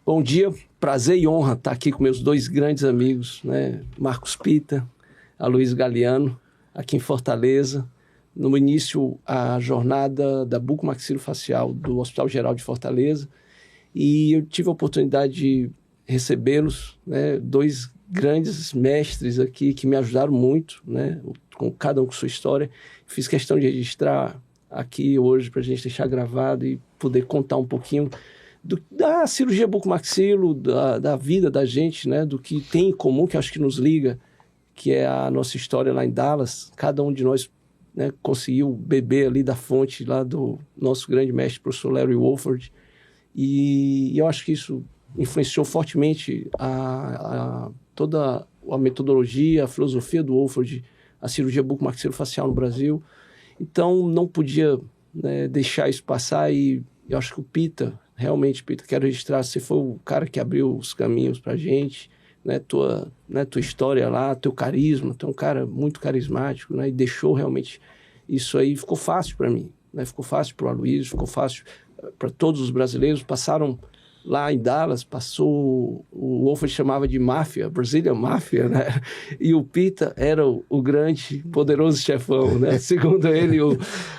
Bom dia, prazer e honra estar aqui com meus dois grandes amigos, né? Marcos Pita, Aloysio Galiano, aqui em Fortaleza. No início, a jornada da bucomaxilofacial do Hospital Geral de Fortaleza. E eu tive a oportunidade de recebê-los, né? Dois grandes mestres aqui que me ajudaram muito, né? Com cada um com sua história. Fiz questão de registrar aqui hoje para a gente deixar gravado e poder contar um pouquinho da cirurgia bucomaxilo, da vida da gente, né? Do que tem em comum, que acho que nos liga, que é a nossa história lá em Dallas. Cada um de nós, né, conseguiu beber ali da fonte lá do nosso grande mestre, professor Larry Wolford. E eu acho que isso influenciou fortemente toda a metodologia, a filosofia do Wolford, a cirurgia bucomaxilofacial no Brasil. Então, não podia, né, deixar isso passar. E eu acho que o Pita, realmente, Pita, quero registrar, você foi o cara que abriu os caminhos para a gente, né, tua história lá, teu carisma, tu é um cara muito carismático, né, e deixou realmente isso aí, ficou fácil para mim, né, ficou fácil para o Aloysio, ficou fácil para todos os brasileiros. Passaram lá em Dallas, o Wolford chamava de máfia, Brazilian Máfia, né? E o Pita era o grande, poderoso chefão, né? Segundo ele,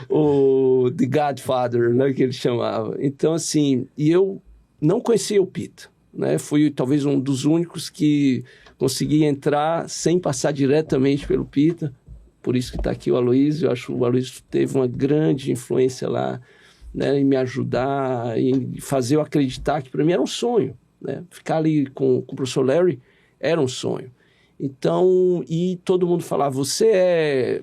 o The Godfather, né? Que ele chamava. Então, assim, e eu não conhecia o Pita, né? Fui talvez um dos únicos que consegui entrar sem passar diretamente pelo Pita. Por isso que está aqui o Aloysio. Eu acho que o Aloysio teve uma grande influência lá, né, em me ajudar, em fazer eu acreditar que para mim era um sonho, né? Ficar ali com o professor Larry era um sonho. Então, e todo mundo falava, você é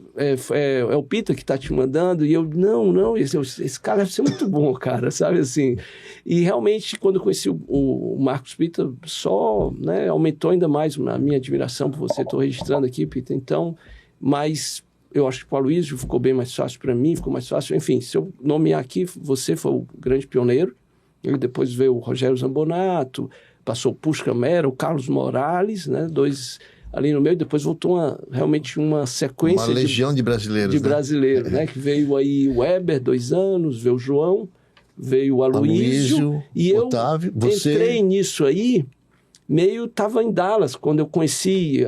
o Pita que está te mandando? E eu, não, esse cara deve ser muito bom, cara, sabe assim? E realmente, quando eu conheci o Marcos Pita, só, né, aumentou ainda mais a minha admiração por você. Estou registrando aqui, Pita, então, mas eu acho que para o Aloysio ficou bem mais fácil para mim, ficou mais fácil. Enfim, se eu nomear aqui, você foi o grande pioneiro. E depois veio o Rogério Zambonato, passou o Pushka Mera, o Carlos Morales, né? Dois ali no meio. Depois voltou realmente uma sequência. Uma legião de brasileiros. De brasileiros, né? Que veio aí o Weber, 2 anos, veio o João, veio o Aloysio. E Otávio, eu entrei nisso aí, meio estava em Dallas, quando eu conheci,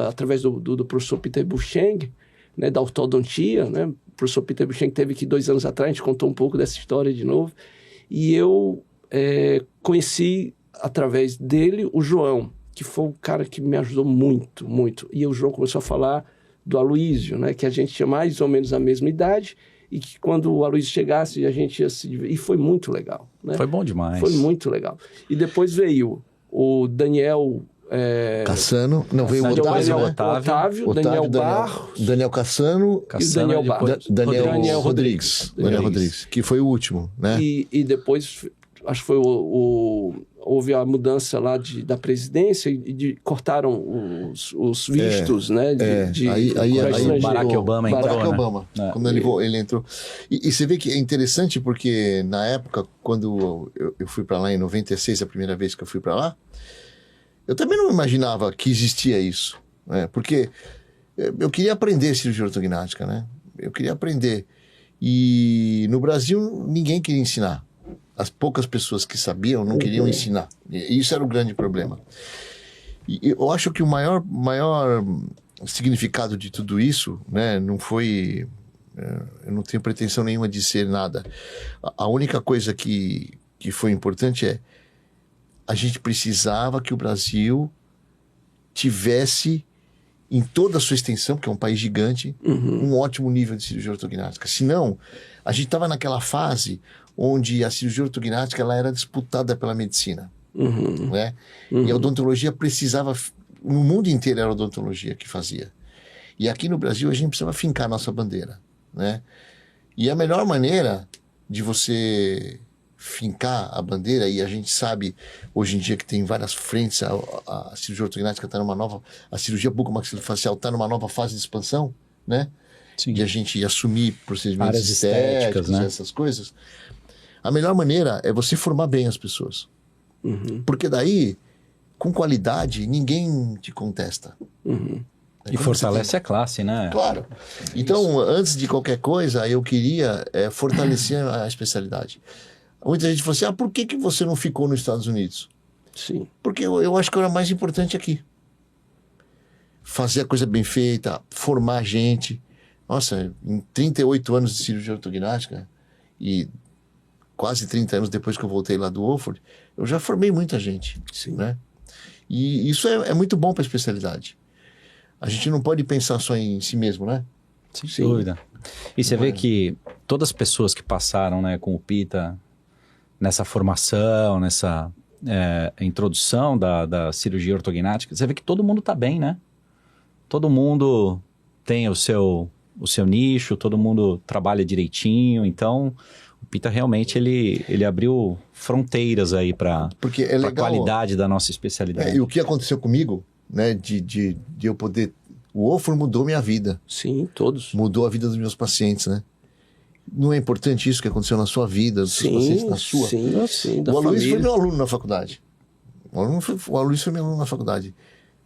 através do professor Peter Bucheng, né, da ortodontia, né? O professor Peter Bucheng teve aqui 2 anos atrás, a gente contou um pouco dessa história de novo, e eu conheci, através dele, o João, que foi o cara que me ajudou muito, muito. E o João começou a falar do Aloysio, né, que a gente tinha mais ou menos a mesma idade, e que quando o Aloysio chegasse, a gente ia se divertir. E foi muito legal, né? Foi bom demais. Foi muito legal. E depois veio o Daniel... Cassano, não, veio o Otávio, Daniel Barros, Daniel Cassano e o Daniel Barros. Daniel Rodrigues, que foi o último, né? E depois, acho que foi houve a mudança lá da presidência e cortaram os vistos, né? Aí Barack Obama entrou, Barack Obama, quando ele entrou. E você vê que é interessante porque na época, quando eu fui para lá em 96, a primeira vez que eu fui para lá, eu também não imaginava que existia isso, né? Porque eu queria aprender cirurgia ortognática, né? Eu queria aprender. E no Brasil, ninguém queria ensinar. As poucas pessoas que sabiam não queriam ensinar. E isso era o grande problema. E eu acho que o maior significado de tudo isso, né, não foi... Eu não tenho pretensão nenhuma de ser nada. A única coisa que foi importante é a gente precisava que o Brasil tivesse, em toda a sua extensão, porque é um país gigante, um ótimo nível de cirurgia ortognática. Senão, a gente estava naquela fase onde a cirurgia ortognática ela era disputada pela medicina. Né? E a odontologia precisava... No mundo inteiro era a odontologia que fazia. E aqui no Brasil a gente precisava fincar a nossa bandeira. Né? E a melhor maneira de você fincar a bandeira, e a gente sabe hoje em dia que tem várias frentes, a cirurgia ortognática está numa nova, a cirurgia bucomaxilofacial está numa nova fase de expansão, né? Sim. E a gente assumir procedimentos áreas estéticas, né? Essas coisas. A melhor maneira é você formar bem as pessoas. Porque daí, com qualidade, ninguém te contesta. E fortalece a classe, né? Claro. Então, antes de qualquer coisa, eu queria fortalecer a especialidade. Muita gente falou assim, por que você não ficou nos Estados Unidos? Sim. Porque eu acho que era mais importante aqui. Fazer a coisa bem feita, formar gente. Nossa, em 38 anos de cirurgia ortognática e quase 30 anos depois que eu voltei lá do Wolford, eu já formei muita gente. Sim. Né? E isso é muito bom para a especialidade. A gente não pode pensar só em si mesmo, né? Sem dúvida. E você vê que todas as pessoas que passaram, né, com o Pita nessa formação, nessa introdução da cirurgia ortognática, você vê que todo mundo está bem, né? Todo mundo tem o seu nicho, todo mundo trabalha direitinho, então o Pita realmente ele abriu fronteiras aí para a qualidade da nossa especialidade. E o que aconteceu comigo, né, de eu poder... O Wolford mudou minha vida. Sim, todos. Mudou a vida dos meus pacientes, né? Não é importante isso que aconteceu na sua vida, dos seus pacientes na sua? Sim, da O Aloysio família. foi meu aluno na faculdade. O Aloysio foi meu aluno na faculdade.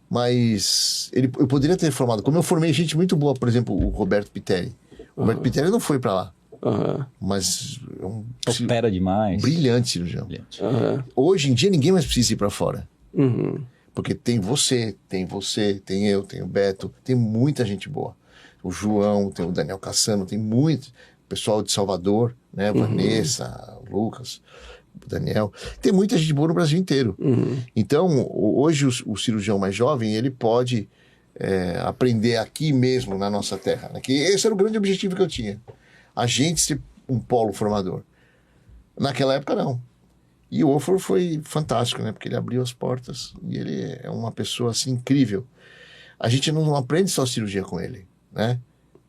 Mas eu poderia ter formado... Como eu formei gente muito boa, por exemplo, o Roberto Pitelli. O Roberto Pitelli não foi para lá. Mas é um opera demais. Brilhante cirurgião. Hoje em dia ninguém mais precisa ir para fora. Porque tem você, tem eu, tem o Beto, tem muita gente boa. O João, tem o Daniel Cassano, tem muito pessoal de Salvador, né? Vanessa, o Lucas, o Daniel. Tem muita gente boa no Brasil inteiro. Então, hoje o cirurgião mais jovem, ele pode aprender aqui mesmo na nossa terra. Né? Que esse era o grande objetivo que eu tinha. A gente ser um polo formador. Naquela época, não. E o Wolford foi fantástico, né? Porque ele abriu as portas e ele é uma pessoa, assim, incrível. A gente não aprende só cirurgia com ele, né?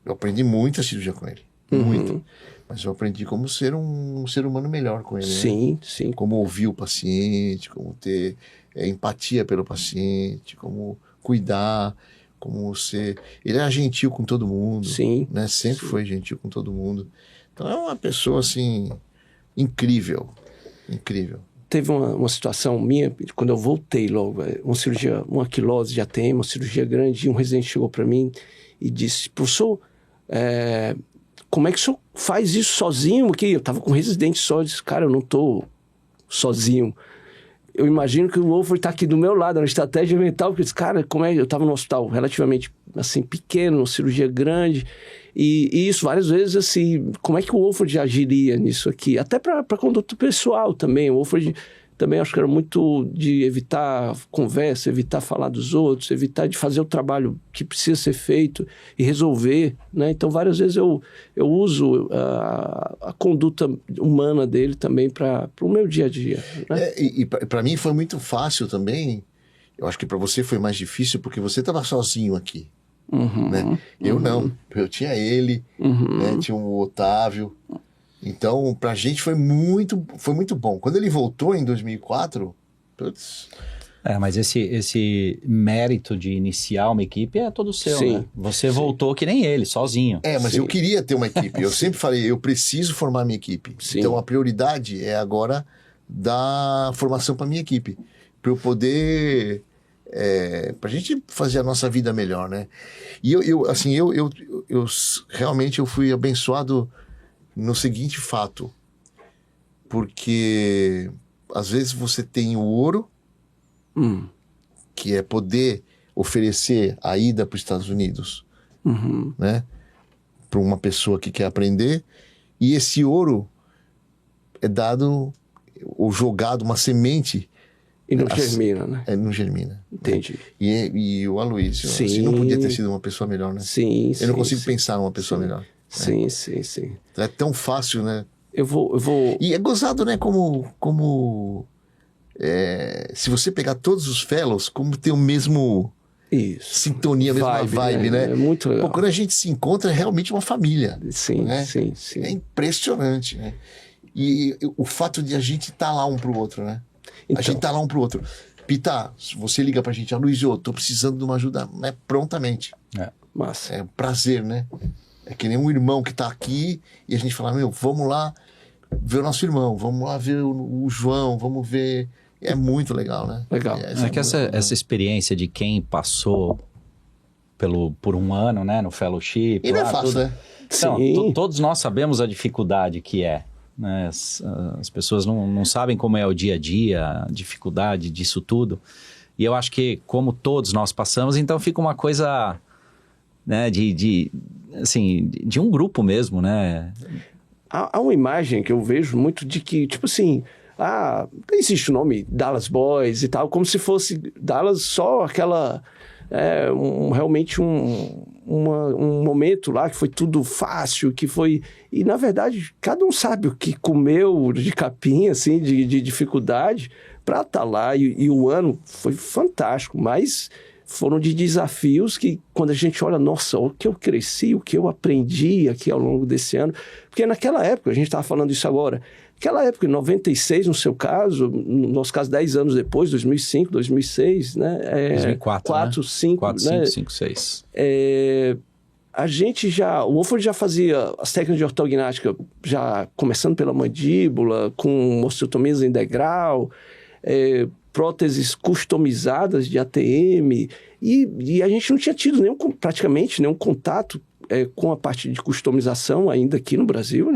Eu aprendi muita cirurgia com ele. Muito. Mas eu aprendi como ser um ser humano melhor com ele. Sim, né? sim. Como ouvir o paciente, como ter empatia pelo paciente, como cuidar, como ser... Ele era gentil com todo mundo. Sim. Né? Sempre foi gentil com todo mundo. Então é uma pessoa, assim, incrível. Incrível. Teve uma situação minha, quando eu voltei logo, uma cirurgia, uma quilose de ATM, uma cirurgia grande, e um residente chegou para mim e disse, professor, como é que o senhor faz isso sozinho? Porque eu estava com um residente só, eu disse, cara, eu não estou sozinho. Eu imagino que o Wolford está aqui do meu lado, na estratégia mental, porque eu disse, cara, como é que eu estava no hospital relativamente assim, pequeno, uma cirurgia grande, e isso várias vezes, assim, como é que o Wolford agiria nisso aqui? Até para conduta pessoal também. O Wolford também acho que era muito de evitar conversa, evitar falar dos outros, evitar de fazer o trabalho que precisa ser feito e resolver, né? Então, várias vezes eu uso a conduta humana dele também para o meu dia a dia. Né? E para mim foi muito fácil também. Eu acho que para você foi mais difícil porque você estava sozinho aqui. Né? Eu não. Eu tinha ele, né? Tinha o Otávio. Então, pra gente foi muito bom. Quando ele voltou em 2004, putz... mas esse mérito de iniciar uma equipe é todo seu, Sim. né? Você voltou que nem ele, sozinho. Mas eu queria ter uma equipe. Eu sempre falei, eu preciso formar minha equipe. Sim. Então, a prioridade é agora dar formação pra minha equipe. Pra eu poder... pra gente fazer a nossa vida melhor, né? E eu realmente eu fui abençoado no seguinte fato, porque às vezes você tem o ouro, que é poder oferecer a ida para os Estados Unidos, né? Para uma pessoa que quer aprender, e esse ouro é dado ou jogado, uma semente. E não germina, né? Não germina. Entendi. Né? E o Aloysio, assim, não podia ter sido uma pessoa melhor, né? Sim, Eu não consigo pensar numa pessoa melhor. Sim. É tão fácil, né? Eu vou... E é gozado, né? Se você pegar todos os fellows, como tem o mesmo... Isso. Sintonia, a mesma vibe, né? É muito legal. Quando a gente se encontra, é realmente uma família. Sim, né? sim. É impressionante, né? E o fato de a gente estar lá um pro outro, né? Então, a gente tá lá um pro outro. Pita, se você liga pra gente, Aloysio, eu tô precisando de uma ajuda, né? Prontamente. Massa. É um prazer, né? É que nem um irmão que tá aqui e a gente fala, vamos lá ver o nosso irmão, vamos lá ver o João, vamos ver... É muito legal, né? Legal. Essa experiência de quem passou por um ano, né, no fellowship... E não é fácil, né? Então, todos nós sabemos a dificuldade que é, né? As pessoas não sabem como é o dia a dia, a dificuldade disso tudo. E eu acho que, como todos nós passamos, então fica uma coisa, né, assim, de um grupo mesmo, né? Há uma imagem que eu vejo muito de que, tipo assim, existe o nome Dallas Boys e tal, como se fosse Dallas só aquela... realmente um momento lá que foi tudo fácil, que foi... E, na verdade, cada um sabe o que comeu de capim, assim, de dificuldade para estar lá. E o ano foi fantástico, mas foram de desafios que, quando a gente olha, nossa, o que eu cresci, o que eu aprendi aqui ao longo desse ano. Porque naquela época, a gente estava falando isso agora, naquela época, em 96, no seu caso, no nosso caso, 10 anos depois, 2005, 2006, né? 2004, 4, né? 5, 4, né? 5, 5, 6. A gente o Wolford já fazia as técnicas de ortognática, já começando pela mandíbula, com osteotomias em degrau, próteses customizadas de ATM, e a gente não tinha tido praticamente nenhum contato com a parte de customização ainda aqui no Brasil,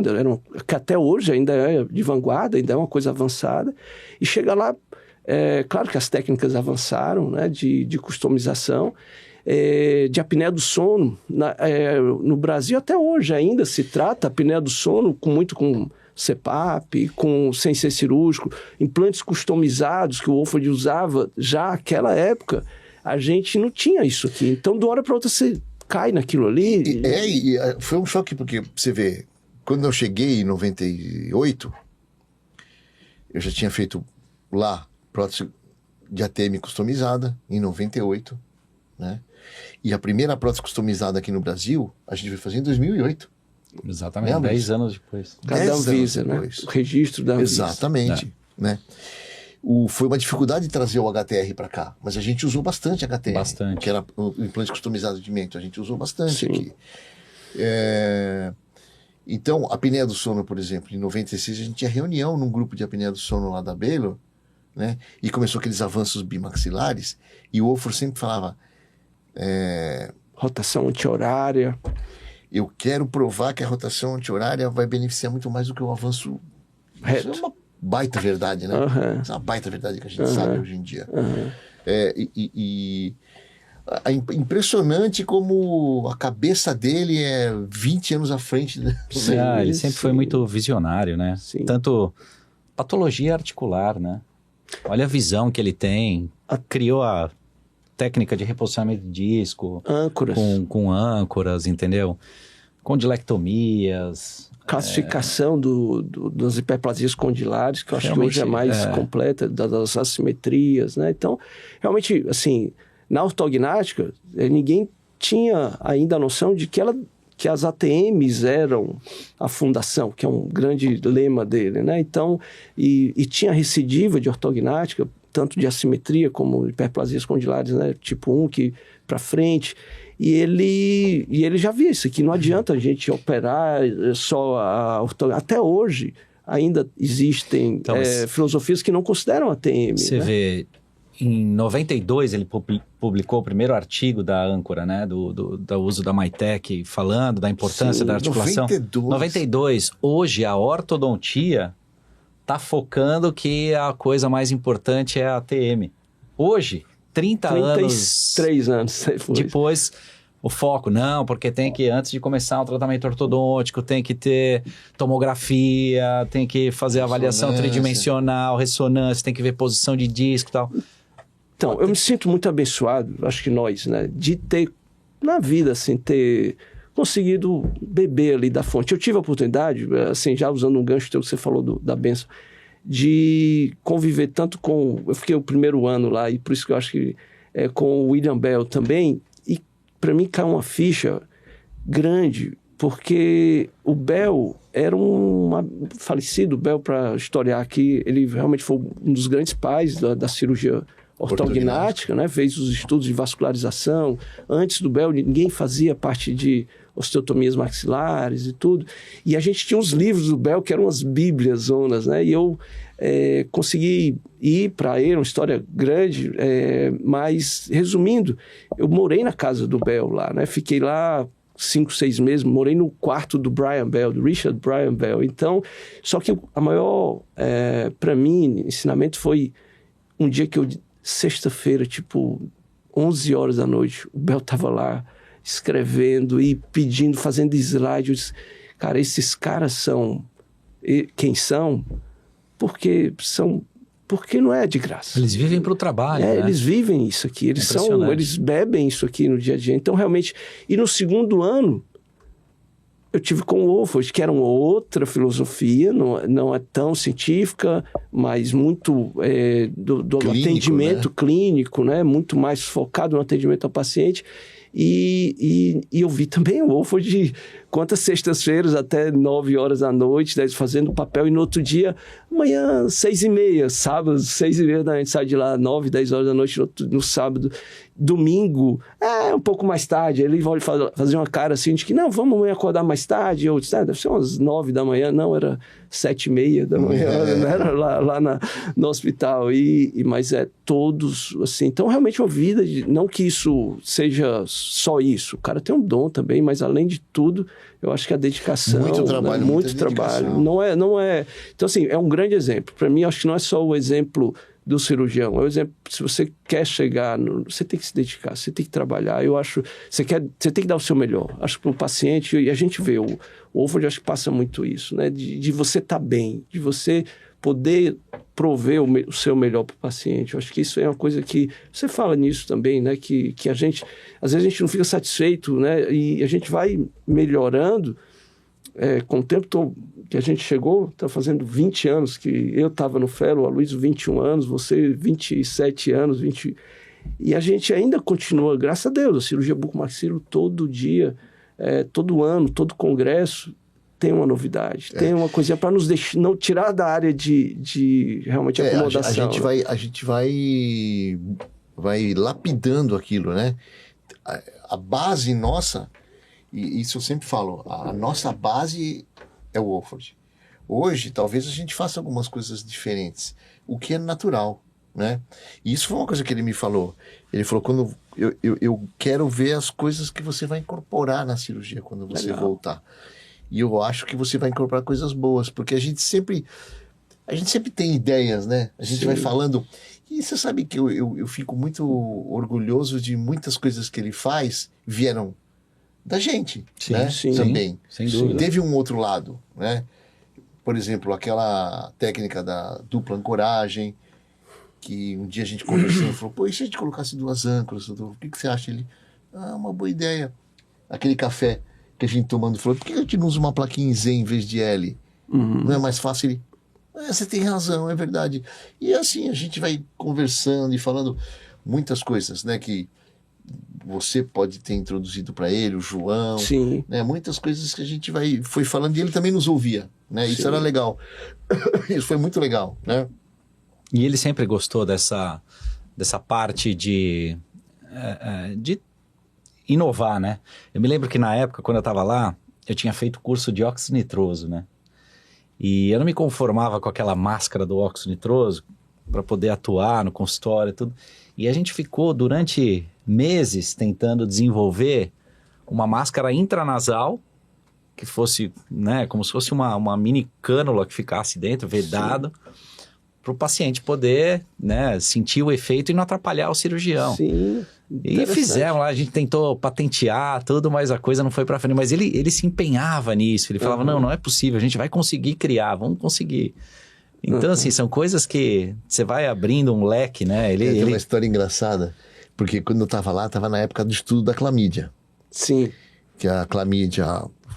que até hoje ainda é de vanguarda, ainda é uma coisa avançada, e chega lá, claro que as técnicas avançaram, né, de customização, de apneia do sono. No Brasil até hoje ainda se trata apneia do sono com CPAP, sem ser cirúrgico, implantes customizados que o Wolford usava já naquela época. A gente não tinha isso aqui. Então, de uma hora para outra, você cai naquilo ali. Foi um choque, porque você vê, quando eu cheguei em 98, eu já tinha feito lá prótese de ATM customizada, em 98, né? E a primeira prótese customizada aqui no Brasil, a gente veio fazer em 2008. Exatamente, Lembra? 10 anos depois. Da Anvisa, né? O registro da Anvisa. Exatamente, né? Foi uma dificuldade trazer o HTR para cá, mas a gente usou bastante HTR. Bastante. Que era o implante customizado de mento, a gente usou bastante. Sim. Aqui. Então, a apneia do sono, por exemplo, em 96 a gente tinha reunião num grupo de apneia do sono lá da Baylor, né? E começou aqueles avanços bimaxilares, e o Wolford sempre falava... rotação anti-horária. Eu quero provar que a rotação anti-horária vai beneficiar muito mais do que o avanço reto. Isso é uma baita verdade, né? Isso é uma baita verdade que a gente sabe hoje em dia. Impressionante como a cabeça dele é 20 anos à frente. Né? Ele sempre foi muito visionário, né? Sim. Tanto patologia articular, né? Olha a visão que ele tem. Criou a técnica de reposicionamento de disco. Âncoras. Com âncoras, entendeu? Condilectomias. Classificação das hiperplasias condilares, que eu acho que hoje é mais completa, das assimetrias, né? Então, realmente, assim, na ortognática, ninguém tinha ainda a noção de que as ATMs eram a fundação, que é um grande lema dele, né? Então, e tinha recidiva de ortognática, tanto de assimetria como hiperplasias condilares, né? Tipo 1, que para frente. E ele já via isso aqui. Não adianta a gente operar só a ortognática. Até hoje, ainda existem então, filosofias que não consideram ATM. Você vê, em 92 ele publicou o primeiro artigo da âncora, né? Do uso da Mytec, falando da importância da articulação. 92. Hoje, a ortodontia está focando que a coisa mais importante é a ATM. Hoje, 33 anos depois, o foco, não, porque tem que, antes de começar um tratamento ortodôntico, tem que ter tomografia, tem que fazer avaliação tridimensional, ressonância, tem que ver posição de disco e tal. Então, eu me sinto muito abençoado, acho que nós, né, de ter, na vida, assim, ter conseguido beber ali da fonte. Eu tive a oportunidade, assim, já usando um gancho teu que você falou da benção, de conviver tanto com... Eu fiquei o primeiro ano lá, e por isso que eu acho que com o William Bell também, e para mim caiu uma ficha grande, porque o Bell era falecido Bell, para historiar aqui, ele realmente foi um dos grandes pais da cirurgia ortognática, né? Fez os estudos de vascularização. Antes do Bell, ninguém fazia parte de osteotomias maxilares e tudo. E a gente tinha uns livros do Bell que eram umas bíblias zonas, né? E eu consegui ir para ele, uma história grande, mas resumindo, eu morei na casa do Bell lá, né? Fiquei lá 5, 6 meses, morei no quarto do Brian Bell, do Richard Brian Bell. Então, só que a maior, para mim, ensinamento foi um dia que sexta-feira, tipo 11 horas da noite, o Bell tava lá escrevendo e pedindo, fazendo slide. Eu disse, cara, esses caras são quem são? Porque não é de graça. Eles vivem para o trabalho, né? Eles vivem isso aqui, eles bebem isso aqui no dia a dia. Então, realmente... E no segundo ano, eu tive com o Wolford, que era uma outra filosofia, não é tão científica, mas muito do clínico, atendimento, né? Clínico, né? Muito mais focado no atendimento ao paciente. E eu vi também o Wolford de quantas sextas-feiras até 9 horas da noite, fazendo papel, e no outro dia, amanhã, 6h30, sábado, 6h30 da gente sai de lá, 9, 10 horas da noite no sábado, domingo, um pouco mais tarde, ele vai fazer uma cara assim, de que não, vamos amanhã acordar mais tarde, eu disse, deve ser umas 9 da manhã, não, era 7h30 da manhã, não era lá no hospital, mas todos, assim, então realmente uma vida, não que isso seja só isso, o cara tem um dom também, mas além de tudo, eu acho que a dedicação... Muito trabalho, né? Muito trabalho. Não é... Então, assim, é um grande exemplo. Para mim, acho que não é só o exemplo do cirurgião. É o exemplo... Se você quer chegar... Você tem que se dedicar, você tem que trabalhar. Eu acho... Você tem que dar o seu melhor. Acho que para o paciente... E a gente vê... O Wolford, acho que passa muito isso, né? De você estar bem. De você poder prover o seu melhor para o paciente. Eu acho que isso é uma coisa que... Você fala nisso também, né? Que a gente... Às vezes a gente não fica satisfeito, né? E a gente vai melhorando com o tempo que a gente chegou. Está fazendo 20 anos que eu estava no Fellow, a Luiz 21 anos, você 27 anos, 20... E a gente ainda continua, graças a Deus, a cirurgia bucomaxilo todo dia, todo ano, todo congresso, tem uma novidade, tem uma coisinha para nos deixar, não tirar da área de realmente acomodação. A gente vai lapidando aquilo, né? A base nossa, e isso eu sempre falo, a nossa base é o Wolford. Hoje, talvez a gente faça algumas coisas diferentes, o que é natural, né? E isso foi uma coisa que ele me falou. Ele falou, quando eu quero ver as coisas que você vai incorporar na cirurgia quando você voltar. E eu acho que você vai incorporar coisas boas, porque a gente sempre tem ideias, né? A gente vai falando. E você sabe que eu fico muito orgulhoso de muitas coisas que ele faz vieram da gente, né? Sim, também. Sem dúvida. Teve um outro lado, né? Por exemplo, aquela técnica da dupla ancoragem, que um dia a gente conversou e falou, pô, e se a gente colocasse 2 âncoras? O que você acha? Ele, uma boa ideia. Aquele café que a gente tomando, falou, por que a gente não usa uma plaquinha em Z em vez de L? Não é mais fácil? Ele, você tem razão, é verdade. E assim, a gente vai conversando e falando muitas coisas, né, que você pode ter introduzido para ele, o João, Sim. Né, muitas coisas que a gente foi falando e ele também nos ouvia, né, isso era legal. Isso foi muito legal, né. E ele sempre gostou dessa parte de inovar, né? Eu me lembro que na época, quando eu estava lá, eu tinha feito curso de óxido nitroso, né? E eu não me conformava com aquela máscara do óxido nitroso para poder atuar no consultório e tudo. E a gente ficou durante meses tentando desenvolver uma máscara intranasal que fosse, né, como se fosse uma mini cânula que ficasse dentro, vedado, para o paciente poder, né, sentir o efeito e não atrapalhar o cirurgião. Sim. E fizemos lá, a gente tentou patentear tudo, mas a coisa não foi para frente. Mas ele se empenhava nisso, ele falava, não é possível, a gente vai conseguir criar, vamos conseguir. Então, assim, são coisas que você vai abrindo um leque, né? Tem uma história engraçada, porque quando eu estava lá, estava na época do estudo da clamídia. Sim. Que a clamídia,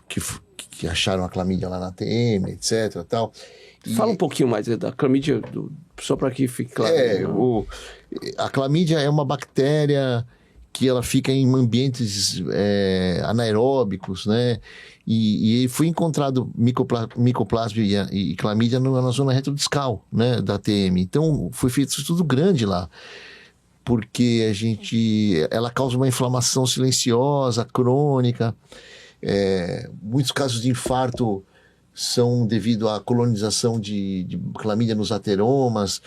que acharam a clamídia lá na TM, etc. Tal. Fala um pouquinho mais da clamídia, só para que fique claro. A clamídia é uma bactéria que ela fica em ambientes anaeróbicos, né? E foi encontrado micoplasma e clamídia na zona retrodiscal, né, da TM. Então, foi feito um estudo grande lá, porque ela causa uma inflamação silenciosa, crônica, muitos casos de infarto são devido à colonização de clamídia nos ateromas,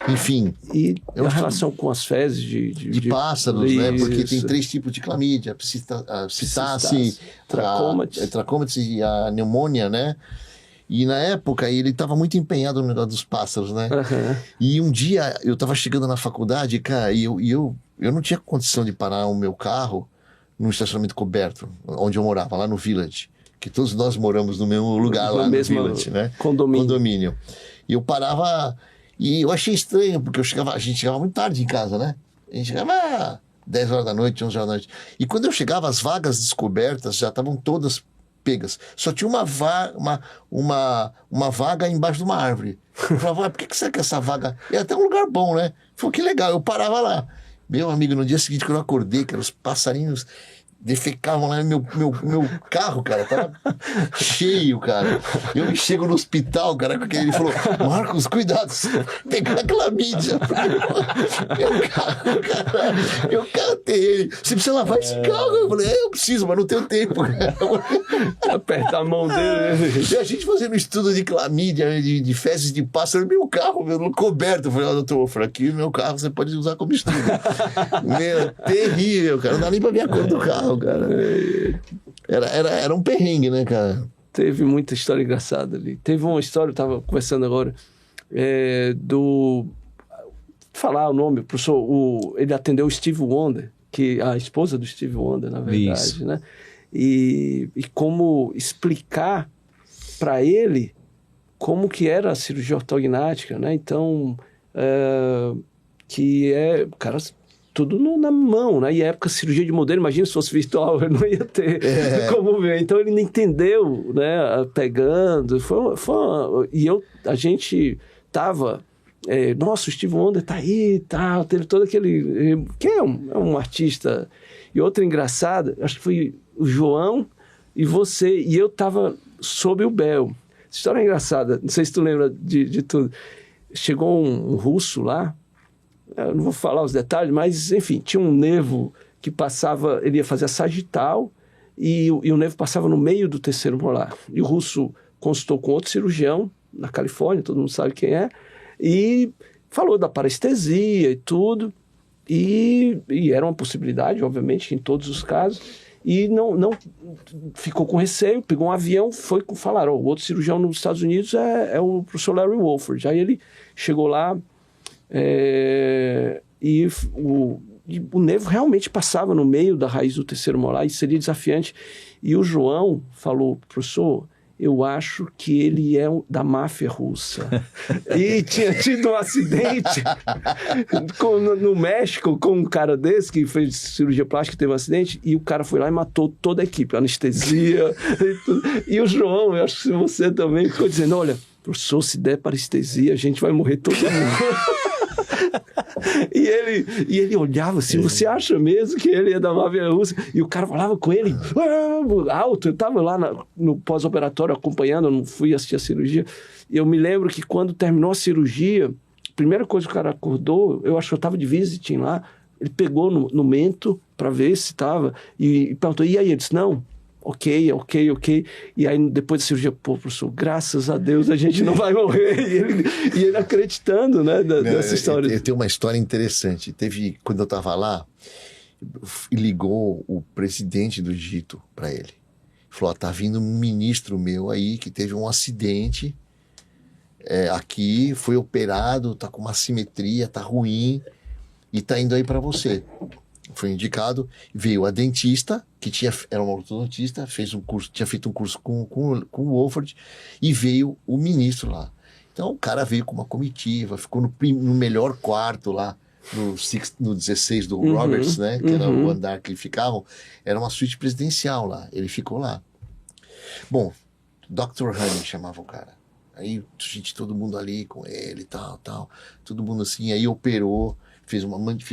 enfim. E a relação com as fezes de pássaros, né? Porque tem 3 tipos de clamídia, a psittace, a trachomatis e a pneumonia, né? E na época ele estava muito empenhado no negócio dos pássaros, né? Uhum. E um dia eu estava chegando na faculdade, cara, e eu não tinha condição de parar o meu carro num estacionamento coberto, onde eu morava, lá no Village. Que todos nós moramos no mesmo lugar lá no Village, né? Condomínio. E eu parava, e eu achei estranho, porque a gente chegava muito tarde em casa, né? A gente chegava 10 horas da noite, 11 horas da noite. E quando eu chegava, as vagas descobertas já estavam todas pegas. Só tinha uma vaga embaixo de uma árvore. Eu falava, por que será que essa vaga... É até um lugar bom, né? Falei, que legal, eu parava lá. Meu amigo, no dia seguinte, quando eu acordei, cara, os passarinhos defecavam lá no meu carro, cara, tava cheio, cara. Eu chego no hospital, cara, com aquele, ele falou, Marcos, cuidado, pegar a clamídia. Meu carro tem ele. Você precisa lavar esse carro? Eu falei, eu preciso, mas não tenho tempo, cara. Apertar a mão dele. E a gente fazendo estudo de clamídia, de fezes de pássaro, meu carro, no coberto. Eu falei, doutor, aqui meu carro você pode usar como estudo. Meu, terrível, cara. Não dá nem pra ver a cor do carro, cara. Era um perrengue, né, cara? Teve muita história engraçada ali. Teve uma história, eu tava conversando agora, falar o nome, o professor, ele atendeu o Steve Wonder, que a esposa do Steve Wonder, na verdade, isso, né? E como explicar para ele como que era a cirurgia ortognática, né? Então, cara, tudo na mão, né? E a época cirurgia de modelo, imagina se fosse virtual, eu não ia ter como ver. Então ele não entendeu, né? Pegando, a gente tava, nossa, o Steve Wonder tá aí, tá, teve todo aquele, que é um artista. E outra engraçada, acho que foi o João e você, e eu tava sob o Bel. Essa história é engraçada, não sei se tu lembra de tudo. Chegou um russo lá, eu não vou falar os detalhes, mas, enfim, tinha um nervo que passava, ele ia fazer a sagital e o nervo passava no meio do terceiro molar. E o russo consultou com outro cirurgião na Califórnia, todo mundo sabe quem é, e falou da parestesia e tudo, e era uma possibilidade, obviamente, em todos os casos, e não ficou com receio, pegou um avião, falaram, o outro cirurgião nos Estados Unidos é o professor Larry Wolford. Aí ele chegou lá, e o nervo realmente passava no meio da raiz do terceiro molar e seria desafiante. E o João falou, professor, eu acho que ele é da máfia russa. E tinha tido um acidente no México com um cara desse que fez cirurgia plástica, teve um acidente, e o cara foi lá e matou toda a equipe, anestesia e tudo. E o João, eu acho que você também ficou dizendo, olha, professor, se der parestesia, a gente vai morrer todo mundo. E ele olhava assim, você acha mesmo que ele é da máfia russa? E o cara falava com ele alto, eu estava lá no pós-operatório acompanhando, eu não fui assistir a cirurgia, e eu me lembro que quando terminou a cirurgia, a primeira coisa que o cara acordou, eu acho que eu estava de visiting lá, ele pegou no mento para ver se estava, e perguntou, e aí? Ele disse, não, ok. E aí, depois da cirurgia, professor, graças a Deus a gente não vai morrer. E ele acreditando, né, dessa história. Eu tenho uma história interessante. Quando eu estava lá, ligou o presidente do Egito para ele. Falou, tá vindo um ministro meu aí que teve um acidente aqui, foi operado, tá com uma assimetria, tá ruim, e tá indo aí para você. Foi indicado, veio a dentista, que era uma ortodontista, tinha feito um curso com o Wolford, e veio o ministro lá. Então o cara veio com uma comitiva, ficou no melhor quarto lá, no 16 do Roberts, né? Que era o andar que eles ficavam, era uma suíte presidencial lá, ele ficou lá. Bom, Dr. Honey chamava o cara. Aí, gente, todo mundo ali com ele, tal, todo mundo assim, aí operou, fez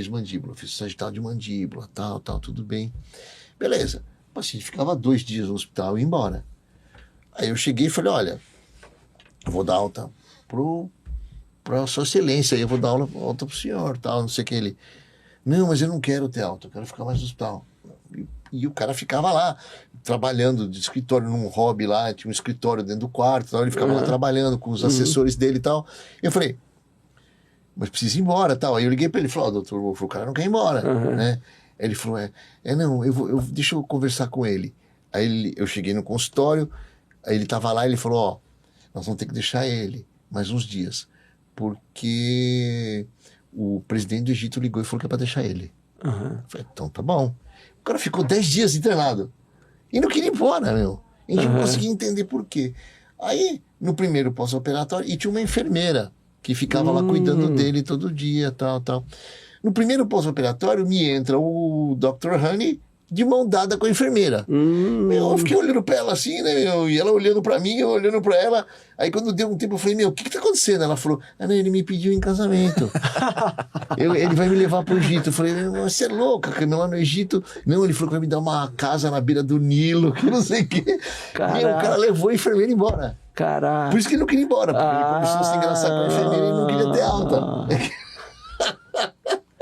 mandíbula, fez sagital de mandíbula, tal, tudo bem. Beleza. O paciente ficava 2 dias no hospital e ia embora. Aí eu cheguei e falei, olha, eu vou dar alta pra Sua Excelência, aí eu vou dar alta pro senhor, tal, não sei o que. Ele, não, mas eu não quero ter alta, eu quero ficar mais no hospital. E o cara ficava lá, trabalhando de escritório num hobby lá, tinha um escritório dentro do quarto, então ele ficava lá trabalhando com os assessores dele e tal. E eu falei, mas precisa ir embora tal. Aí eu liguei para ele e falei, doutor Wolff, o cara não quer ir embora, né? Aí ele falou, não, deixa eu conversar com ele. Aí eu cheguei no consultório, aí ele tava lá e ele falou, nós vamos ter que deixar ele mais uns dias, porque o presidente do Egito ligou e falou que é para deixar ele. Eu falei, então tá bom. O cara ficou 10 dias internado. E não queria ir embora, meu. A gente não conseguia entender por quê. Aí, no primeiro pós-operatório, e tinha uma enfermeira que ficava lá cuidando dele todo dia, tal. No primeiro pós-operatório, me entra o Dr. Honey de mão dada com a enfermeira. Eu fiquei olhando pra ela assim, né, meu? E ela olhando pra mim, eu olhando pra ela. Aí quando deu um tempo, eu falei, o que tá acontecendo? Ela falou, não, ele me pediu em casamento. Ele vai me levar pro Egito. Eu falei, você é louca, Camila, lá no Egito. Não, ele falou que vai me dar uma casa na beira do Nilo, que não sei o quê. O cara levou a enfermeira embora. Caraca. Por isso que ele não queria ir embora, porque ele começou a se engraçar com a enfermeira e não queria ter alta.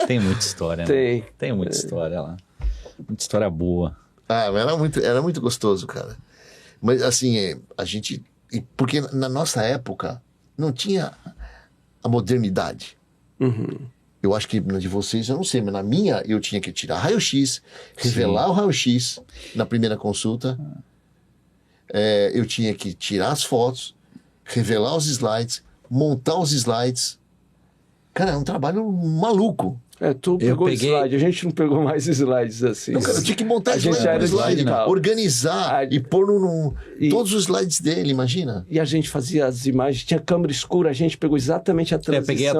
Tem muita história, né? Tem muita história lá. Muita história boa. Mas era muito gostoso, cara. Mas assim, a gente... Porque na nossa época não tinha a modernidade. Eu acho que na de vocês, eu não sei, mas na minha eu tinha que tirar raio-x, revelar o raio-x na primeira consulta. Eu tinha que tirar as fotos, revelar os slides, montar os slides. Cara, é um trabalho maluco. Tu pegou slide, a gente não pegou mais slides assim. Não, cara, eu tinha que montar slide, organizar e pôr todos os slides dele, imagina. E a gente fazia as imagens, tinha câmera escura, a gente pegou exatamente a transição. Eu peguei a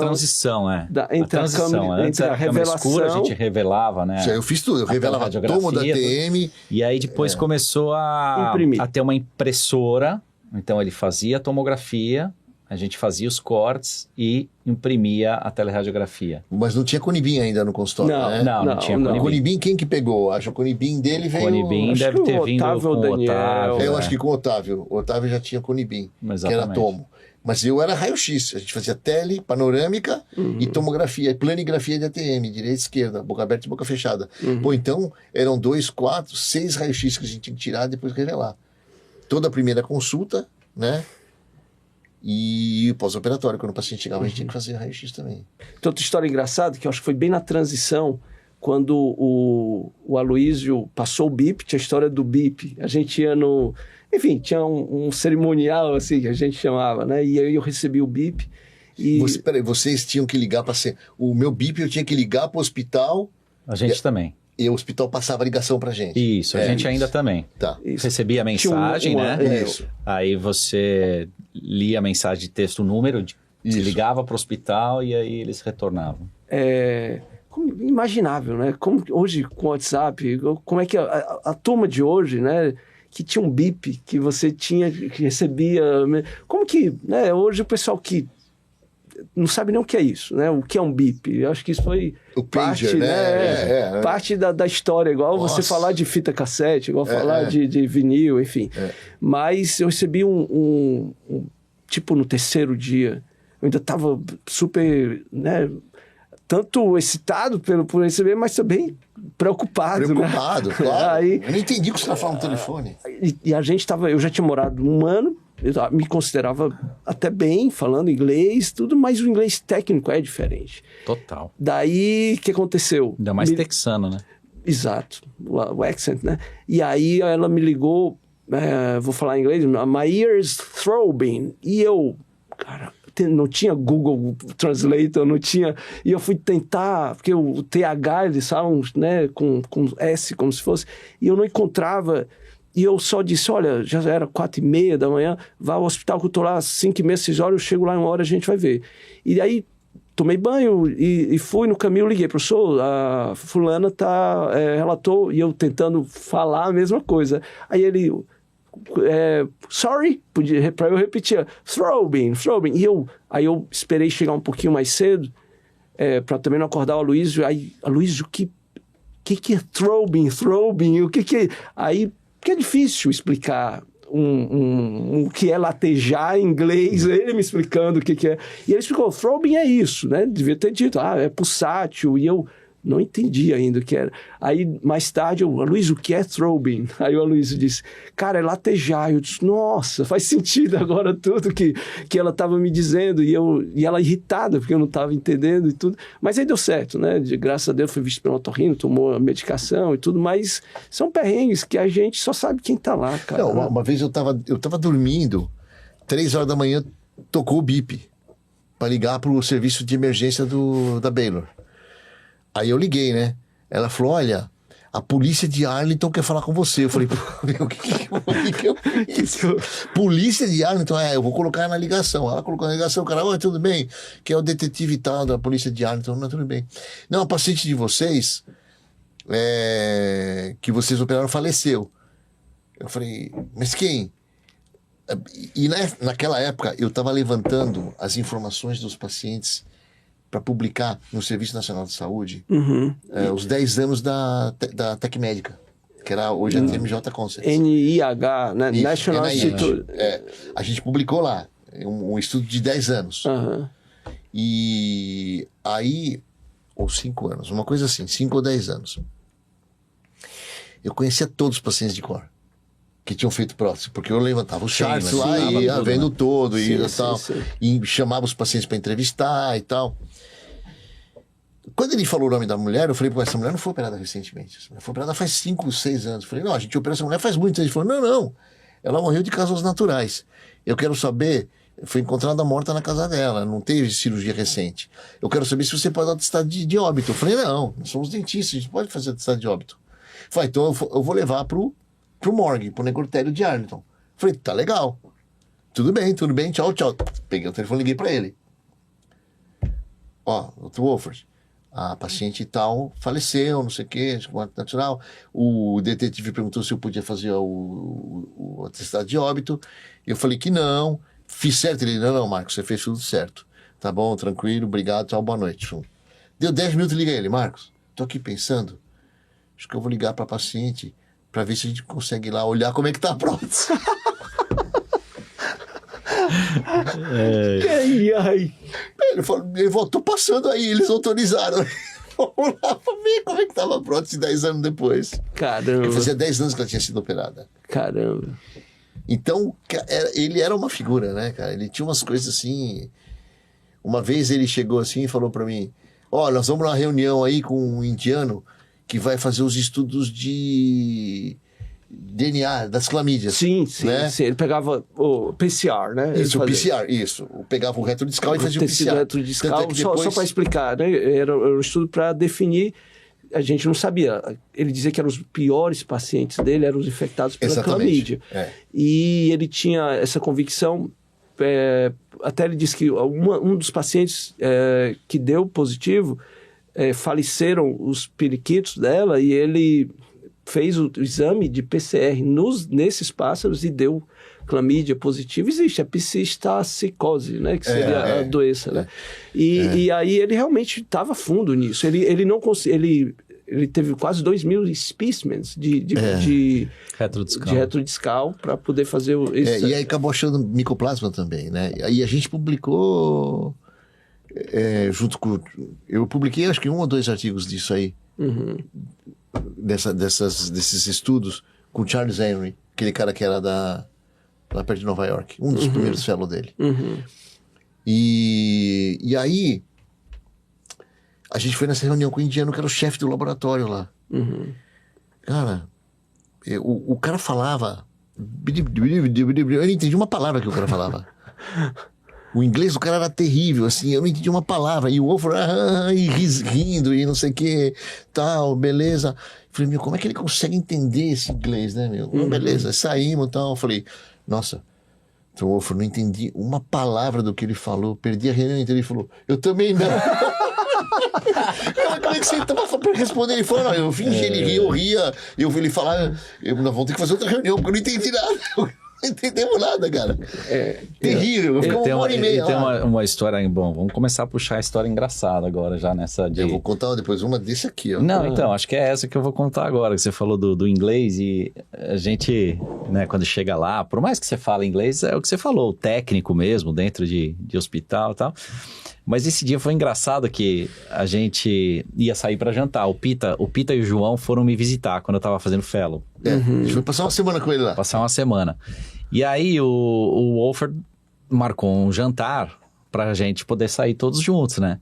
transição, entre a câmera escura, a gente revelava, né? Eu fiz tudo, eu revelava a tomo da TM. E aí depois começou a ter uma impressora, então ele fazia a tomografia, a gente fazia os cortes e imprimia a teleradiografia. Mas não tinha Conibim ainda no consultório, né? Não tinha Conibim. Conibim, quem que pegou? Acho que o Conibim dele veio... Conibim deve ter vindo com o Otávio. Eu acho que com o Otávio. O Otávio já tinha Conibim, que era tomo. Mas eu era raio-x. A gente fazia tele, panorâmica e tomografia, planigrafia de ATM, direita e esquerda, boca aberta e boca fechada. Pô, então eram 2, 4, 6 raio-x que a gente tinha que tirar e depois revelar. Toda a primeira consulta, né? E pós-operatório, quando o paciente chegava, a gente tinha que fazer raio-x também. Tem outra história engraçada, que eu acho que foi bem na transição, quando o Aloísio passou o BIP, tinha a história do BIP. A gente ia no... Enfim, tinha um cerimonial, assim, que a gente chamava, né? E aí eu recebi o BIP e... Peraí, vocês tinham que ligar para ser... O meu BIP eu tinha que ligar para o hospital... A gente também. E o hospital passava a ligação pra gente. Isso, a gente ainda também. Tá. Recebia a mensagem, né? Isso. Aí você lia a mensagem de texto, o número, se ligava pro hospital e aí eles retornavam. Imaginável, né? Como hoje com o WhatsApp, como é que a turma de hoje, né? Que tinha um BIP que você tinha, que recebia... Como que, né? Hoje o pessoal que não sabe nem o que é isso, né? O que é um BIP. Eu acho que isso foi o parte, pager, né? Parte da história, igual você falar de fita cassete, igual falar de vinil, enfim. Mas eu recebi tipo, no terceiro dia, eu ainda estava super, né? Tanto excitado por receber, mas também preocupado, claro. Aí, eu não entendi o que você estava falando no telefone. E a gente eu já tinha morado 1 ano, eu me considerava até bem, falando inglês, tudo, mas o inglês técnico é diferente. Total. Daí, o que aconteceu? Ainda mais texano, né? Exato, o accent, né? E aí ela me ligou, vou falar em inglês, my ears throbbing, e eu, cara, não tinha Google Translator, não tinha, e eu fui tentar, porque o TH, eles falam, né, com S, como se fosse, e eu não encontrava. E eu só disse, olha, já era 4h30 da manhã, vá ao hospital que eu tô lá às 5h30, 6 horas, eu chego lá em 1 hora, a gente vai ver. E aí, tomei banho e fui no caminho, liguei, professor, a fulana relatou, e eu tentando falar a mesma coisa. Aí ele, sorry, para eu repetir, throbbing. E aí eu esperei chegar um pouquinho mais cedo, para também não acordar o Aloísio. Aí, Aloísio, o que é throbbing? O que é... Aí, porque é difícil explicar o que é latejar em inglês, ele me explicando o que é. E ele explicou, throbbing é isso, né? Devia ter dito, é pulsátil. E eu, Não entendi ainda o que era. Aí, mais tarde, Aloysio, o que é throbbing? Aí o Aloysio disse, cara, é latejar. Eu disse, nossa, faz sentido agora tudo que ela estava me dizendo. E ela irritada, porque eu não estava entendendo e tudo. Mas aí deu certo, né? Graças a Deus, foi visto pelo otorrino, tomou a medicação e tudo. Mas são perrengues que a gente só sabe quem tá lá, cara. Não, uma vez eu tava dormindo, 3 horas da manhã, tocou o bip para ligar pro serviço de emergência da Baylor. Aí eu liguei, né? Ela falou, olha, a polícia de Arlington quer falar com você. Eu falei, o que eu fiz? Polícia de Arlington? Eu vou colocar na ligação. Ela colocou na ligação, o cara, oi, tudo bem? Que é o detetive tal da polícia de Arlington. Não, tudo bem. Não, a paciente de vocês, que vocês operaram, faleceu. Eu falei, mas quem? E naquela época, eu estava levantando as informações dos pacientes para publicar no Serviço Nacional de Saúde os 10 anos da Tecmédica, que era hoje a TMJ Concepts. NIH, né? National Institute. A gente publicou lá, um estudo de 10 anos. E aí, ou 5 anos, uma coisa assim, 5 ou 10 anos. Eu conhecia todos os pacientes de cor que tinham feito prótese, porque eu levantava os charts lá e ia vendo todo e tal, e chamava os pacientes para entrevistar e tal. Quando ele falou o nome da mulher, eu falei, pô, essa mulher não foi operada recentemente, essa mulher foi operada faz 5, 6 anos. Eu falei, não, a gente operou essa mulher faz muito tempo. Ele falou, não, ela morreu de causas naturais. Eu quero saber, foi encontrada morta na casa dela, não teve cirurgia recente. Eu quero saber se você pode dar atestado de óbito. Eu falei, não, nós somos dentistas, a gente pode fazer atestado de óbito. Eu falei, então eu vou levar pro morgue, pro necrotério de Arlington. Eu falei, tá legal. Tudo bem, tchau. Peguei o telefone e liguei pra ele. Ó, Dr. Wolfers, a paciente tal faleceu, não sei o que, natural. O detetive perguntou se eu podia fazer o atestado de óbito. Eu falei que não. Fiz certo? Ele, não, Marcos, você fez tudo certo. Tá bom, tranquilo, obrigado, tchau, boa noite. Deu 10 minutos, liguei ele, Marcos, tô aqui pensando, acho que eu vou ligar pra paciente pra ver se a gente consegue ir lá olhar como é que tá a prótese. Ele falou, tô passando aí, eles autorizaram. Vamos lá pra ver como é que tava a prótese 10 anos depois. Caramba. Ele fazia 10 anos que ela tinha sido operada. Caramba. Então, ele era uma figura, né, cara? Ele tinha umas coisas assim... Uma vez ele chegou assim e falou pra mim, nós vamos numa reunião aí com um indiano que vai fazer os estudos de DNA, das clamídias. Sim. Ele pegava o PCR, né? Isso, o PCR, isso. Pegava o retrodiscal e fazia o PCR. Retrodiscal, só para explicar, né? Era um estudo para definir, a gente não sabia. Ele dizia que eram os piores pacientes dele, eram os infectados pela clamídia. E ele tinha essa convicção, até ele disse que um dos pacientes que deu positivo, faleceram os periquitos dela e ele fez o exame de PCR nesses pássaros e deu clamídia positiva. Existe a psistacicose, né? Que seria a doença, né? E aí ele realmente estava fundo nisso. Ele não conseguiu... Ele teve quase 2.000 specimens de retrodiscal para poder fazer esse... E aí acabou achando micoplasma também, né? Aí a gente publicou... junto com... Eu publiquei acho que 1 ou 2 artigos disso aí. Desses estudos com Charles Henry, aquele cara que era lá perto de Nova York, um dos primeiros fellow dele. E aí a gente foi nessa reunião com o indiano que era o chefe do laboratório lá. Cara, o cara falava, eu não entendi uma palavra que o cara falava. O inglês do cara era terrível, assim, eu não entendi uma palavra. E o Wolf rindo e não sei o que, tal, beleza. Eu falei, como é que ele consegue entender esse inglês, né, meu? Beleza, saímos e tal. Eu falei, nossa, o Wolf, não entendi uma palavra do que ele falou. Perdi a reunião inteira. Ele falou, eu também não. Como é que você tava pra responder? Ele falou, não, eu fingi, ele ria, ele falava, nós vamos ter que fazer outra reunião, porque eu não entendi nada. Não entendemos nada, cara. Terrível. Ficamos 1h30 tem uma história... Bom, vamos começar a puxar a história engraçada agora, já nessa de... Eu vou contar depois uma desse aqui, ó. Não, então, acho que é essa que eu vou contar agora, que você falou do inglês e a gente, né, quando chega lá, por mais que você fale inglês, é o que você falou, o técnico mesmo, dentro de hospital e tal. Mas esse dia foi engraçado que a gente ia sair para jantar. O Pita e o João foram me visitar quando eu tava fazendo fellow. A gente foi passar uma semana com ele lá. Passar uma semana. E aí o Wolford marcou um jantar pra gente poder sair todos juntos, né?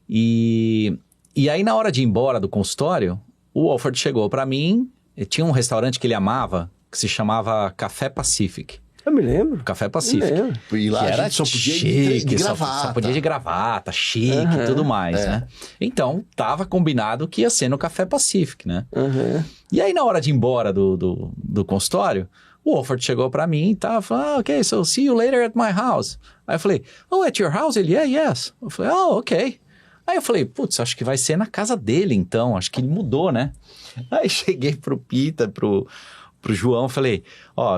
E aí na hora de ir embora do consultório, o Wolford chegou pra mim, tinha um restaurante que ele amava, que se chamava Café Pacific. Eu me lembro. Café Pacific. E lá Que a era gente só podia chique, ir de gravata. Só podia de gravata, chique e tudo mais, né? Então, tava combinado que ia ser no Café Pacific, né? E aí, na hora de ir embora do consultório, o Wolford chegou pra mim e tava falando, ok, so see you later at my house. Aí eu falei, oh, at your house? Ele, yes. Eu falei, oh, ok. Aí eu falei, putz, acho que vai ser na casa dele, então. Acho que ele mudou, né? Aí cheguei pro Pita, pro João, falei,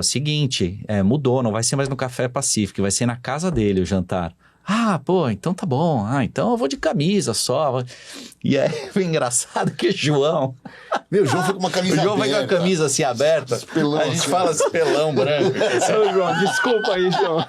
seguinte, mudou, não vai ser mais no Café Pacífico, vai ser na casa dele o jantar. Ah, pô, então tá bom. Ah, então eu vou de camisa só. E aí foi engraçado que o João... Meu, o João foi com uma camisa aberta. O João vai com a camisa assim aberta. Espelão, a gente assim. fala espelão branco. Ô, João, desculpa aí, João.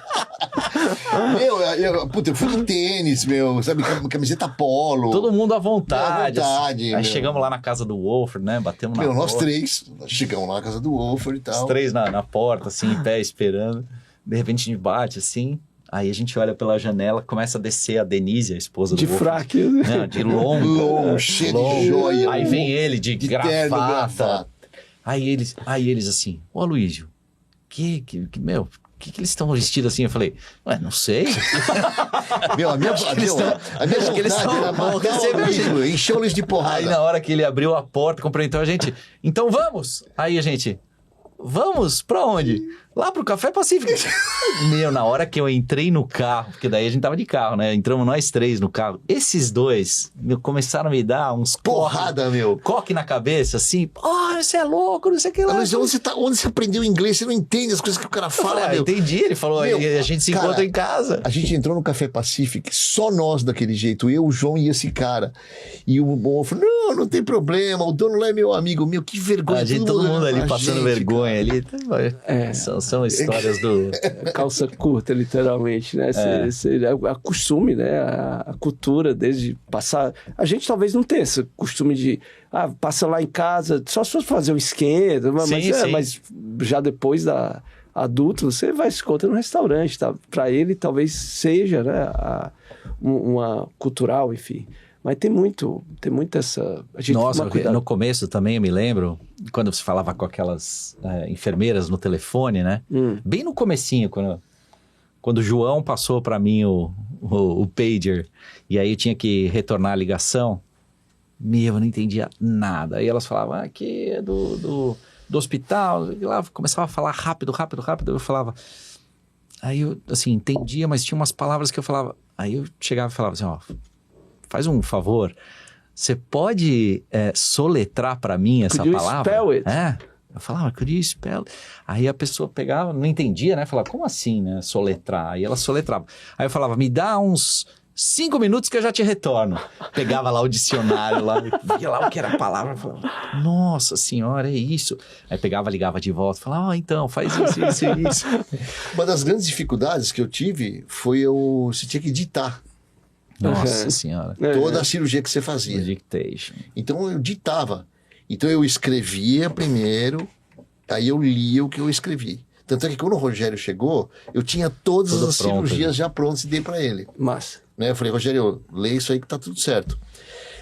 Eu fui com tênis, meu, sabe, camiseta polo. Todo mundo à vontade. À vontade, assim. Aí chegamos lá na casa do Wolford, né? Batemos na porta. Nós porta. 3 chegamos lá na casa do Wolford e tal. Os 3 na porta, assim, em pé, esperando. De repente a gente bate, assim... Aí a gente olha pela janela, começa a descer a Denise, a esposa do De Wolford. fraque. Não, de longo. Cheio de joia. Aí vem ele de terno, gravata. Aí eles assim, ô Aloysio, que eles estão vestidos assim? Eu falei, ué, não sei. Meu, a minha acho que eles vontade era vão matar receber o a gente. Aloysio, encheu eles de porrada. Aí na hora que ele abriu a porta, cumprimentou a gente, então vamos. Aí a gente, vamos pra onde? Lá pro Café Pacífico. Meu, na hora que eu entrei no carro, porque daí a gente tava de carro, né? Entramos nós 3 no carro. Esses dois começaram a me dar uns porrada, meu. Coque na cabeça, assim. Você é louco, não sei o que lá. Mas onde você aprendeu inglês? Você não entende as coisas que o cara fala, meu. Entendi. Ele falou, Meu, a gente se encontra em casa. A gente entrou no Café Pacific, só nós daquele jeito. Eu, o João e esse cara. E o Bom falou, não tem problema. O dono lá é meu amigo. Meu, que vergonha. Todo mundo ali passando vergonha cara. ali. São histórias do... Calça curta, literalmente, né? A costume, né? A cultura desde passar... A gente talvez não tenha esse costume de... passa lá em casa, só se for fazer um esquenta, mas já depois da adulto, você vai se encontrar no restaurante, tá? Para ele talvez seja, né? Uma cultural, enfim. Mas tem muito essa... A gente Nossa, no começo também eu me lembro, quando você falava com aquelas enfermeiras no telefone, né? Bem no comecinho, quando o João passou para mim o pager, e aí eu tinha que retornar a ligação, eu não entendia nada. Aí elas falavam, aqui é do hospital, e lá começava a falar rápido, eu falava... Aí eu, assim, entendia, mas tinha umas palavras que eu falava... Aí eu chegava e falava assim, faz um favor, você pode soletrar para mim essa palavra? Spell it? Eu falava, could you spell it? Aí a pessoa pegava, não entendia, né? Falava, como assim, né? Soletrar. Aí ela soletrava. Aí eu falava, me dá uns 5 minutos que eu já te retorno. Pegava lá o dicionário, via lá o que era a palavra, falava, nossa senhora, é isso. Aí pegava, ligava de volta, falava, então, faz isso. Uma das grandes dificuldades que eu tive foi você tinha que ditar. Nossa senhora. Toda a cirurgia que você fazia. Dictation. Então eu ditava. Então eu escrevia primeiro, aí eu lia o que eu escrevi. Tanto é que quando o Rogério chegou, eu tinha todas tudo as pronto, cirurgias já prontas e dei pra ele. Massa. Né? Eu falei, Rogério, lê isso aí que tá tudo certo.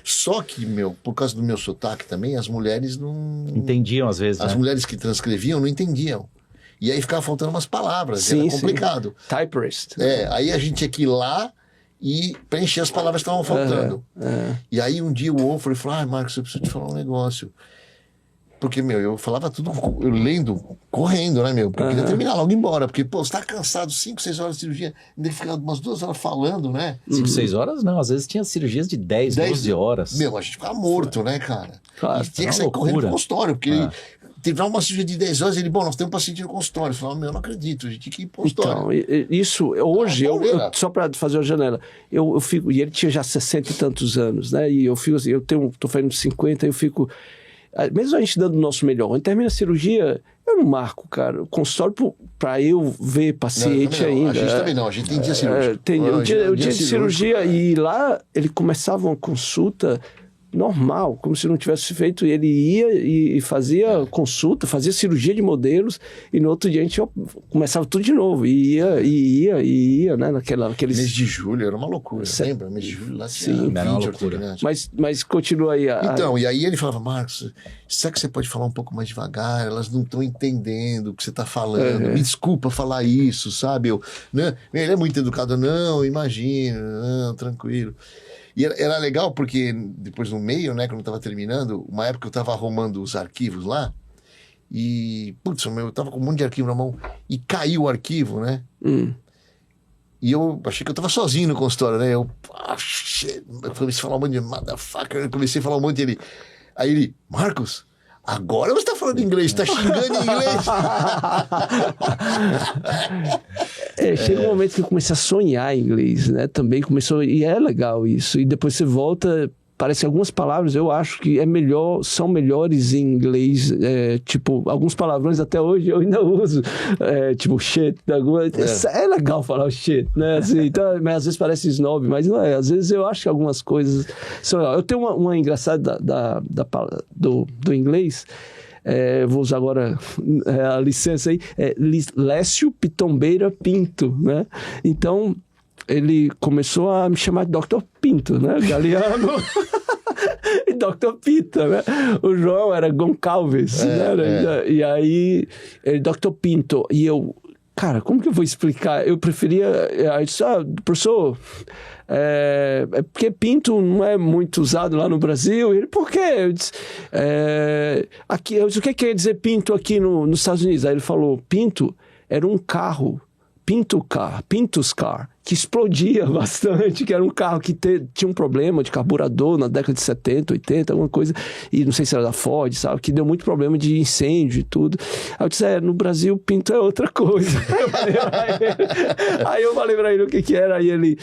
Só que, por causa do meu sotaque também, as mulheres não... Entendiam às vezes, As né? mulheres que transcreviam não entendiam. E aí ficava faltando umas palavras, era complicado. Typist. Aí a gente tinha que ir lá e preencher as palavras que estavam faltando. E aí um dia o Wolford falou, Marcos, eu preciso te falar um negócio. Porque, eu falava tudo, eu lendo, correndo, né, Porque eu queria terminar logo embora. Porque, você tá cansado, 5, 6 horas de cirurgia, ainda ficar umas 2 horas falando, né? 5, 6 horas não, às vezes tinha cirurgias de 10, 12 horas. A gente ficava morto, né, cara? Claro, e tinha que sair correndo pro consultório, porque teve uma cirurgia de 10 horas, nós temos um paciente no consultório. Eu falava, não acredito, a gente tinha que ir pro consultório. Então, isso, hoje, só para fazer a janela, eu fico, e ele tinha já 60 e tantos anos, né? E eu fico assim, tô fazendo 50, eu fico... mesmo a gente dando o nosso melhor, quando termina a cirurgia, eu não marco, cara, o consultório para eu ver paciente ainda. A gente também não, a gente tem dia cirúrgico. Tem o dia de cirurgia, e lá ele começava uma consulta normal, como se não tivesse feito. Ele ia e fazia consulta, fazia cirurgia de modelos, e no outro dia a gente começava tudo de novo, e ia, né, naqueles... Mês de julho era uma loucura, lembra? Mês de julho lá tinha 20 era uma loucura. Mas continua aí. Então, e aí ele falava, Marcos, será que você pode falar um pouco mais devagar? Elas não estão entendendo o que você está falando, me desculpa falar isso, sabe? Né? Ele é muito educado, não, imagina, não, tranquilo. E era legal porque depois no meio, né, quando eu estava terminando, uma época eu estava arrumando os arquivos lá e, putz, eu estava com um monte de arquivo na mão e caiu o arquivo, né? E eu achei que eu estava sozinho no consultório, né? Eu comecei a falar um monte de motherfucker, eu comecei a falar um monte dele. Aí ele, Marcos, agora você tá falando inglês, tá xingando em inglês. Chega um momento que eu comecei a sonhar em inglês, né? Também começou, e é legal isso. E depois você volta, parece que algumas palavras eu acho que são melhores em inglês. Tipo, alguns palavrões até hoje eu ainda uso. Tipo, shit. É legal falar o shit, né? Assim, então, mas às vezes parece snob, mas não é. Às vezes eu acho que algumas coisas são legais. Eu tenho uma engraçada do inglês. Vou usar agora a licença aí, Lécio Pitombeira Pinto, né? Então, ele começou a me chamar de Dr. Pinto, né? Galeano e Dr. Pita, né? O João era Goncalves, né? E aí, ele, Dr. Pinto. E eu, cara, como que eu vou explicar? Eu preferia... Aí eu disse, professor... porque pinto não é muito usado lá no Brasil. Ele, por quê? Eu disse, aqui, eu disse, o que quer dizer pinto aqui nos Estados Unidos? Aí ele falou, pinto era um carro, Pintus Car, que explodia bastante, que era um carro que tinha um problema de carburador na década de 70, 80, alguma coisa, e não sei se era da Ford, sabe, que deu muito problema de incêndio e tudo. Aí eu disse, no Brasil pinto é outra coisa. Aí eu falei pra ele o que era, aí ele,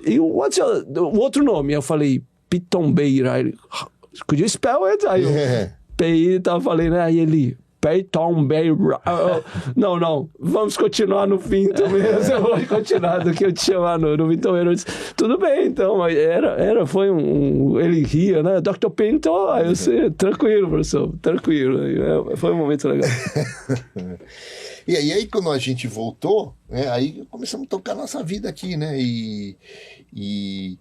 e o outro nome? Eu falei, Pitombeira. Aí ele, could you spell it? Aí eu, PI, tava falando, né? Aí ele, Pitombeira. Não, vamos continuar no Pinto mesmo. Eu vou continuar do que eu te chamar no Pintombeira. Tudo bem, então. Foi ele ria, né? Dr. Pinto, aí eu sei, tranquilo, professor, tranquilo. Foi um momento legal. E aí, quando a gente voltou, né, aí começamos a tocar nossa vida aqui, né? E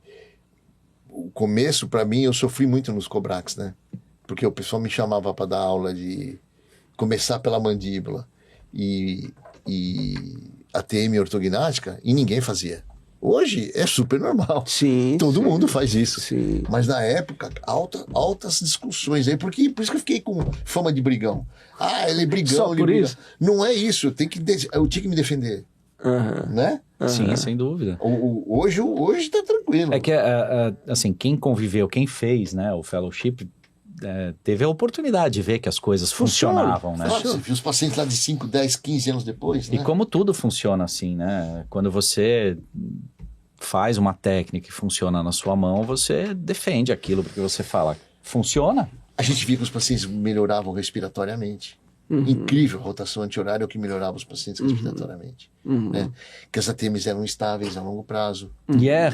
o começo, para mim, eu sofri muito nos Cobrax, né? Porque o pessoal me chamava para dar aula de começar pela mandíbula e ATM ortognática, e ninguém fazia. Hoje é super normal. Sim. Todo mundo faz isso. Sim. Mas na época, altas discussões aí. Por isso que eu fiquei com fama de brigão. Ele é brigão. Só por isso? Não é isso. Eu tinha que me defender. Né? Sim, sem dúvida. Hoje tá tranquilo. É que, assim, quem conviveu, quem fez, né, o fellowship, teve a oportunidade de ver que as coisas funcionavam, né? Claro, você viu os pacientes lá de 5, 10, 15 anos depois, né? E como tudo funciona assim, né? Quando você faz uma técnica que funciona na sua mão, você defende aquilo, porque você fala, funciona? A gente via que os pacientes melhoravam respiratoriamente. Incrível, a rotação anti-horária é o que melhorava os pacientes respiratoriamente. Né? Que as ATMs eram estáveis a longo prazo. E é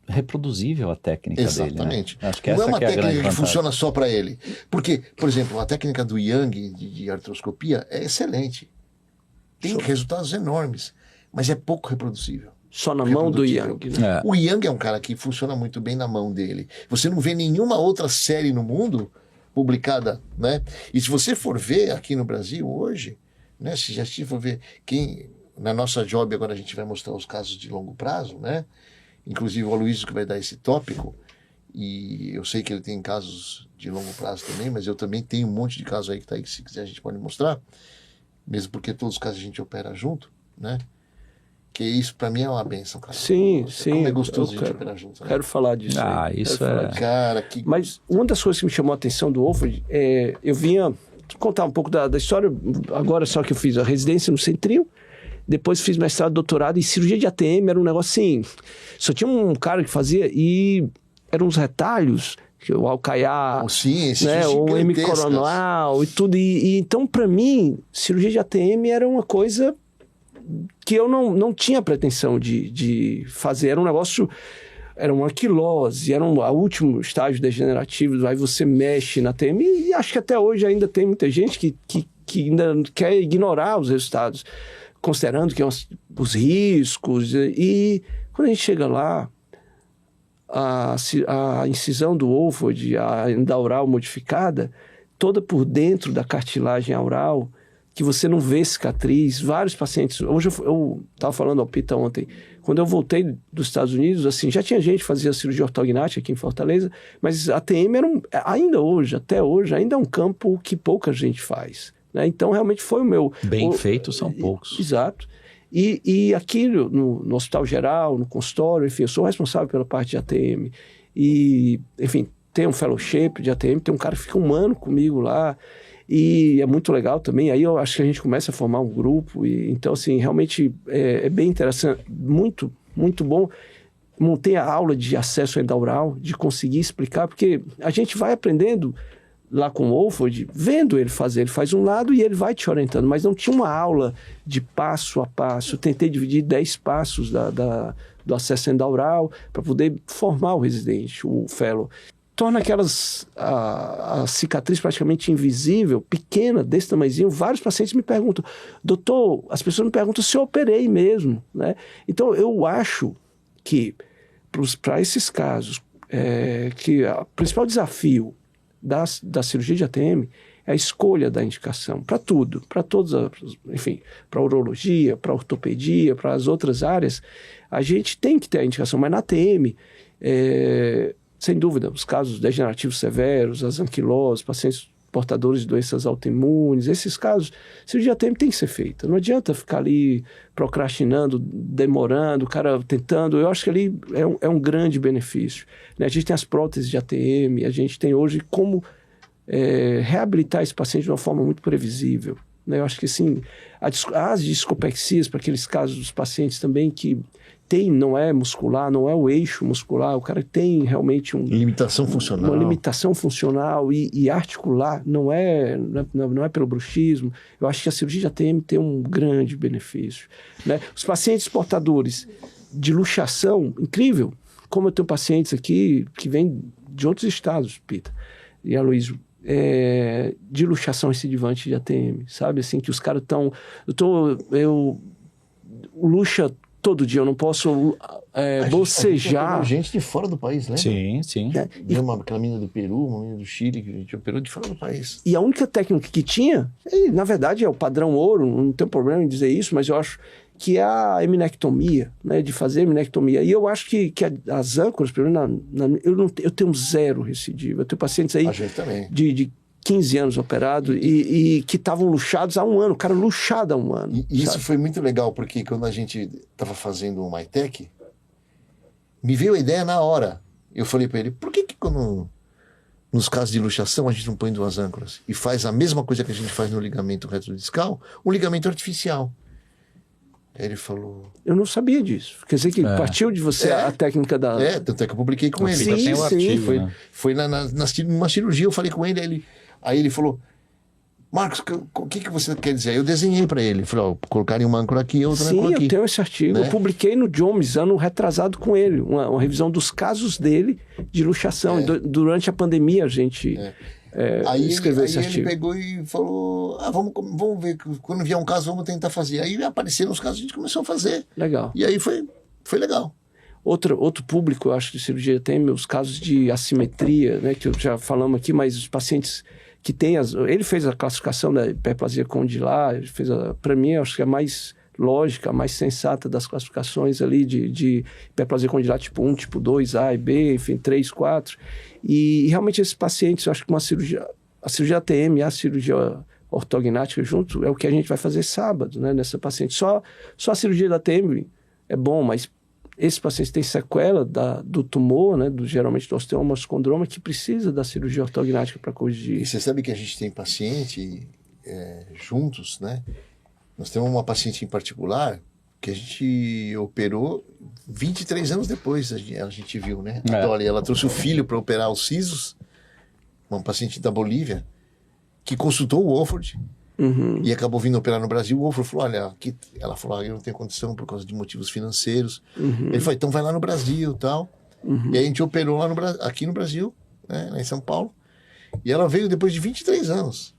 reproduzível a técnica Exatamente. dele, né? Acho que não essa é uma que é a técnica grande que vantagem. funciona só para ele. Porque, por exemplo, a técnica do Young de artroscopia é excelente. Tem resultados enormes, mas é pouco reproduzível. Só na mão do Young, né? O Young é um cara que funciona muito bem na mão dele. Você não vê nenhuma outra série no mundo publicada, né? E se você for ver aqui no Brasil hoje, né? Se já for ver na nossa job agora a gente vai mostrar os casos de longo prazo, né? Inclusive o Aloysio que vai dar esse tópico, e eu sei que ele tem casos de longo prazo também, mas eu também tenho um monte de casos aí que tá aí que se quiser a gente pode mostrar, mesmo porque todos os casos a gente opera junto, né? Que isso pra mim é uma benção, cara. Sim. Como é gostoso a gente operar junto. Né? Quero falar disso. Isso é... Cara, que... Mas uma das coisas que me chamou a atenção do Wolford, eu vinha contar um pouco da história, agora só que eu fiz a residência no Centrinho, depois fiz mestrado, doutorado, e cirurgia de ATM era um negócio assim, só tinha um cara que fazia, e eram uns retalhos o Alcaiá, Sim, esses né, o M. gigantescas. Coronal e tudo. E então, para mim, cirurgia de ATM era uma coisa que eu não tinha pretensão de fazer. Era um negócio, era uma quilose, era o último estágio degenerativo, aí você mexe na ATM, e acho que até hoje ainda tem muita gente que ainda quer ignorar os resultados, considerando que os riscos. E quando a gente chega lá, a incisão do Wolford, a endaural modificada, toda por dentro da cartilagem aural, que você não vê cicatriz. Vários pacientes... Hoje eu estava falando ao Pita ontem, quando eu voltei dos Estados Unidos, assim, já tinha gente que fazia cirurgia ortognática aqui em Fortaleza, mas a ATM ainda hoje, até hoje, ainda é um campo que pouca gente faz, né? Então, realmente foi o meu... Bem feitos são poucos. Exato. E aqui no Hospital Geral, no consultório, enfim, eu sou responsável pela parte de ATM. E, enfim, tem um fellowship de ATM, tem um cara que fica um ano comigo lá, e é muito legal também. Aí eu acho que a gente começa a formar um grupo. Então, assim, realmente é bem interessante, muito, muito bom. Montei a aula de acesso endaural, de conseguir explicar, porque a gente vai aprendendo lá com o Wolford, vendo ele fazer. Ele faz um lado e ele vai te orientando, mas não tinha uma aula de passo a passo. Eu tentei dividir 10 passos do acesso endaural para poder formar o residente, o fellow. Torna a cicatriz praticamente invisível, pequena, desse tamanhozinho. Vários pacientes me perguntam, doutor, as pessoas me perguntam se eu operei mesmo, né? Então, eu acho que, para esses casos, que o principal desafio da cirurgia de ATM é a escolha da indicação, para tudo, para todos, enfim, para a urologia, para a ortopedia, para as outras áreas, a gente tem que ter a indicação, mas na ATM, sem dúvida, os casos degenerativos severos, as anquiloses, pacientes portadores de doenças autoimunes, esses casos, cirurgia ATM tem que ser feita. Não adianta ficar ali procrastinando, demorando, o cara tentando. Eu acho que ali é um grande benefício, né? A gente tem as próteses de ATM, a gente tem hoje como reabilitar esse paciente de uma forma muito previsível, né? Eu acho que, sim, as discopexias, para aqueles casos dos pacientes também que não é muscular, não é o eixo muscular, o cara tem realmente limitação funcional. Uma limitação funcional e articular, não é pelo bruxismo. Eu acho que a cirurgia de ATM tem um grande benefício, né? Os pacientes portadores de luxação, incrível, como eu tenho pacientes aqui que vêm de outros estados, Pita e Aloysio, de luxação recidivante de ATM, sabe? Assim, que os caras estão... Eu luxa todo dia, eu não posso bocejar. A gente de fora do país, lembra? Sim, sim. Aquela menina do Peru, uma menina do Chile, que a gente operou de fora do país. E a única técnica que tinha, na verdade é o padrão ouro, não tem problema em dizer isso, mas eu acho que é a eminectomia, né, de fazer eminectomia. E eu acho que as âncoras, pelo menos eu tenho zero recidiva. Eu tenho pacientes aí de 15 anos operado e que estavam luxados há um ano, o cara luxado há um ano. E isso foi muito legal, porque quando a gente estava fazendo o MyTech, me veio a ideia na hora. Eu falei para ele, por que quando nos casos de luxação a gente não põe 2 âncoras e faz a mesma coisa que a gente faz no ligamento retrodiscal, um ligamento artificial? Aí ele falou... Eu não sabia disso. Quer dizer que partiu de você a técnica da... Tanto é que eu publiquei com ele. Sim, tem um artigo, né? Foi numa cirurgia, eu falei com ele, aí ele falou, Marcos, o que você quer dizer? Eu desenhei para ele. Falei, colocarem uma âncora aqui e outra âncora aqui. Sim, eu tenho esse artigo. Né? Eu publiquei no JOMS, ano retrasado com ele. Uma revisão dos casos dele de luxação. Durante a pandemia a gente escreveu esse artigo. Aí ele pegou e falou, vamos ver, quando vier um caso vamos tentar fazer. Aí apareceram os casos, a gente começou a fazer. Legal. E aí foi legal. Outro público, eu acho, de cirurgia tem os casos de assimetria, né, que já falamos aqui, mas os pacientes que têm ele fez a classificação da hiperplasia condilar, para mim, eu acho que é a mais lógica, a mais sensata das classificações ali de hiperplasia condilar tipo 1, tipo 2, A e B, enfim, 3, 4. E realmente esses pacientes, eu acho que a cirurgia ATM e a cirurgia ortognática junto é o que a gente vai fazer sábado, né, nessa paciente. Só a cirurgia da ATM é bom, mas esses pacientes têm sequela do tumor, né, geralmente do osteoma, condroma, que precisa da cirurgia ortognática para corrigir. E você sabe que a gente tem paciente juntos, né? Nós temos uma paciente em particular que a gente operou 23 anos depois, a gente viu, né? É. A Dolly, ela trouxe o filho para operar os sisos, uma paciente da Bolívia, que consultou o Wolford e acabou vindo operar no Brasil. O Wolford falou, olha, aqui... ela falou, eu não tenho condição por causa de motivos financeiros. Ele falou, então vai lá no Brasil e tal. E aí a gente operou lá aqui no Brasil, né? Lá em São Paulo. E ela veio depois de 23 anos.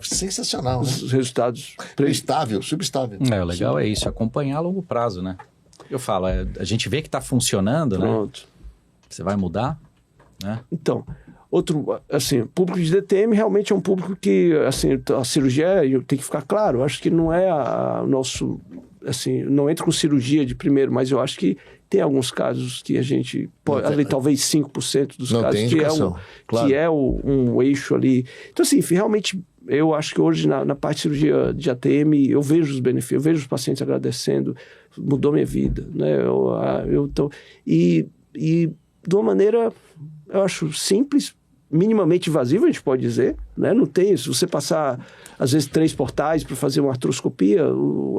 Sensacional, né? Os resultados... Estável, subestável. O legal é isso, acompanhar a longo prazo, né? Eu falo, a gente vê que está funcionando, Pronto. né? Você vai mudar, né? Então, outro, assim, público de DTM realmente é um público que, assim, a cirurgia tem que ficar claro. Eu acho que não é o nosso, assim, não entra com cirurgia de primeiro, mas eu acho que tem alguns casos que a gente pode, ali talvez 5% dos não casos, tem que é, indicação, claro. que é um eixo ali. Então, assim, realmente, eu acho que hoje na parte de cirurgia de ATM, eu vejo os benefícios, eu vejo os pacientes agradecendo, mudou minha vida, né? E de uma maneira, eu acho simples, minimamente invasiva, a gente pode dizer, né? Não tem, se você passar, às vezes, 3 portais para fazer uma artroscopia,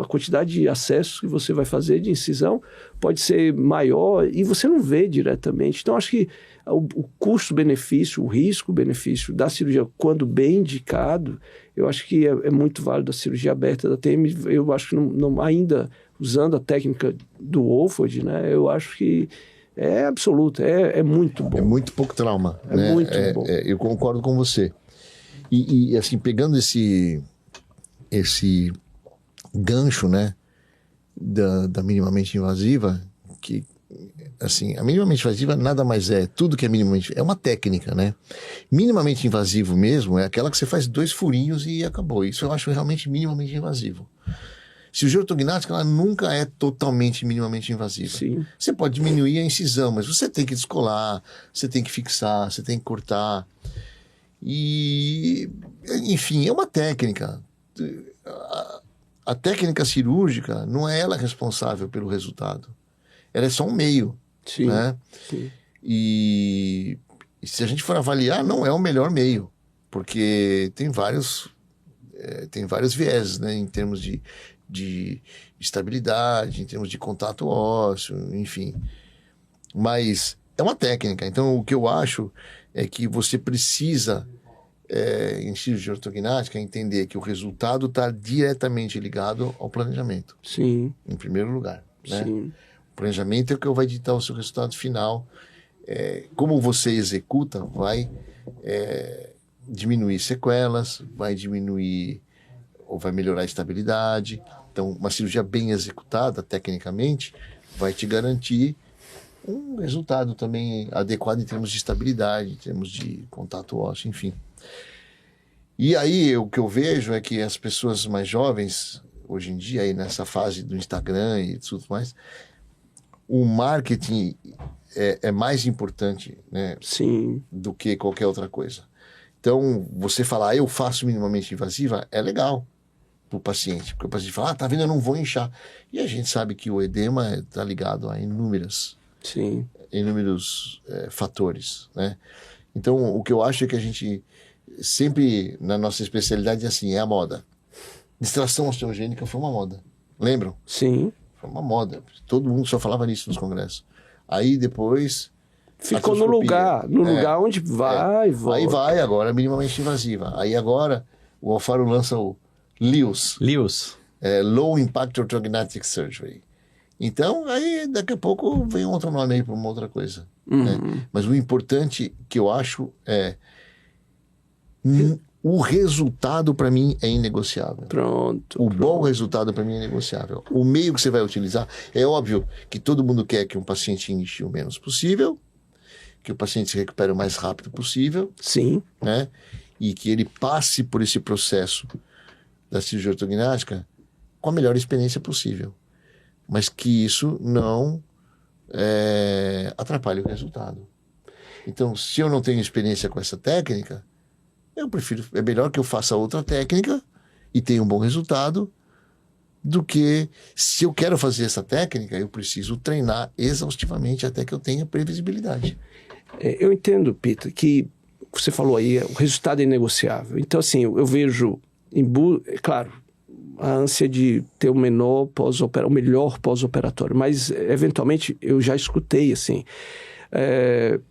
a quantidade de acessos que você vai fazer de incisão pode ser maior e você não vê diretamente. Então, acho que o custo-benefício, o risco-benefício da cirurgia, quando bem indicado, eu acho que é muito válido a cirurgia aberta da TM. Eu acho que não ainda, usando a técnica do Wolford, né? Eu acho que é absoluto, é muito bom. É muito pouco trauma. É né? muito bom. Eu concordo com você. E assim, pegando esse gancho, né, da minimamente invasiva, que, assim, a minimamente invasiva nada mais é, tudo que é minimamente... É uma técnica, né? Minimamente invasivo mesmo é aquela que você faz 2 furinhos e acabou. Isso eu acho realmente minimamente invasivo. Cirurgia ortognática, ela nunca é totalmente minimamente invasiva. Sim. Você pode diminuir a incisão, mas você tem que descolar, você tem que fixar, você tem que cortar. E, enfim, é uma técnica. A técnica cirúrgica não é ela responsável pelo resultado. Ela é só um meio. Sim. Né? Sim. E se a gente for avaliar, não é o melhor meio, porque tem vários vieses, né, em termos de estabilidade, em termos de contato ósseo, enfim. Mas é uma técnica. Então, o que eu acho é que você precisa, em cirurgia ortognática, entender que o resultado está diretamente ligado ao planejamento. Sim. Em primeiro lugar. Né? Sim. O planejamento é o que vai ditar o seu resultado final. Como você executa, vai diminuir sequelas, vai diminuir ou vai melhorar a estabilidade. Então, uma cirurgia bem executada, tecnicamente, vai te garantir um resultado também adequado em termos de estabilidade, em termos de contato ósseo, enfim. E aí, o que eu vejo é que as pessoas mais jovens, hoje em dia, aí nessa fase do Instagram e tudo mais, o marketing é mais importante, né, Sim. do que qualquer outra coisa. Então, você falar, eu faço minimamente invasiva, é legal para o paciente. Porque o paciente fala, tá vendo, eu não vou inchar. E a gente sabe que o edema está ligado a inúmeros fatores, né? Então, o que eu acho é que a gente sempre, na nossa especialidade, assim, é a moda. Distração osteogênica foi uma moda. Lembram? Sim. Foi uma moda. Todo mundo só falava nisso nos congressos. Aí, depois... Ficou no lugar onde vai e volta. Aí vai agora, minimamente invasiva. Aí agora, o Alfaro lança o LIOS. Low Impact Orthognathic Surgery. Então, aí daqui a pouco vem outro nome aí para uma outra coisa. Né? Mas o importante que eu acho é... O resultado, para mim, é inegociável. Pronto. Bom resultado, para mim, é negociável. O meio que você vai utilizar... É óbvio que todo mundo quer que um paciente inche o menos possível, que o paciente se recupere o mais rápido possível. Sim. Né? E que ele passe por esse processo da cirurgia ortognática com a melhor experiência possível. Mas que isso não atrapalhe o resultado. Então, se eu não tenho experiência com essa técnica, é melhor que eu faça outra técnica e tenha um bom resultado, do que se eu quero fazer essa técnica, eu preciso treinar exaustivamente até que eu tenha previsibilidade. Eu entendo, Peter, que você falou aí, o resultado é inegociável. Então, assim, eu vejo, claro, a ânsia de ter o melhor pós-operatório, mas eventualmente eu já escutei assim,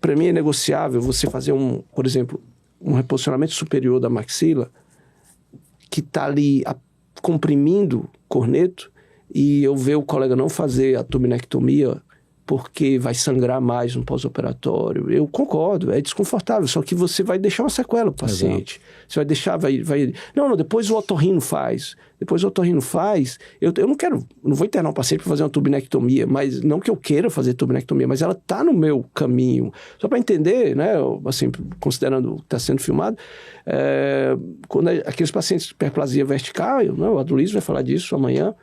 para mim é negociável você fazer por exemplo, um reposicionamento superior da maxila que está ali comprimindo o corneto e eu ver o colega não fazer a tuminectomia porque vai sangrar mais no pós-operatório. Eu concordo, é desconfortável, só que você vai deixar uma sequela para o paciente. Exato. Você vai deixar, Não, depois o otorrino faz. Eu não vou internar um paciente para fazer uma tuminectomia, mas não que eu queira fazer tuminectomia, mas ela está no meu caminho. Só para entender, né, assim, considerando o que está sendo filmado, quando aqueles pacientes de hiperplasia vertical, o Adulis vai falar disso amanhã,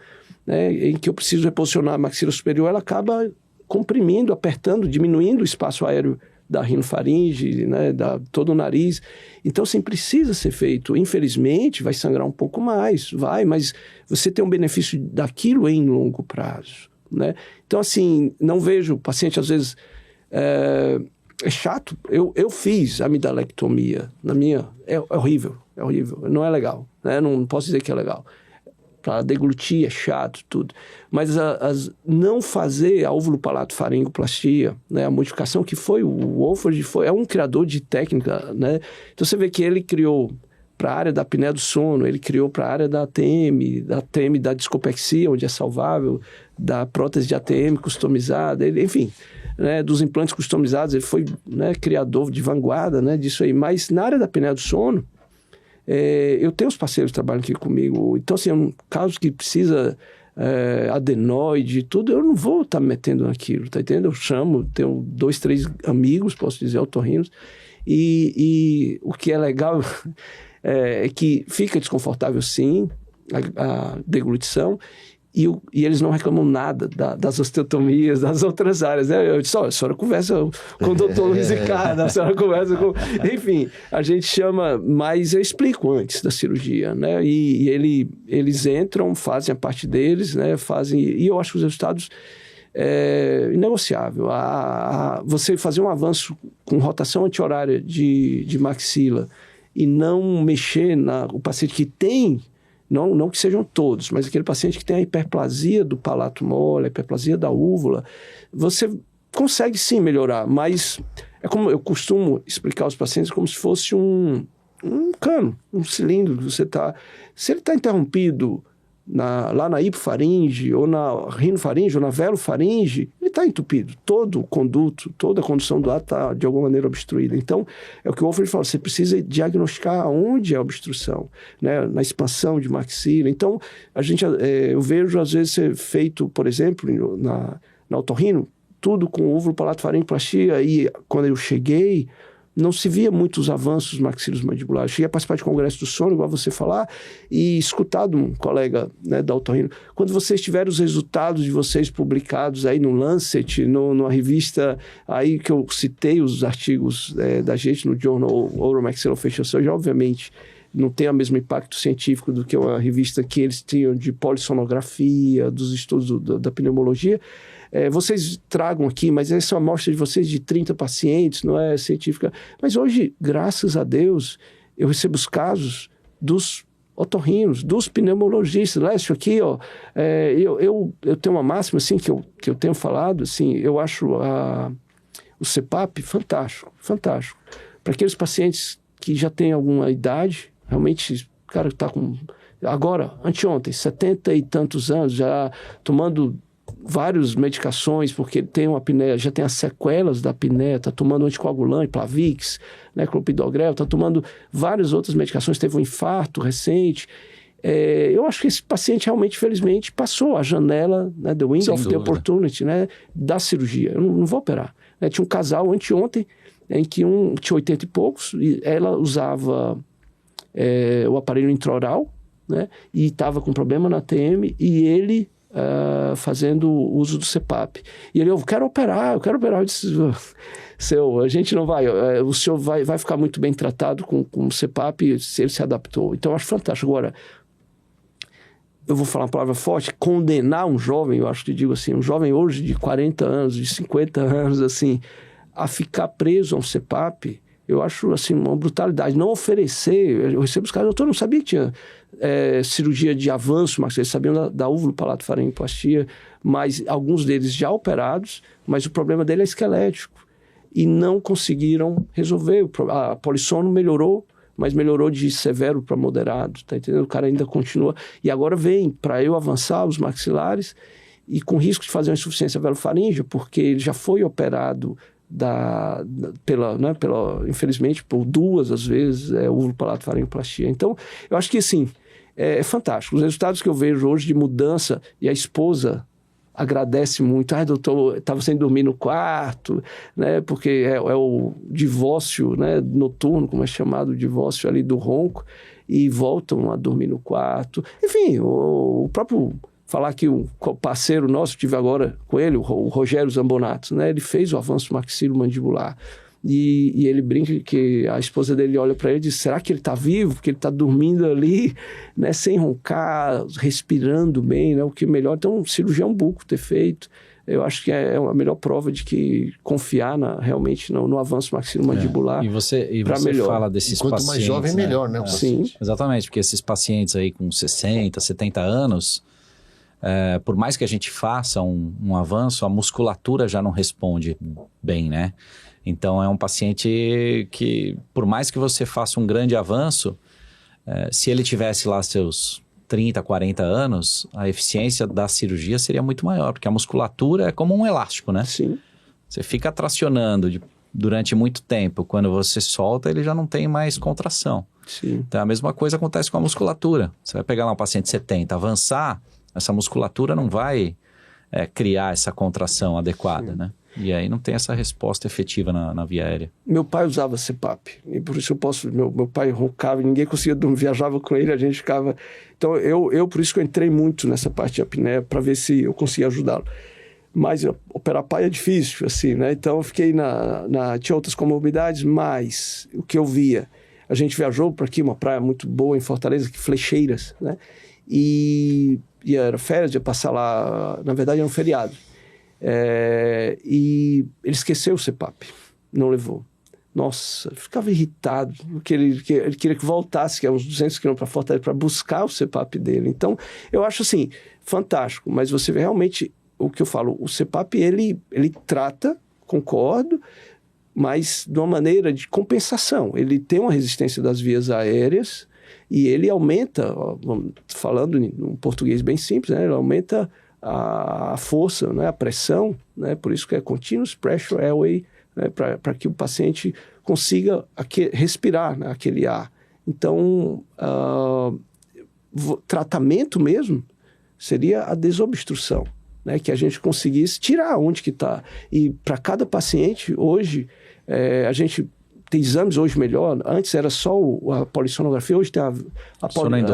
né, em que eu preciso reposicionar a maxila superior, ela acaba comprimindo, apertando, diminuindo o espaço aéreo da rinofaringe, né, todo o nariz. Então, assim, precisa ser feito. Infelizmente, vai sangrar um pouco mais, mas você tem um benefício daquilo em longo prazo, né? Então, assim, não vejo o paciente, às vezes, é chato. Eu fiz amidalectomia na minha... É horrível, não é legal, né? Não posso dizer que é legal. Para deglutir é chato, tudo. Mas não fazer a óvulo-palato-faringoplastia, né, a modificação que foi, o Wolford é um criador de técnica, né? Então você vê que ele criou para a área da apneia do sono, ele criou para a área da ATM da discopexia, onde é salvável, da prótese de ATM customizada, enfim, né, dos implantes customizados, ele foi, né, criador de vanguarda, né, disso aí. Mas na área da apneia do sono, eu tenho os parceiros que trabalham aqui comigo, então assim, um caso que precisa adenoide e tudo, eu não vou estar me metendo naquilo, tá entendendo? Eu chamo, tenho 2, 3 amigos, posso dizer, otorrinos, e o que é legal é que fica desconfortável sim, a deglutição, e eles não reclamam nada das osteotomias, das outras áreas, né? Eu disse, a senhora conversa com o doutor Luiz Ricardo, a senhora conversa com... Enfim, a gente chama, mas eu explico antes da cirurgia, né? E eles entram, fazem a parte deles, né? E eu acho que os resultados inegociável. Você fazer um avanço com rotação anti-horária de maxila e não mexer o paciente que tem... Não que sejam todos, mas aquele paciente que tem a hiperplasia do palato mole, a hiperplasia da úvula, você consegue sim melhorar, mas é como eu costumo explicar aos pacientes, como se fosse um cano, um cilindro que você está... Se ele está interrompido lá na hipofaringe, ou na rinofaringe, ou na velofaringe, ele está entupido. Todo o conduto, toda a condução do ar está, de alguma maneira, obstruída. Então, é o que o Wolford fala, você precisa diagnosticar onde é a obstrução, né? Na expansão de maxila. Então, eu vejo, às vezes, ser feito, por exemplo, na otorrino, tudo com óvulo-palato-faringoplastia, e quando eu cheguei, não se via muitos avanços maxilos mandibulares. Cheguei a participar de congresso do sono, igual você falar, e escutar de um colega, né, da otorrino. Quando vocês tiverem os resultados de vocês publicados aí no Lancet, numa revista aí que eu citei os artigos da gente no Journal Oral Maxillofacial Surgery, obviamente não tem o mesmo impacto científico do que uma revista que eles tinham de polissonografia, dos estudos da pneumologia. Vocês tragam aqui, mas essa é uma amostra de vocês de 30 pacientes, não é científica. Mas hoje, graças a Deus, eu recebo os casos dos otorrinos, dos pneumologistas. Lécio, aqui, ó, eu tenho uma máxima, assim, que eu tenho falado, assim, eu acho o CPAP fantástico, fantástico. Para aqueles pacientes que já têm alguma idade, realmente, o cara está com... Agora, anteontem, 70 e tantos anos, já tomando... várias medicações, porque tem uma apneia, já tem as sequelas da apneia, está tomando anticoagulante, Plavix, né, clopidogrel, está tomando várias outras medicações, teve um infarto recente. Eu acho que esse paciente realmente, infelizmente, passou a janela, né, the window of the opportunity, né, da cirurgia. Eu não vou operar. Né? Tinha um casal anteontem, em que um tinha 80 e poucos, e ela usava o aparelho intraoral, né, e estava com problema na ATM, e ele... fazendo uso do CPAP. E ele, eu quero operar. Eu disse, a gente não vai, o senhor vai ficar muito bem tratado com o CPAP, se ele se adaptou. Então, eu acho fantástico. Agora, eu vou falar uma palavra forte, condenar um jovem, eu acho que digo assim, um jovem hoje de 40 anos, de 50 anos, assim, a ficar preso a um CPAP, eu acho assim, uma brutalidade. Não oferecer, eu recebo os caras, doutor, não sabia que tinha cirurgia de avanço, mas eles sabiam da úvulo-palato-faringoplastia, mas alguns deles já operados, mas o problema dele é esquelético. E não conseguiram resolver. A polissono melhorou, mas melhorou de severo para moderado, tá entendendo? O cara ainda continua. E agora vem para eu avançar os maxilares e com risco de fazer uma insuficiência velofaríngea, porque ele já foi operado infelizmente, por 2 às vezes, úvulo-palato-faringoplastia. Então, eu acho que, assim, é fantástico. Os resultados que eu vejo hoje de mudança, e a esposa agradece muito. Doutor, estava sem dormir no quarto, né? Porque é o divórcio, né, noturno, como é chamado, o divórcio ali do ronco, e voltam a dormir no quarto. Enfim, o próprio... Falar que o parceiro nosso, tive agora com ele, o Rogério Zambonato, né? Ele fez o avanço maxilomandibular. E ele brinca que a esposa dele olha para ele e diz, será que ele está vivo? Porque ele está dormindo ali, né? Sem roncar, respirando bem, né? O que melhor. Então, cirurgião buco ter feito. Eu acho que é a melhor prova de que confiar realmente no avanço maxilomandibular. E você melhor. Fala desses pacientes... Quanto mais jovem, melhor, né? Sim. Exatamente, porque esses pacientes aí com 60, 70 anos... por mais que a gente faça um avanço, a musculatura já não responde bem, né? Então, é um paciente que, por mais que você faça um grande avanço, se ele tivesse lá seus 30, 40 anos, a eficiência da cirurgia seria muito maior, porque a musculatura é como um elástico, né? Sim. Você fica tracionando durante muito tempo, quando você solta, ele já não tem mais contração. Sim. Então, a mesma coisa acontece com a musculatura. Você vai pegar lá um paciente de 70, avançar... Essa musculatura não vai criar essa contração adequada, né? E aí não tem essa resposta efetiva na via aérea. Meu pai usava CPAP, e por isso eu posso... Meu pai roncava, ninguém conseguia dormir, viajava com ele, a gente ficava... Então, por isso que eu entrei muito nessa parte de apneia, para ver se eu conseguia ajudá-lo. Mas operar pai é difícil, assim, né? Então, eu fiquei tinha outras comorbidades, mas o que eu via... A gente viajou para aqui, uma praia muito boa em Fortaleza, Flecheiras, né? E era férias, ia passar lá, na verdade era um feriado. E ele esqueceu o CPAP, não levou. Nossa, eu ficava irritado, porque ele queria que voltasse, que é uns 200 quilômetros para Fortaleza, para buscar o CPAP dele. Então, eu acho assim, fantástico, mas você vê realmente, o que eu falo, o CPAP ele trata, concordo, mas de uma maneira de compensação. Ele tem uma resistência das vias aéreas, e ele aumenta, falando em um português bem simples, né? Ele aumenta a força, né? A pressão, né? Por isso que é Continuous Pressure Airway, né? Para que o paciente consiga respirar, né? Aquele ar. Então, tratamento mesmo seria a desobstrução, né? Que a gente conseguisse tirar onde que está. E para cada paciente, hoje, a gente... Tem exames hoje melhor. Antes era só a polissonografia, hoje tem a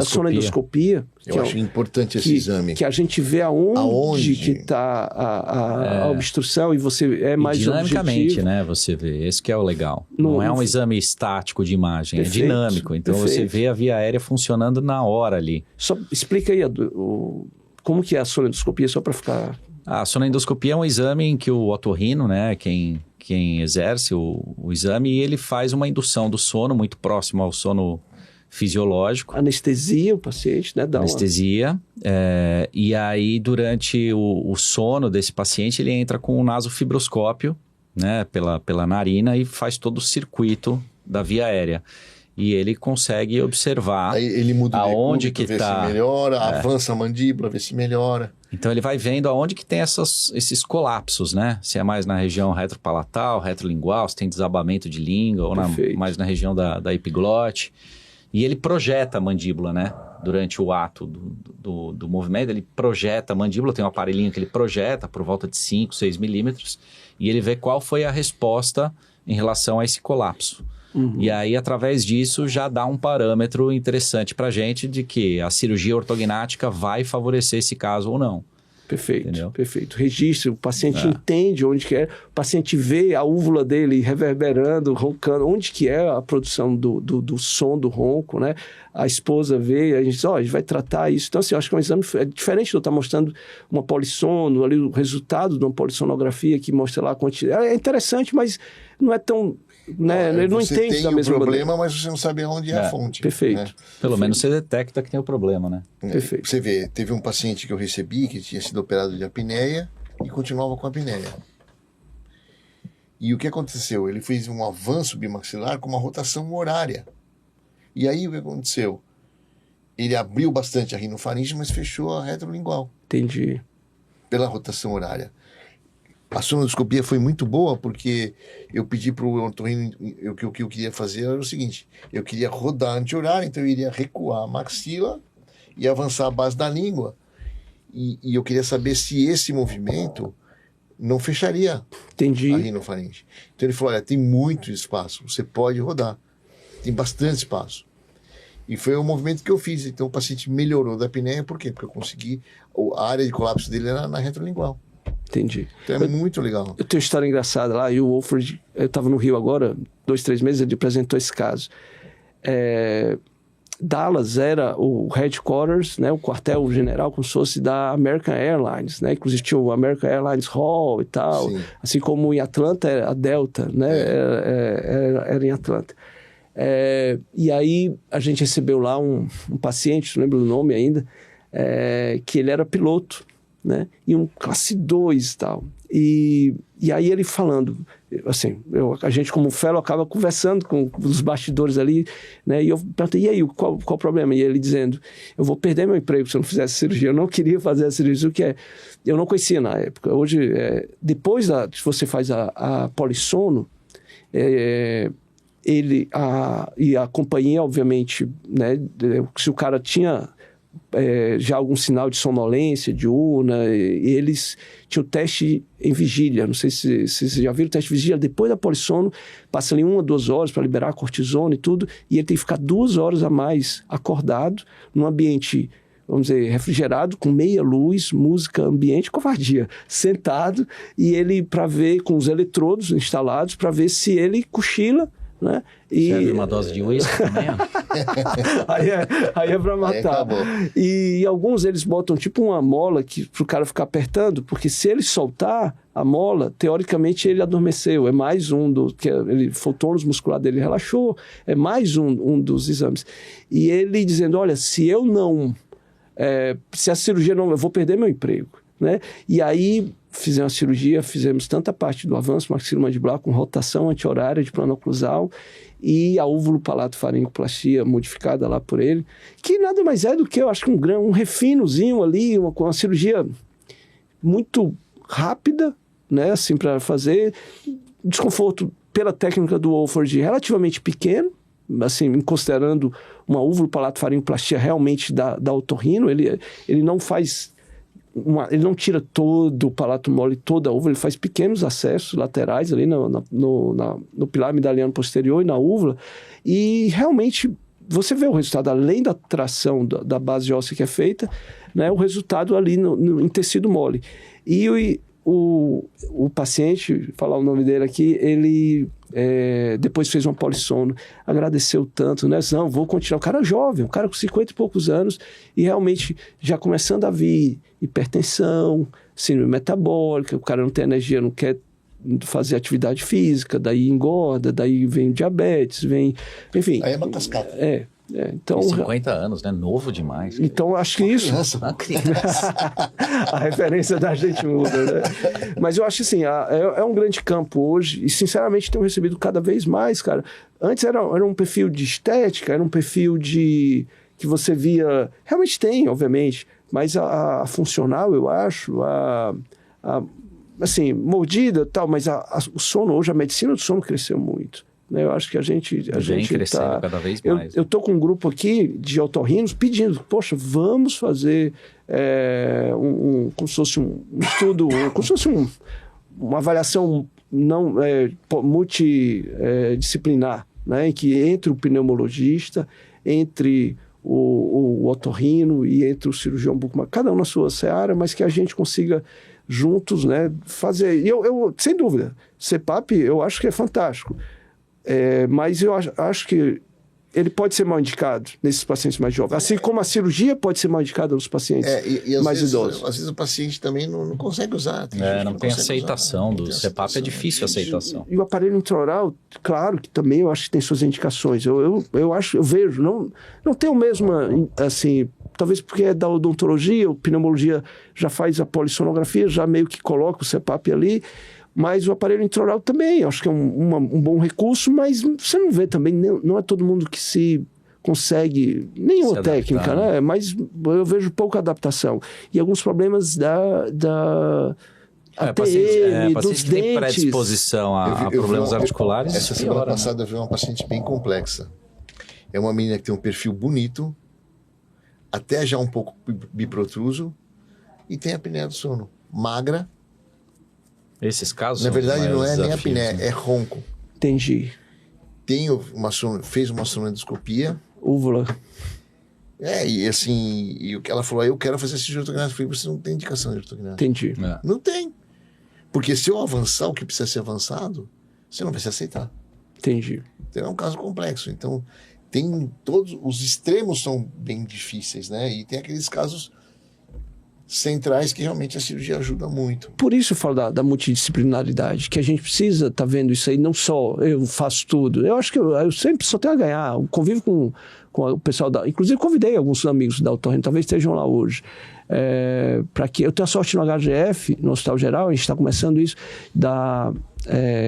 sonendoscopia. Eu acho importante esse exame. Que a gente vê aonde que está a obstrução e você é mais dinamicamente, objetivo. Né? Você vê. Esse que é o legal. Não é um exame estático de imagem, perfeito, é dinâmico. Então você vê a via aérea funcionando na hora ali. Só explica aí como que é a sonendoscopia, só para ficar... A sonendoscopia é um exame em que o otorrino, né, quem exerce o exame, e ele faz uma indução do sono muito próximo ao sono fisiológico. Anestesia o paciente, né? Anestesia. E aí, durante o sono desse paciente, ele entra com o nasofibroscópio, né, pela narina, e faz todo o circuito da via aérea. E ele consegue observar aí ele muda aonde que vê tá, se melhora, avança a mandíbula, vê se melhora. Então ele vai vendo aonde que tem esses colapsos, né? Se é mais na região retropalatal, retrolingual, se tem desabamento de língua, ou mais na região da epiglote. E ele projeta a mandíbula, né? Durante o ato do movimento, ele projeta a mandíbula, tem um aparelhinho que ele projeta por volta de 5, 6 milímetros, e ele vê qual foi a resposta em relação a esse colapso. Uhum. E aí, através disso, já dá um parâmetro interessante para a gente de que a cirurgia ortognática vai favorecer esse caso ou não. Perfeito, entendeu? Perfeito. Registro, o paciente entende onde que é, o paciente vê a úvula dele reverberando, roncando, onde que é a produção do som do ronco, né? A esposa vê, a gente diz, a gente vai tratar isso. Então, assim, eu acho que é um exame diferente de eu estar mostrando uma polissono, ali o resultado de uma polissonografia que mostra lá a quantidade. É interessante, mas não é tão... né, ele não entende da mesma maneira. Você tem o problema, maneira. mas você não sabe onde é a fonte. Perfeito. Né? Pelo menos você detecta que tem o problema, né? Perfeito. Você vê, teve um paciente que eu recebi que tinha sido operado de apneia e continuava com apneia. E o que aconteceu? Ele fez um avanço bimaxilar com uma rotação horária. E aí o que aconteceu? Ele abriu bastante a rinofaringe, mas fechou a retrolingual. Entendi. Pela rotação horária. A sonodoscopia foi muito boa porque eu pedi para o otorrino, o que eu queria fazer era o seguinte, eu queria rodar anti-horário, então eu iria recuar a maxila e avançar a base da língua. E eu queria saber se esse movimento não fecharia Entendi. a rinofaringe. Então ele falou, olha, tem muito espaço, você pode rodar, tem bastante espaço. E foi o movimento que eu fiz, então o paciente melhorou da apneia, por quê? Porque eu consegui, a área de colapso dele era na retrolingual. Entendi. Então é muito legal. Eu tenho uma história engraçada lá, e o Wolford, eu estava no Rio agora, 2, 3 meses, ele apresentou esse caso. Dallas era o headquarters, né, o quartel-general, como se fosse da American Airlines, né? Inclusive tinha o American Airlines Hall e tal, Sim. assim como em Atlanta era a Delta, né? Era em Atlanta. E aí a gente recebeu lá um paciente, não lembro o nome ainda, que ele era piloto, né? E um classe 2 e tal. E aí ele falando, assim, a gente como fellow acaba conversando com os bastidores ali, né? E eu perguntei, e aí, qual o problema? E ele dizendo, eu vou perder meu emprego se eu não fizesse cirurgia. Eu não queria fazer a cirurgia, o que eu não conhecia na época. Hoje, depois que você faz a polissono, e a companhia, obviamente, né, se o cara tinha já algum sinal de sonolência, de urna, e eles tinham teste em vigília. Não sei se vocês já viram o teste de vigília. Depois da polissono, passa ali 1 ou 2 horas para liberar a cortisona e tudo, e ele tem que ficar 2 horas a mais acordado, num ambiente, vamos dizer, refrigerado, com meia luz, música ambiente, covardia, sentado, e ele para ver, com os eletrodos instalados, para ver se ele cochila, né? Serve uma dose de uísque também, ó. aí é pra matar. E alguns eles botam tipo uma mola pro cara ficar apertando, porque se ele soltar a mola, teoricamente ele adormeceu. É mais um o tônus muscular dele relaxou, é mais um dos exames. E ele dizendo, olha, se a cirurgia não, eu vou perder meu emprego, né? E aí fizemos a cirurgia, fizemos tanta parte do avanço maxilomandibular com rotação anti-horária de plano oclusal e a úvulo-palato-faringoplastia modificada lá por ele, que nada mais é do que, eu acho que um refinozinho ali, com uma cirurgia muito rápida, né, assim, para fazer. Desconforto pela técnica do Wolford relativamente pequeno, assim, considerando uma úvulo-palato-faringoplastia realmente da otorrino, ele não faz... ele não tira todo o palato mole, toda a úvula, ele faz pequenos acessos laterais ali no pilar midaliano posterior e na úvula, e realmente você vê o resultado, além da tração da base óssea que é feita, né, o resultado ali em tecido mole. E o paciente, falar o nome dele aqui, ele depois fez uma polissono, agradeceu tanto, né? Não, vou continuar. O cara é jovem, um cara com 50 e poucos anos, e realmente já começando a vir hipertensão, síndrome metabólica, o cara não tem energia, não quer fazer atividade física, daí engorda, daí vem diabetes, enfim. Aí é uma cascata. Então, 50 anos, né? Novo demais. Cara. Então, acho que isso... Uma criança. A referência da gente muda, né? Mas eu acho assim, é um grande campo hoje, e sinceramente tenho recebido cada vez mais, cara. Antes era um perfil de estética, era um perfil que você via... Realmente tem, obviamente, mas a funcional, eu acho, assim, mordida e tal, mas o sono, hoje a medicina do sono cresceu muito. Eu acho que a gente crescendo cada vez mais. Eu estou com um grupo aqui de otorrinos pedindo, poxa, vamos fazer como se fosse um estudo, como se fosse uma avaliação não multidisciplinar, né, em que entre o pneumologista, entre o otorrino e entre o cirurgião bucomaxilo, cada um na sua seara, mas que a gente consiga juntos, né, fazer. E eu sem dúvida, CPAP eu acho que é fantástico. Mas eu acho que ele pode ser mal indicado nesses pacientes mais jovens. Assim como a cirurgia pode ser mal indicada nos pacientes mais idosos. Às vezes o paciente também não consegue usar. Não tem aceitação do CPAP, é difícil a aceitação. E o aparelho intraoral, claro que também eu acho que tem suas indicações. Eu vejo, não tem o mesmo, assim, talvez porque é da odontologia, o pneumologia já faz a polissonografia, já meio que coloca o CPAP ali, mas o aparelho intraoral também, acho que é um bom recurso, mas você não vê também, não é todo mundo que se consegue, nenhuma técnica, né? Mas eu vejo pouca adaptação. E alguns problemas da ATM, dos que tem dentes. predisposição a problemas articulares. Essa semana passada eu vi uma paciente bem complexa. É uma menina que tem um perfil bonito, até já um pouco biprotruso, e tem a apneia do sono. Magra. Esses casos, na verdade, não é nem apneia, é ronco. Entendi. Fez uma sonendoscopia. Úvula. E assim, e o que ela falou, eu quero fazer cirurgia ortognática. Eu falei, você não tem indicação de ortognática. Entendi. Não tem. Porque se eu avançar o que precisa ser avançado, você não vai se aceitar. Entendi. Então é um caso complexo. Então, tem todos os extremos são bem difíceis, né? E tem aqueles casos centrais que realmente a cirurgia ajuda muito. Por isso eu falo da multidisciplinaridade, que a gente precisa estar vendo isso aí, não só eu faço tudo. Eu acho que eu sempre só tenho a ganhar. Eu convivo com o pessoal inclusive convidei alguns amigos da Otorrino, talvez estejam lá hoje. Para que eu tenho a sorte no HGF, no Hospital Geral, a gente está começando isso, da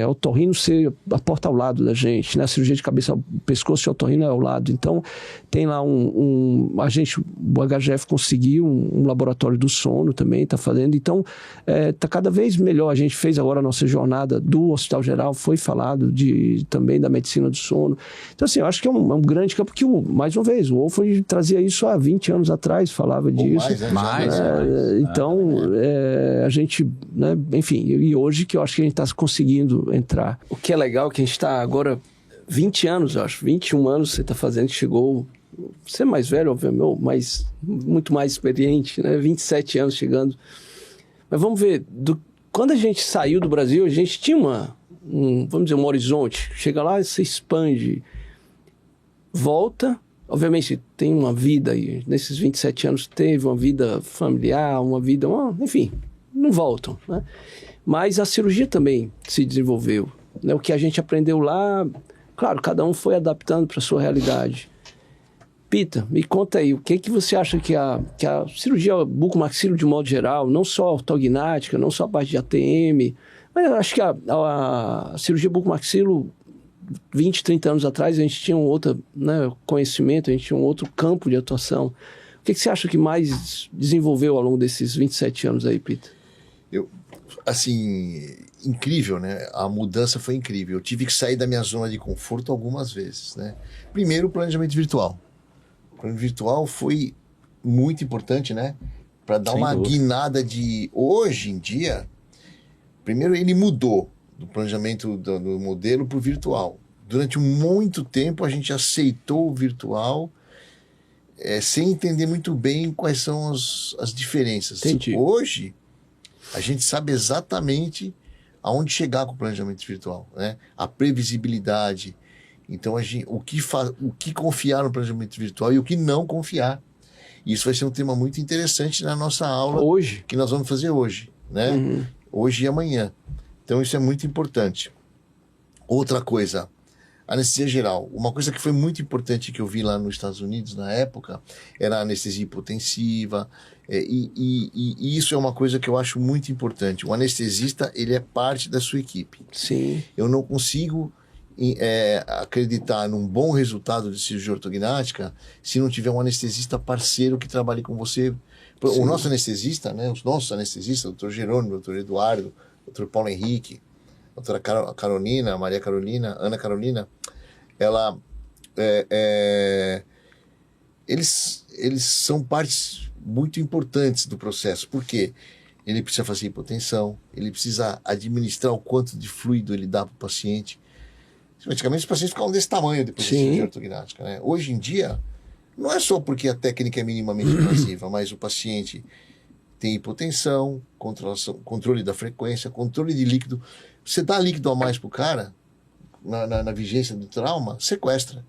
otorrino ser a porta ao lado da gente, né? A cirurgia de cabeça, pescoço e otorrino é ao lado. Então, tem lá o HGF conseguiu um laboratório do sono também, está fazendo. Então, está cada vez melhor. A gente fez agora a nossa jornada do Hospital Geral, foi falado também da medicina do sono. Então, assim, eu acho que é um grande campo que, mais uma vez, o Wolfram trazia isso há 20 anos atrás, falava disso. Mais. Então, a gente, né, enfim, e hoje que eu acho que a gente está conseguindo entrar. O que é legal que a gente está agora 20 anos, eu acho, 21 anos você está fazendo, chegou, você é mais velho, obviamente, mas muito mais experiente, né? 27 anos chegando. Mas vamos ver, quando a gente saiu do Brasil, a gente tinha vamos dizer, um horizonte. Chega lá, você expande, volta. Obviamente, tem uma vida aí, nesses 27 anos teve uma vida familiar, enfim, não voltam, né? Mas a cirurgia também se desenvolveu, né? O que a gente aprendeu lá, claro, cada um foi adaptando para a sua realidade. Pita, me conta aí, o que você acha que a cirurgia bucomaxilo de modo geral, não só a ortognática, não só a parte de ATM, mas eu acho que a cirurgia bucomaxilo 20, 30 anos atrás, a gente tinha um outro, né, conhecimento, a gente tinha um outro campo de atuação. O que você acha que mais desenvolveu ao longo desses 27 anos aí, Pita? Assim, incrível, né? A mudança foi incrível. Eu tive que sair da minha zona de conforto algumas vezes, né? Primeiro, o planejamento virtual. O planejamento virtual foi muito importante, né? Para dar uma guinada de... Hoje em dia, primeiro ele mudou do planejamento do modelo para o virtual. Durante muito tempo a gente aceitou o virtual sem entender muito bem quais são as diferenças. Entendi. Hoje, a gente sabe exatamente aonde chegar com o planejamento virtual, né? A previsibilidade. Então, o que confiar no planejamento virtual e o que não confiar. Isso vai ser um tema muito interessante na nossa aula hoje, que nós vamos fazer hoje, né? Uhum. Hoje e amanhã. Então, isso é muito importante. Outra coisa, anestesia geral. Uma coisa que foi muito importante que eu vi lá nos Estados Unidos na época era a anestesia hipotensiva. E isso é uma coisa que eu acho muito importante. O anestesista, ele é parte da sua equipe. Sim. Eu não consigo acreditar num bom resultado de cirurgia ortognática se não tiver um anestesista parceiro que trabalhe com você. Sim. O nosso anestesista, né? Os nossos anestesistas, o Dr. Jerônimo, o Dr. Eduardo, o Dr. Paulo Henrique, a doutora Carolina, Maria Carolina, Ana Carolina, eles são partes muito importantes do processo, porque ele precisa fazer hipotensão, ele precisa administrar o quanto de fluido ele dá para o paciente. Antigamente os pacientes ficavam desse tamanho depois da cirurgia ortognática, né? Hoje em dia, não é só porque a técnica é minimamente invasiva, mas o paciente tem hipotensão, controle da frequência, controle de líquido. Você dá líquido a mais pro cara, na vigência do trauma, sequestra.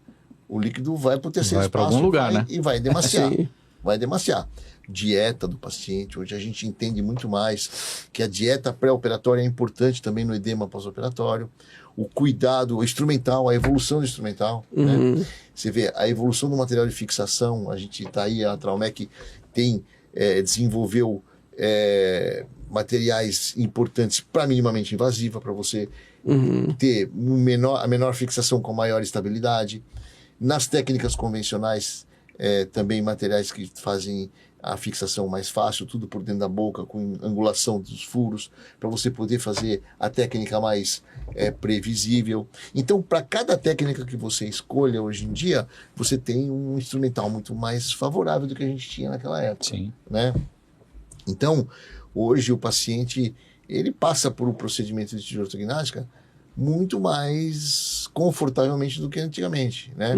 o líquido vai para o terceiro Vai pra espaço algum lugar, né? e vai demaciar. Sim. Vai demaciar. Dieta do paciente, hoje a gente entende muito mais que a dieta pré-operatória é importante também no edema pós-operatório. O cuidado, o instrumental, a evolução do instrumental. Né? Você vê a evolução do material de fixação, a gente está aí, a Traumec desenvolveu materiais importantes para minimamente invasiva, para você ter a menor fixação com maior estabilidade. Nas técnicas convencionais, também materiais que fazem a fixação mais fácil, tudo por dentro da boca, com angulação dos furos, para você poder fazer a técnica mais previsível. Então, para cada técnica que você escolha hoje em dia, você tem um instrumental muito mais favorável do que a gente tinha naquela época. Sim. Né? Então, hoje o paciente, ele passa por um procedimento de cirurgia ortognática muito mais confortavelmente do que antigamente, né?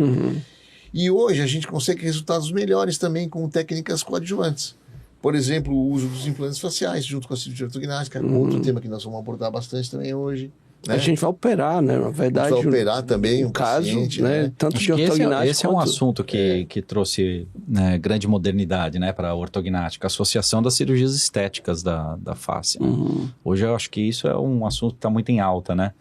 E hoje a gente consegue resultados melhores também com técnicas coadjuvantes. Por exemplo, o uso dos implantes faciais junto com a cirurgia ortognática, outro tema que nós vamos abordar bastante também hoje. Né? A gente vai operar, né? Na verdade, vai operar também um caso, paciente, né? Tanto Acho de que ortognática esse é um assunto que trouxe grande modernidade, né, para a ortognática, a associação das cirurgias estéticas da face. Né? Hoje eu acho que isso é um assunto que está muito em alta, né?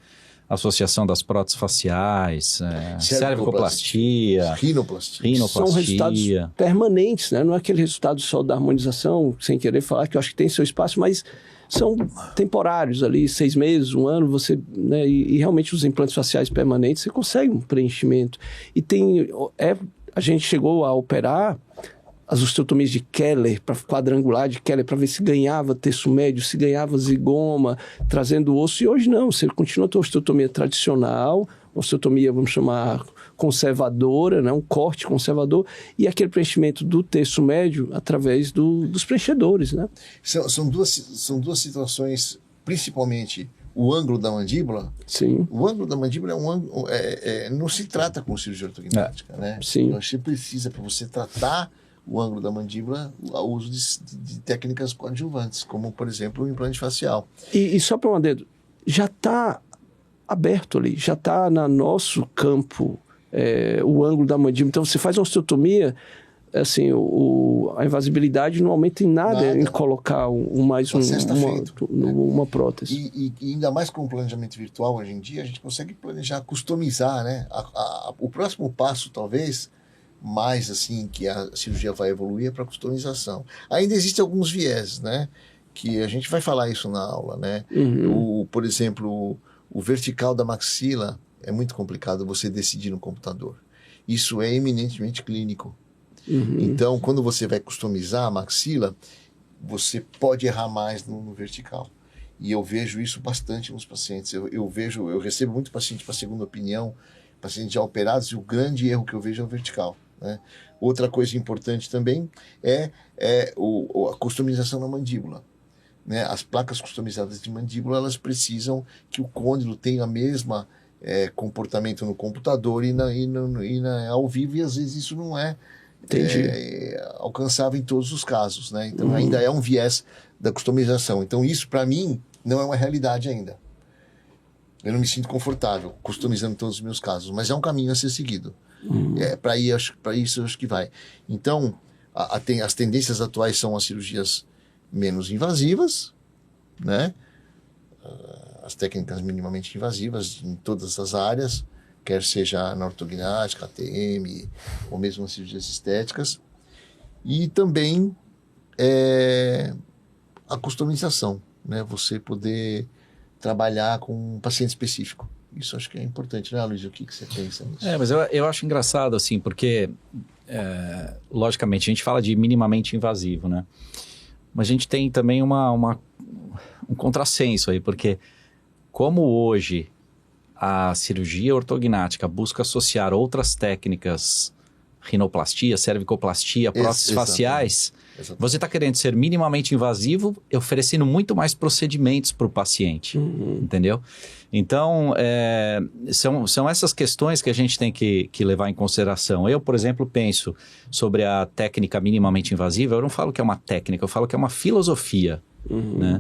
Associação das próteses faciais, cervicoplastia, rinoplastia. São resultados permanentes, né? Não é aquele resultado só da harmonização, sem querer falar, que eu acho que tem seu espaço, mas são temporários ali, 6 meses, 1 ano, você, né? E realmente os implantes faciais permanentes, você consegue um preenchimento. E a gente chegou a operar as osteotomias de Keller, para quadrangular de Keller, para ver se ganhava terço médio, se ganhava zigoma, trazendo osso. E hoje não, você continua a tua osteotomia tradicional, osteotomia, vamos chamar, conservadora, né? Um corte conservador, e aquele preenchimento do terço médio através dos preenchedores. Né? São duas situações, principalmente o ângulo da mandíbula. Sim. O ângulo da mandíbula é um ângulo, não se trata com cirurgia ortognática. Né? Sim. Então, você precisa, para você tratar o ângulo da mandíbula, o uso de técnicas coadjuvantes, como, por exemplo, o implante facial. E só para um dedo, já está aberto ali, já está no nosso campo o ângulo da mandíbula. Então, você faz uma osteotomia, assim, a invasibilidade não aumenta em nada. Em colocar uma prótese. E ainda mais com o planejamento virtual, hoje em dia, a gente consegue planejar, customizar, né? O próximo passo, talvez, mais assim que a cirurgia vai evoluir, é para customização. Ainda existem alguns viés, né? Que a gente vai falar isso na aula, né? Por exemplo, o vertical da maxila é muito complicado você decidir no computador. Isso é eminentemente clínico. Então, quando você vai customizar a maxila, você pode errar mais no vertical. E eu vejo isso bastante nos pacientes. Eu recebo muito paciente para segunda opinião, pacientes já operados, e o grande erro que eu vejo é o vertical. Né? Outra coisa importante também é a customização na mandíbula. Né? As placas customizadas de mandíbula, elas precisam que o côndilo tenha a mesma comportamento no computador e ao vivo, e às vezes isso não é alcançável em todos os casos. Né? Então ainda é um viés da customização. Então isso, para mim, não é uma realidade ainda. Eu não me sinto confortável customizando todos os meus casos, mas é um caminho a ser seguido. Para isso eu acho que vai. Então, as tendências atuais são as cirurgias menos invasivas, né? As técnicas minimamente invasivas em todas as áreas, quer seja na ortognática, ATM, ou mesmo as cirurgias estéticas. E também a customização, né? Você poder trabalhar com um paciente específico. Isso acho que é importante, né, Luiz? O que você pensa nisso? Mas eu acho engraçado, assim, porque, logicamente, a gente fala de minimamente invasivo, né? Mas a gente tem também um contrassenso aí, porque como hoje a cirurgia ortognática busca associar outras técnicas, rinoplastia, cervicoplastia, próteses faciais, você está querendo ser minimamente invasivo, oferecendo muito mais procedimentos para o paciente, entendeu? Então, são essas questões que a gente tem que levar em consideração. Eu, por exemplo, penso sobre a técnica minimamente invasiva, eu não falo que é uma técnica, eu falo que é uma filosofia, né?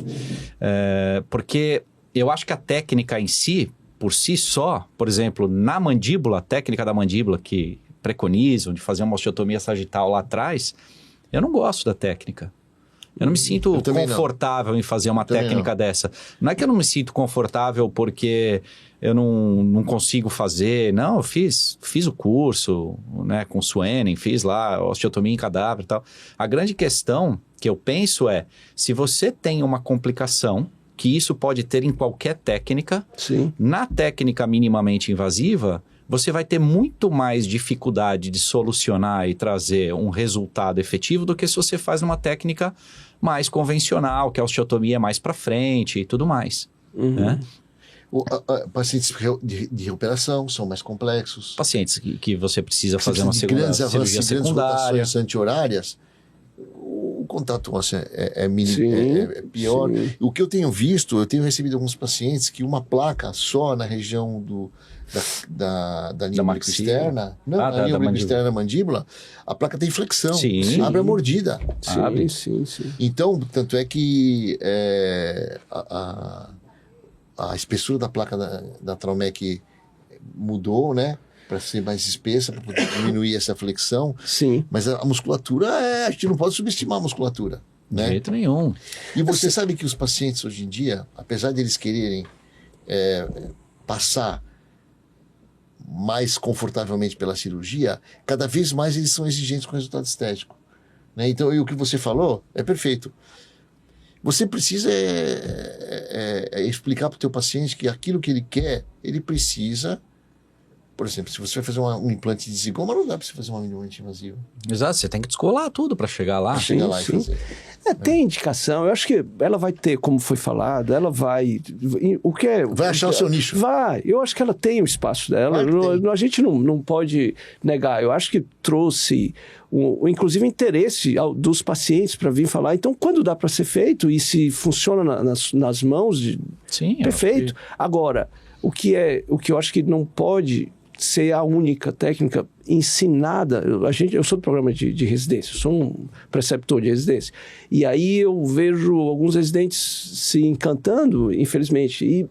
Porque eu acho que a técnica em si, por si só, por exemplo, na mandíbula, a técnica da mandíbula, que preconizam de fazer uma osteotomia sagital lá atrás, eu não gosto da técnica. Eu não me sinto confortável em fazer uma técnica dessa. Não é que eu não me sinto confortável porque eu não consigo fazer. Não, eu fiz o curso, né, com o Swanen, fiz lá osteotomia em cadáver e tal. A grande questão que eu penso é, se você tem uma complicação, que isso pode ter em qualquer técnica, Sim. na técnica minimamente invasiva, você vai ter muito mais dificuldade de solucionar e trazer um resultado efetivo do que se você faz uma técnica mais convencional, que a osteotomia é mais para frente e tudo mais. Né? Pacientes de recuperação são mais complexos. Pacientes que você precisa fazer uma grandes cirurgia avanços, secundária. grandes anti-horárias, o contato ósseo é pior. Sim. O que eu tenho visto, eu tenho recebido alguns pacientes que uma placa só na região da língua externa, na língua externa da mandíbula, a placa tem flexão, abre a mordida. Sim. Então, tanto é que a espessura da placa da Traumec mudou, né? Para ser mais espessa, para poder diminuir essa flexão. Sim. Mas a musculatura, a gente não pode subestimar a musculatura. Né? De jeito nenhum. E você sabe que os pacientes hoje em dia, apesar de eles quererem passar mais confortavelmente pela cirurgia, cada vez mais eles são exigentes com o resultado estético. Né? Então, o que você falou é perfeito. Você precisa explicar para o teu paciente que aquilo que ele quer, ele precisa... Por exemplo, se você vai fazer um implante de zigoma, não dá para você fazer uma minimamente invasiva. Exato, você tem que descolar tudo para chegar lá. Sim. E fazer. Tem indicação, eu acho que ela vai ter, como foi falado, ela vai... Vai achar o seu nicho. Vai, eu acho que ela tem o espaço dela, a gente não pode negar, eu acho que trouxe, inclusive, interesse dos pacientes para vir falar, então quando dá para ser feito e se funciona nas mãos, perfeito. Agora, o que eu acho que não pode ser a única técnica ensinada. Eu sou do programa de residência, eu sou um preceptor de residência. E aí eu vejo alguns residentes se encantando, infelizmente.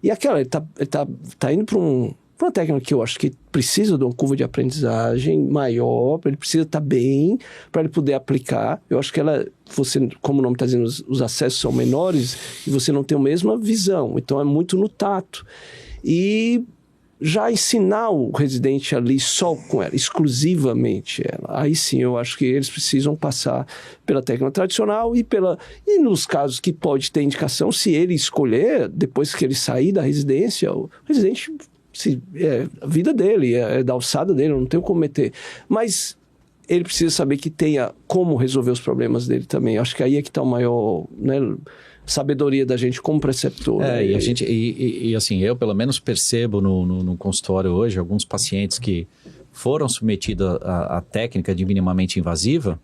E aquela, ele tá indo para uma técnica que eu acho que precisa de uma curva de aprendizagem maior, ele precisa estar bem para ele poder aplicar. Eu acho que você, como o nome está dizendo, os acessos são menores e você não tem a mesma visão. Então é muito no tato. E já ensinar o residente ali só com ela, exclusivamente ela. Aí sim, eu acho que eles precisam passar pela técnica tradicional e nos casos que pode ter indicação, se ele escolher, depois que ele sair da residência, o residente, a vida dele, é da alçada dele, eu não tenho como meter. Mas ele precisa saber que tenha como resolver os problemas dele também. Eu acho que aí é que está o maior... Né, sabedoria da gente como preceptor. E a gente, assim, eu pelo menos percebo no consultório hoje, alguns pacientes que foram submetidos à técnica de minimamente invasiva,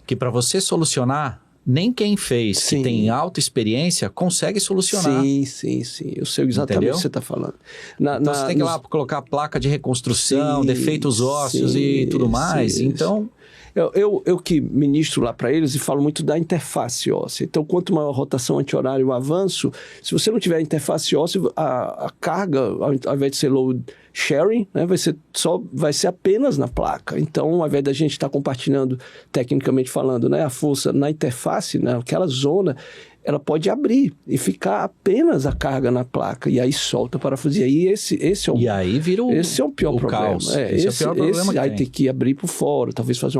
que para você solucionar, nem quem fez, que tem alta experiência, consegue solucionar. Sim. Eu sei exatamente o que você está falando. Então você tem que ir lá colocar a placa de reconstrução, defeitos ósseos e tudo mais. Então... Eu que ministro lá para eles e falo muito da interface óssea. Então, quanto maior a rotação anti-horária e o avanço, se você não tiver interface óssea, a carga, ao invés de ser load sharing, né, vai ser apenas na placa. Então, ao invés da gente estar compartilhando, tecnicamente falando, né, a força na interface, naquela zona, ela pode abrir e ficar apenas a carga na placa. E aí solta o parafuso. E aí esse é o... E aí vira esse é o pior problema. Caos. Esse é o pior problema aí tem que abrir por fora, talvez fazer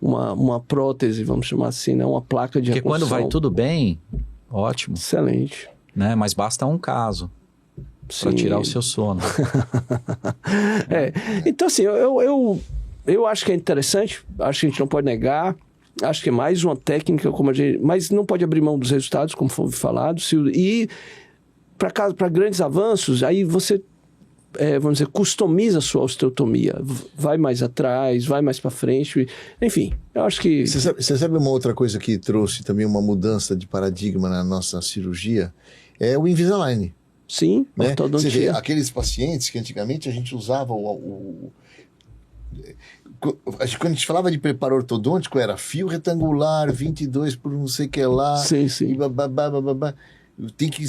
uma prótese, vamos chamar assim, né? Uma placa de reconstrução. Porque quando vai tudo bem, ótimo. Excelente. Né? Mas basta um caso para tirar o seu sono. Então, assim, eu acho que é interessante, acho que a gente não pode negar. Acho que é mais uma técnica, mas não pode abrir mão dos resultados, como foi falado. E para grandes avanços, aí você, vamos dizer, customiza a sua osteotomia. Vai mais atrás, vai mais para frente. Enfim, eu acho que... Você sabe uma outra coisa que trouxe também uma mudança de paradigma na nossa cirurgia? É o Invisalign. Sim, né? Você vê, aqueles pacientes que antigamente a gente usava quando a gente falava de preparo ortodôntico, era fio retangular, 22 por não sei o que lá. Sim. E babá. Tem que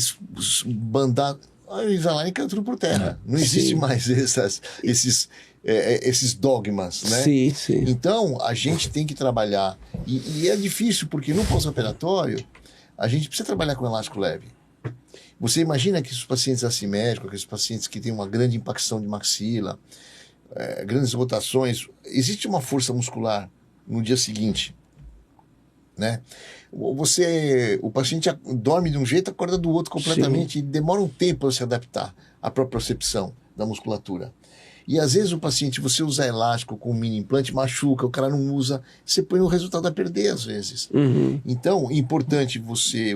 bandar. O Invisalign cai tudo por terra. Não existe mais esses esses dogmas, né? Sim, sim. Então, a gente tem que trabalhar. E é difícil, porque no pós-operatório, a gente precisa trabalhar com elástico leve. Você imagina que os pacientes assimétricos, aqueles pacientes que têm uma grande impacção de maxila, grandes rotações, existe uma força muscular no dia seguinte, né? O paciente dorme de um jeito, acorda do outro completamente, Sim. E demora um tempo para se adaptar à própria percepção da musculatura. E às vezes o paciente, você usar elástico com mini implante, machuca, o cara não usa, você põe o resultado a perder às vezes. Uhum. Então, é importante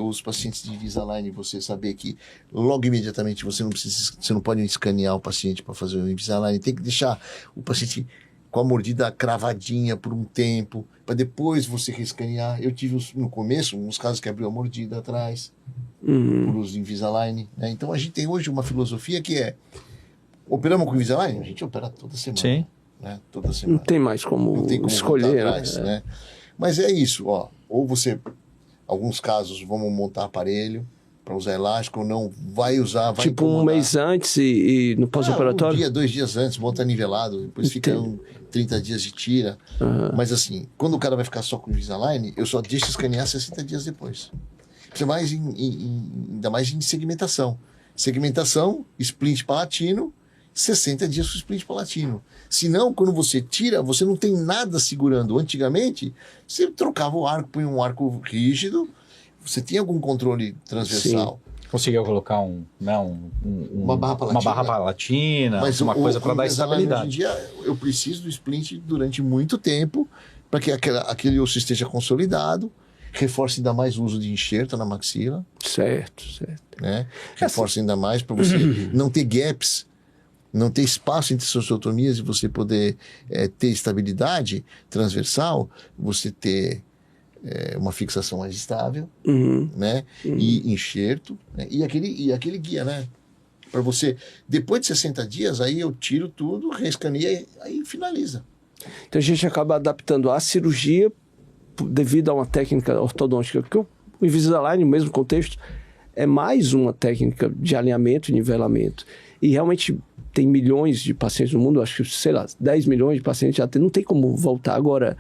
os pacientes de Invisalign, você saber que logo imediatamente você não pode escanear o paciente para fazer o Invisalign, tem que deixar o paciente com a mordida cravadinha por um tempo, para depois você reescanear. Eu tive no começo uns casos que abriu a mordida atrás, por uso de Invisalign, né? Então a gente tem hoje uma filosofia que é: operamos com Invisalign? A gente opera toda semana. Sim. Né? Toda semana. Não tem mais como escolher. Atrás, né? Mas é isso, ó. Ou você, alguns casos, vamos montar aparelho para usar elástico, ou não vai usar, vai tipo incomodar. Um mês antes e no pós-operatório? 2 dias antes, monta nivelado, depois fica 30 dias de tira. Uhum. Mas assim, quando o cara vai ficar só com Invisalign, eu só deixo escanear 60 dias depois. Isso é mais ainda mais em segmentação. Segmentação, splint palatino, 60 dias com o splint palatino. Senão, quando você tira, você não tem nada segurando. Antigamente, você trocava o arco, punha um arco rígido, você tinha algum controle transversal. Sim. Conseguia colocar uma barra palatina, mas uma coisa para dar estabilidade. Hoje em dia, eu preciso do splint durante muito tempo para que aquele osso esteja consolidado, reforce ainda mais o uso de enxerto na maxila. Certo. Né? Reforce ainda mais para você não ter gaps, não ter espaço entre suas otomias e você poder ter estabilidade transversal, você ter uma fixação mais estável, né? E enxerto, né? E aquele guia, né? Para você, depois de 60 dias, aí eu tiro tudo, reescaneio, aí finaliza. Então a gente acaba adaptando a cirurgia devido a uma técnica ortodôntica, porque o Invisalign, no mesmo contexto, é mais uma técnica de alinhamento e nivelamento. E realmente tem milhões de pacientes no mundo, acho que, 10 milhões de pacientes já tem, não tem como voltar. Agora,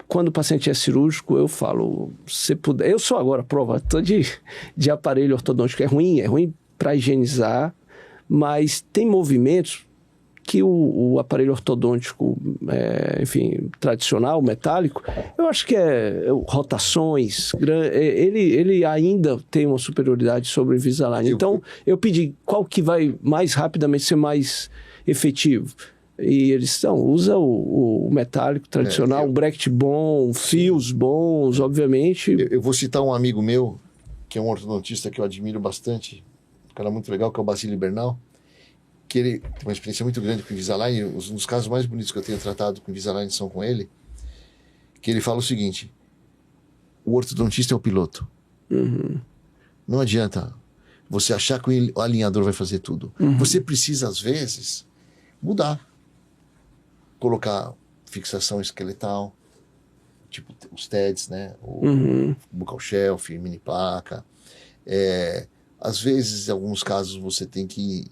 quando o paciente é cirúrgico, eu falo, eu sou agora prova de aparelho ortodôntico, é ruim para higienizar, mas tem movimentos que o aparelho ortodôntico, tradicional, metálico, eu acho que rotações, ele ainda tem uma superioridade sobre o Invisalign. Então, eu pedi qual que vai mais rapidamente ser mais efetivo. E eles usa o metálico tradicional, um bracket bom, fios bons, obviamente. Eu vou citar um amigo meu, que é um ortodontista que eu admiro bastante, um cara muito legal, que é o Basílio Bernal, que ele tem uma experiência muito grande com o Invisalign. Um dos casos mais bonitos que eu tenho tratado com o Invisalign são com ele, que ele fala o seguinte: o ortodontista é o piloto. Não adianta você achar que o alinhador vai fazer tudo. Você precisa, às vezes, mudar. Colocar fixação esqueletal, tipo os TEDs, né? O buccal shelf, mini placa. Às vezes, em alguns casos, você tem que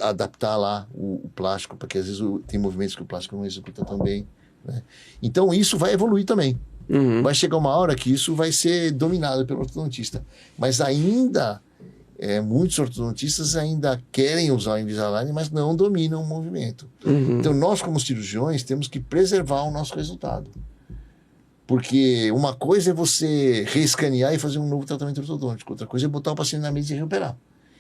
adaptar lá o plástico, porque às vezes tem movimentos que o plástico não executa tão bem, né? Então, isso vai evoluir também. Vai chegar uma hora que isso vai ser dominado pelo ortodontista. Mas ainda... muitos ortodontistas ainda querem usar o Invisalign, mas não dominam o movimento. Então, nós, como cirurgiões, temos que preservar o nosso resultado. Porque uma coisa é você reescanear e fazer um novo tratamento ortodôntico. Outra coisa é botar o paciente na mesa e reoperar.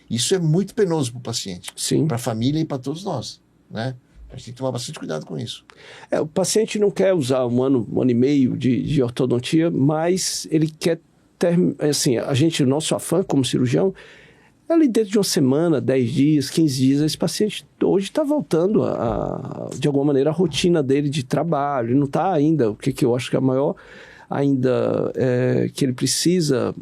Isso é muito penoso para o paciente, para a família e para todos nós, né? A gente tem que tomar bastante cuidado com isso. O paciente não quer usar um ano e meio de ortodontia, mas ele quer ter... Assim, o nosso afã como cirurgião, ali dentro de uma semana, 10 dias, 15 dias, esse paciente hoje está voltando de alguma maneira, a rotina dele de trabalho. Ele não está ainda, o que eu acho que é maior, ainda que ele precisa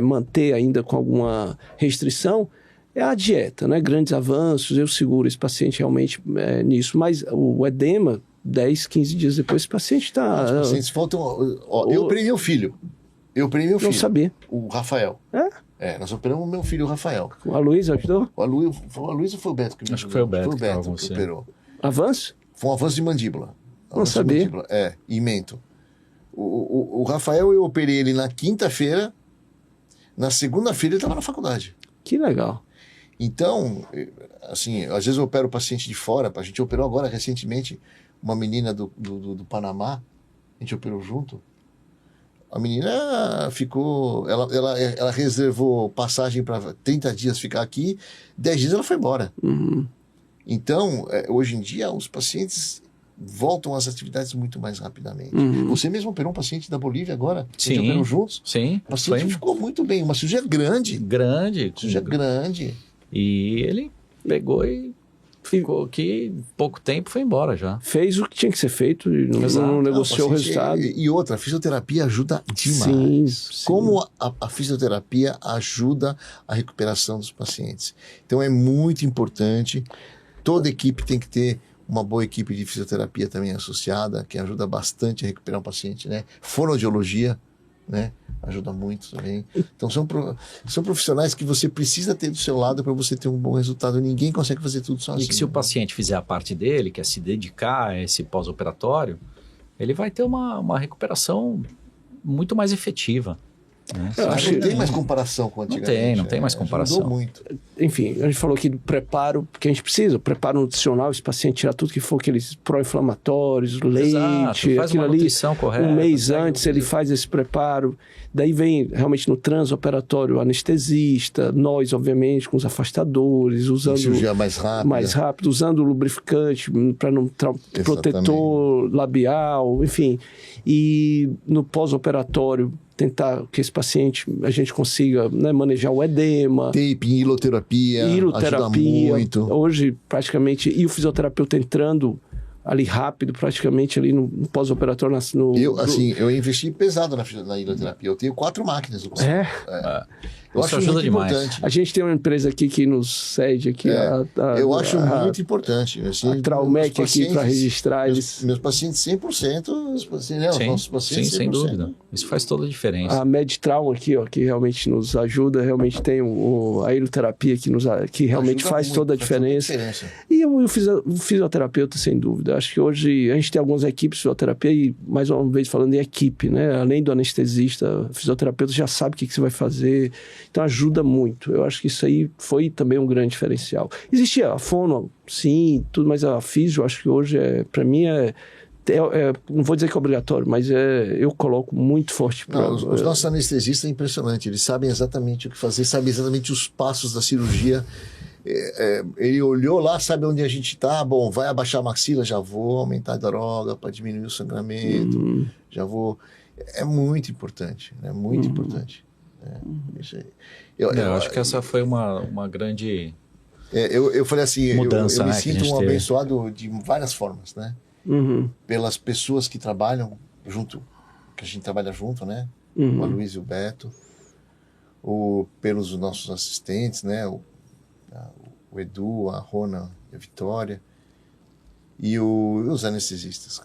manter ainda com alguma restrição, é a dieta, né? Grandes avanços, eu seguro esse paciente realmente nisso. Mas o edema, 10, 15 dias depois, esse paciente está... Os pacientes voltam... eu operei meu filho. Não sabia. O Rafael. Nós operamos o meu filho, o Rafael. O Aloysio ajudou? O Aloysio foi o Beto que me ajudou. Acho que foi o Beto que operou. Avanço? Foi um avanço de mandíbula. Não sabia. De mandíbula. E mento. O Rafael, eu operei ele na quinta-feira, na segunda-feira ele estava na faculdade. Que legal. Então, assim, às vezes eu opero o paciente de fora, a gente operou agora recentemente uma menina do Panamá, a gente operou junto. A menina ficou, ela reservou passagem para 30 dias ficar aqui, 10 dias ela foi embora. Uhum. Então, hoje em dia, os pacientes voltam às atividades muito mais rapidamente. Uhum. Você mesmo operou um paciente da Bolívia agora? Sim. A gente operou juntos? Sim. O paciente ficou muito bem, uma cirurgia grande. Grande. Cirurgia grande. E ele pegou e ficou aqui, pouco tempo, foi embora já. Fez o que tinha que ser feito e não negociou o resultado. E outra, a fisioterapia ajuda demais. Sim. Como a fisioterapia ajuda a recuperação dos pacientes. Então é muito importante, toda equipe tem que ter uma boa equipe de fisioterapia também associada, que ajuda bastante a recuperar um paciente, né? Fonoaudiologia, né? Ajuda muito também. Então são profissionais que você precisa ter do seu lado para você ter um bom resultado. Ninguém consegue fazer tudo sozinho. E que se o paciente fizer a parte dele, que é se dedicar a esse pós-operatório, ele vai ter uma recuperação muito mais efetiva. Né? Não tem mais comparação com antigamente. Não tem mais comparação. Ajudou muito. Enfim, a gente falou aqui do preparo que a gente precisa, preparo nutricional, esse paciente tirar tudo que for aqueles pró-inflamatórios, leite, faz uma nutrição correta. Um mês antes ele faz esse preparo. Daí vem realmente no transoperatório o anestesista, nós, obviamente, com os afastadores, usando cirurgia mais rápido, usando o lubrificante para não protetor labial, enfim. E no pós-operatório tentar que esse paciente, a gente consiga, né, manejar o edema. Tape, hiloterapia, ajuda muito. Hoje, praticamente, e o fisioterapeuta entrando ali rápido, praticamente ali no pós-operatório. Eu investi pesado na hiloterapia. Eu tenho 4 máquinas. Eu Isso acho ajuda muito demais. importante. A gente tem uma empresa aqui que nos cede aqui. Eu acho muito importante. Assim, a Traumec aqui para registrar eles. Meus pacientes 100%, os nossos pacientes 100%. Sim, sem dúvida. Isso faz toda a diferença. A MedTrauma aqui, ó, que realmente nos ajuda, realmente tem a hiloterapia que realmente faz toda a diferença. E o fisioterapeuta, sem dúvida. Acho que hoje a gente tem algumas equipes de fisioterapia e, mais uma vez, falando em equipe, né? Além do anestesista, o fisioterapeuta já sabe o que você vai fazer. Então ajuda muito. Eu acho que isso aí foi também um grande diferencial. Existia a fono, sim, tudo, mas a físio, acho que hoje, para mim, não vou dizer que é obrigatório, mas eu coloco muito forte. Os nossos anestesistas é impressionante. Eles sabem exatamente o que fazer, sabem exatamente os passos da cirurgia. Ele olhou lá, sabe onde a gente está, bom, vai abaixar a maxila, já vou aumentar a droga para diminuir o sangramento, já vou... É muito importante, é muito importante. Isso aí. Eu acho que essa foi uma grande eu falei assim, mudança, eu me né, sinto um abençoado de várias formas, né? Pelas pessoas que trabalham junto, que a gente trabalha junto, né? O Luiz e o Beto, pelos nossos assistentes, né? O Edu, a Rona e a Vitória, e os anestesistas.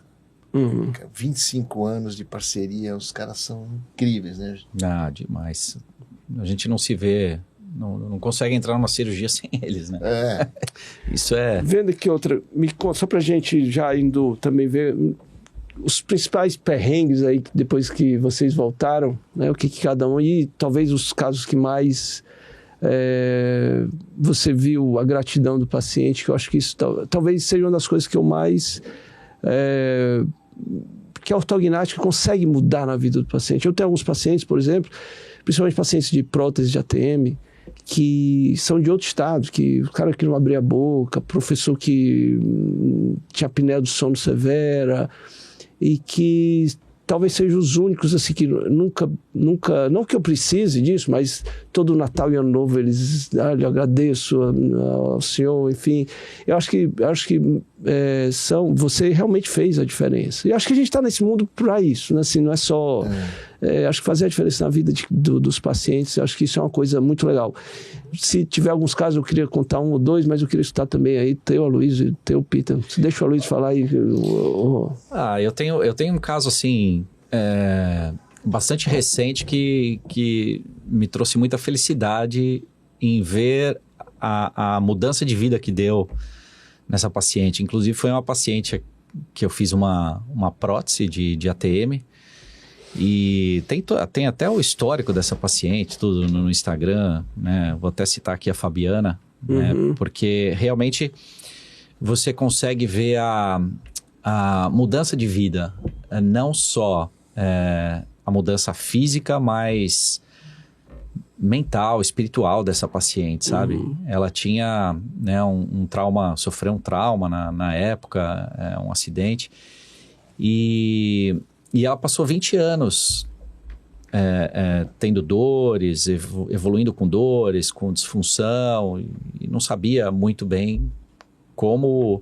25 anos de parceria, os caras são incríveis, né? Demais. A gente não se vê, não consegue entrar numa cirurgia sem eles, né? Isso é... Vendo que outra, me conta, só pra gente já indo também ver os principais perrengues aí, depois que vocês voltaram, né? O que cada um, e talvez os casos que mais... você viu a gratidão do paciente, que eu acho que isso talvez seja uma das coisas que eu mais... que a ortognática consegue mudar na vida do paciente. Eu tenho alguns pacientes, por exemplo, principalmente pacientes de prótese de ATM, que são de outro estado, que o cara que não abria a boca, professor que tinha apneia do sono severa, e que talvez sejam os únicos assim que nunca, não que eu precise disso, mas todo Natal e Ano Novo eles, eu agradeço ao senhor, enfim, eu acho que você realmente fez a diferença. E acho que a gente está nesse mundo para isso, né? Assim, não é só acho que fazer a diferença na vida dos pacientes, acho que isso é uma coisa muito legal. Se tiver alguns casos, eu queria contar 1 ou 2, mas eu queria escutar também aí teu Aloysio e teu Peter. Deixa o Aloysio falar aí. Eu tenho um caso assim bastante recente que me trouxe muita felicidade em ver a mudança de vida que deu nessa paciente. Inclusive, foi uma paciente que eu fiz uma prótese de ATM. E tem até o histórico dessa paciente, tudo no Instagram, né? Vou até citar aqui a Fabiana, né? Porque realmente você consegue ver a mudança de vida, não só a mudança física, mas mental, espiritual dessa paciente, sabe? Ela tinha, né, um trauma, sofreu um trauma na época, um acidente, e ela passou 20 anos tendo dores, evoluindo com dores, com disfunção, e não sabia muito bem como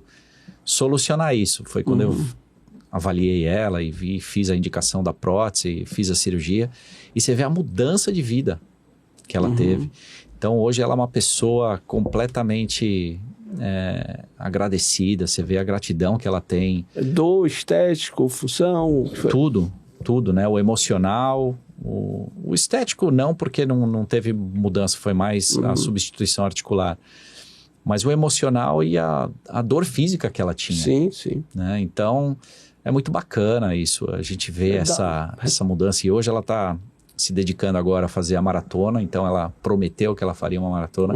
solucionar isso. Foi quando eu avaliei ela e fiz a indicação da prótese, fiz a cirurgia, e você vê a mudança de vida que ela teve. Então, hoje ela é uma pessoa completamente agradecida, você vê a gratidão que ela tem. Dor, estético, função... Tudo, né? O emocional, o estético não, porque não teve mudança, foi mais a substituição articular. Mas o emocional e a dor física que ela tinha. Sim, sim. Né? Então, é muito bacana isso, a gente vê essa mudança. E hoje ela está se dedicando agora a fazer a maratona, então ela prometeu que ela faria uma maratona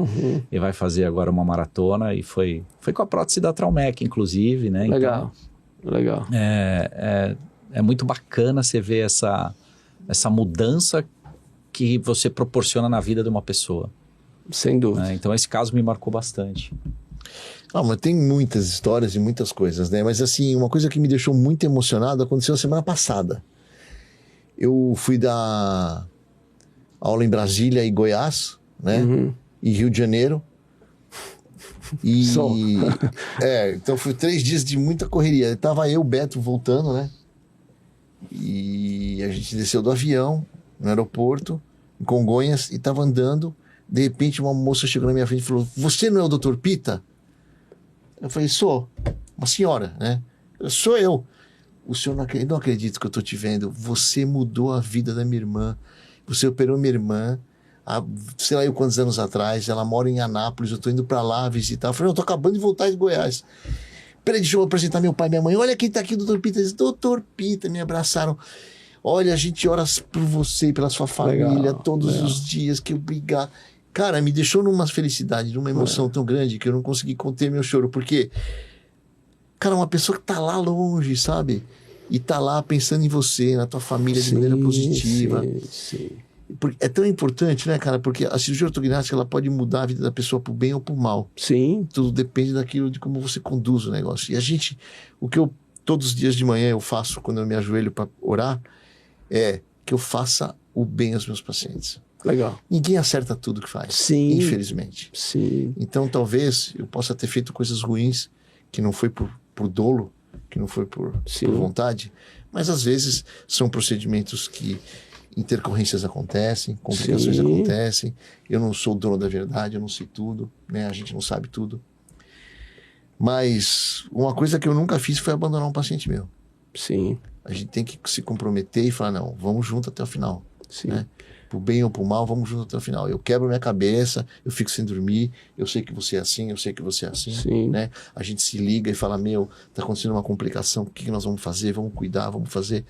e vai fazer agora uma maratona, e foi com a prótese da Traumec, inclusive, né? Legal, então, legal. É muito bacana você ver essa mudança que você proporciona na vida de uma pessoa. Sem dúvida. Né? Então esse caso me marcou bastante. Mas tem muitas histórias e muitas coisas, né? Mas assim, uma coisa que me deixou muito emocionado aconteceu semana passada. Eu fui dar aula em Brasília e Goiás, né? E Rio de Janeiro. E então foi 3 dias de muita correria. Tava eu, Beto, voltando, né? E a gente desceu do avião no aeroporto, em Congonhas, e tava andando. De repente, uma moça chegou na minha frente e falou: "Você não é o Dr. Pita?" Eu falei: "Sou." Uma senhora, né? "Sou eu." "O senhor não acredito que eu tô te vendo. Você mudou a vida da minha irmã. Você operou minha irmã há sei lá eu quantos anos atrás. Ela mora em Anápolis. Eu tô indo pra lá visitar." Eu falei: "Eu tô acabando de voltar de Goiás." "Peraí, deixa eu apresentar meu pai e minha mãe. Olha quem tá aqui, o Dr. Pita." Eles: "Dr. Pita." Me abraçaram. "Olha, a gente ora por você e pela sua família todos os dias. Que obrigado." Cara, me deixou numa felicidade, numa emoção tão grande que eu não consegui conter meu choro. Porque, cara, uma pessoa que tá lá longe, sabe? E tá lá pensando em você, na tua família, de maneira positiva. Sim. É tão importante, né, cara? Porque a cirurgia ortognática, ela pode mudar a vida da pessoa pro bem ou pro mal. Sim. Tudo depende daquilo, de como você conduz o negócio. E o que eu, todos os dias de manhã eu faço quando eu me ajoelho para orar, é que eu faça o bem aos meus pacientes. Legal. Ninguém acerta tudo que faz, Sim. infelizmente. Sim. Então, talvez eu possa ter feito coisas ruins, que não foi por dolo, que não foi por vontade, mas às vezes são procedimentos que intercorrências acontecem, complicações acontecem. Eu não sou o dono da verdade, eu não sei tudo, né? A gente não sabe tudo. Mas uma coisa que eu nunca fiz foi abandonar um paciente meu. Sim. A gente tem que se comprometer e falar: não, vamos junto até o final. Sim. Né? Pro bem ou pro mal, vamos junto até o final. Eu quebro minha cabeça, eu fico sem dormir, eu sei que você é assim, eu sei que você é assim. Sim. Né? A gente se liga e fala: meu, tá acontecendo uma complicação, o que nós vamos fazer? Vamos cuidar, vamos fazer.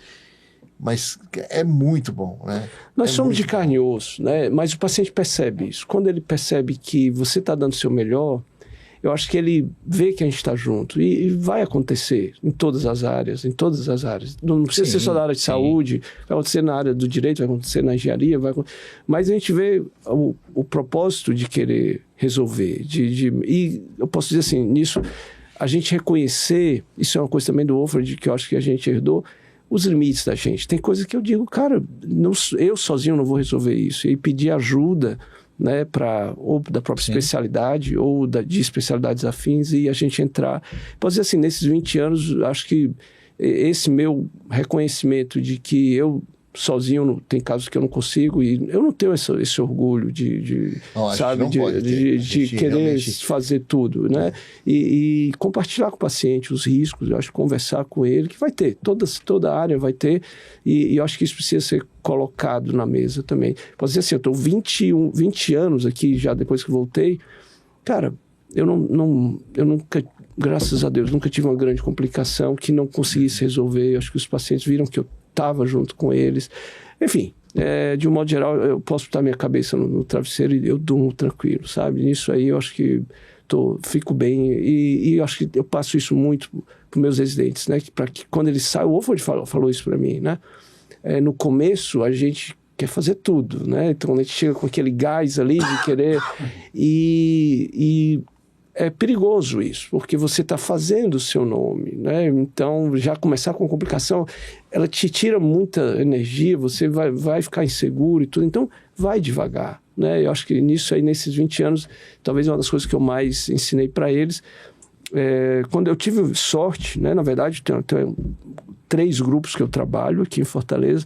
Mas é muito bom, né? Nós somos de carne e osso, né? Mas o paciente percebe isso. Quando ele percebe que você está dando o seu melhor, eu acho que ele vê que a gente está junto. E vai acontecer em todas as áreas, Não precisa ser só da área de saúde, vai acontecer na área do direito, vai acontecer na engenharia, mas a gente vê o propósito de querer resolver. E eu posso dizer assim, nisso, a gente reconhecer, isso é uma coisa também do Wolford, que eu acho que a gente herdou, os limites da gente. Tem coisa que eu digo, cara, eu sozinho não vou resolver isso. E pedir ajuda, né, ou da própria especialidade, ou de especialidades afins, e a gente entrar. Posso dizer assim, nesses 20 anos, acho que esse meu reconhecimento de que eu sozinho, tem casos que eu não consigo, e eu não tenho esse orgulho de querer fazer tudo, né? E compartilhar com o paciente os riscos, eu acho que conversar com ele, que vai ter, toda a área vai ter, e eu acho que isso precisa ser colocado na mesa também. Posso dizer assim, eu estou 20 anos aqui, já depois que voltei, cara, eu nunca graças a Deus, nunca tive uma grande complicação que não conseguisse resolver. Eu acho que os pacientes viram que eu estava junto com eles. Enfim, de um modo geral, eu posso botar minha cabeça no travesseiro e eu durmo tranquilo, sabe? Nisso aí eu acho que fico bem e eu acho que eu passo isso muito para os meus residentes, né? Para que quando eles saem, o Wolford falou isso para mim, né? No começo a gente quer fazer tudo, né? Então a gente chega com aquele gás ali de querer e é perigoso isso, porque você está fazendo o seu nome, né? Então, já começar com complicação, ela te tira muita energia, você vai ficar inseguro e tudo. Então, vai devagar, né? Eu acho que nisso aí, nesses 20 anos, talvez uma das coisas que eu mais ensinei para eles, quando eu tive sorte, né? Na verdade, tenho 3 grupos que eu trabalho aqui em Fortaleza.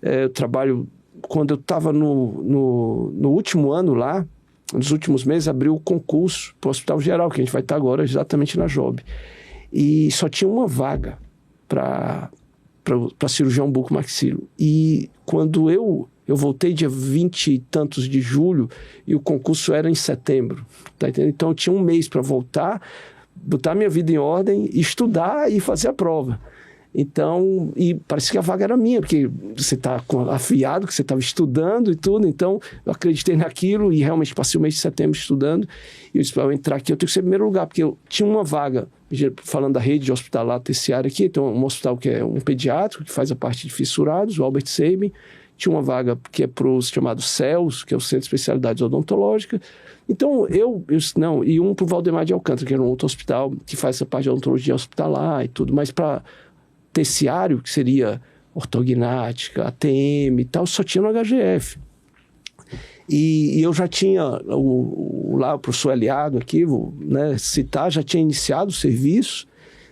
Eu trabalho, quando eu estava no último ano lá, nos últimos meses, abriu o concurso para o Hospital Geral, que a gente vai estar agora exatamente na Job. E só tinha uma vaga para cirurgião bucomaxilo. E quando eu voltei dia 20 e tantos de julho, e o concurso era em setembro, tá entendendo? Então eu tinha um mês para voltar, botar minha vida em ordem, estudar e fazer a prova. Então, e parecia que a vaga era minha, porque você está afiado, que você estava estudando e tudo. Então, eu acreditei naquilo e realmente passei o mês de setembro estudando. E eu disse, para eu entrar aqui, eu tenho que ser em primeiro lugar, porque eu tinha uma vaga, falando da rede hospitalar terciária aqui, tem um hospital que é um pediátrico, que faz a parte de fissurados, o Albert Sabin. Tinha uma vaga que é para os chamados CELS, que é o Centro de Especialidades Odontológicas. Então, eu disse, não, e um para o Valdemar de Alcântara, que era um outro hospital que faz essa parte de odontologia hospitalar e tudo, mas para terciário, que seria ortognática, ATM e tal, só tinha no HGF. E eu já tinha, lá o professor Eliado aqui, vou, né, citar, já tinha iniciado o serviço,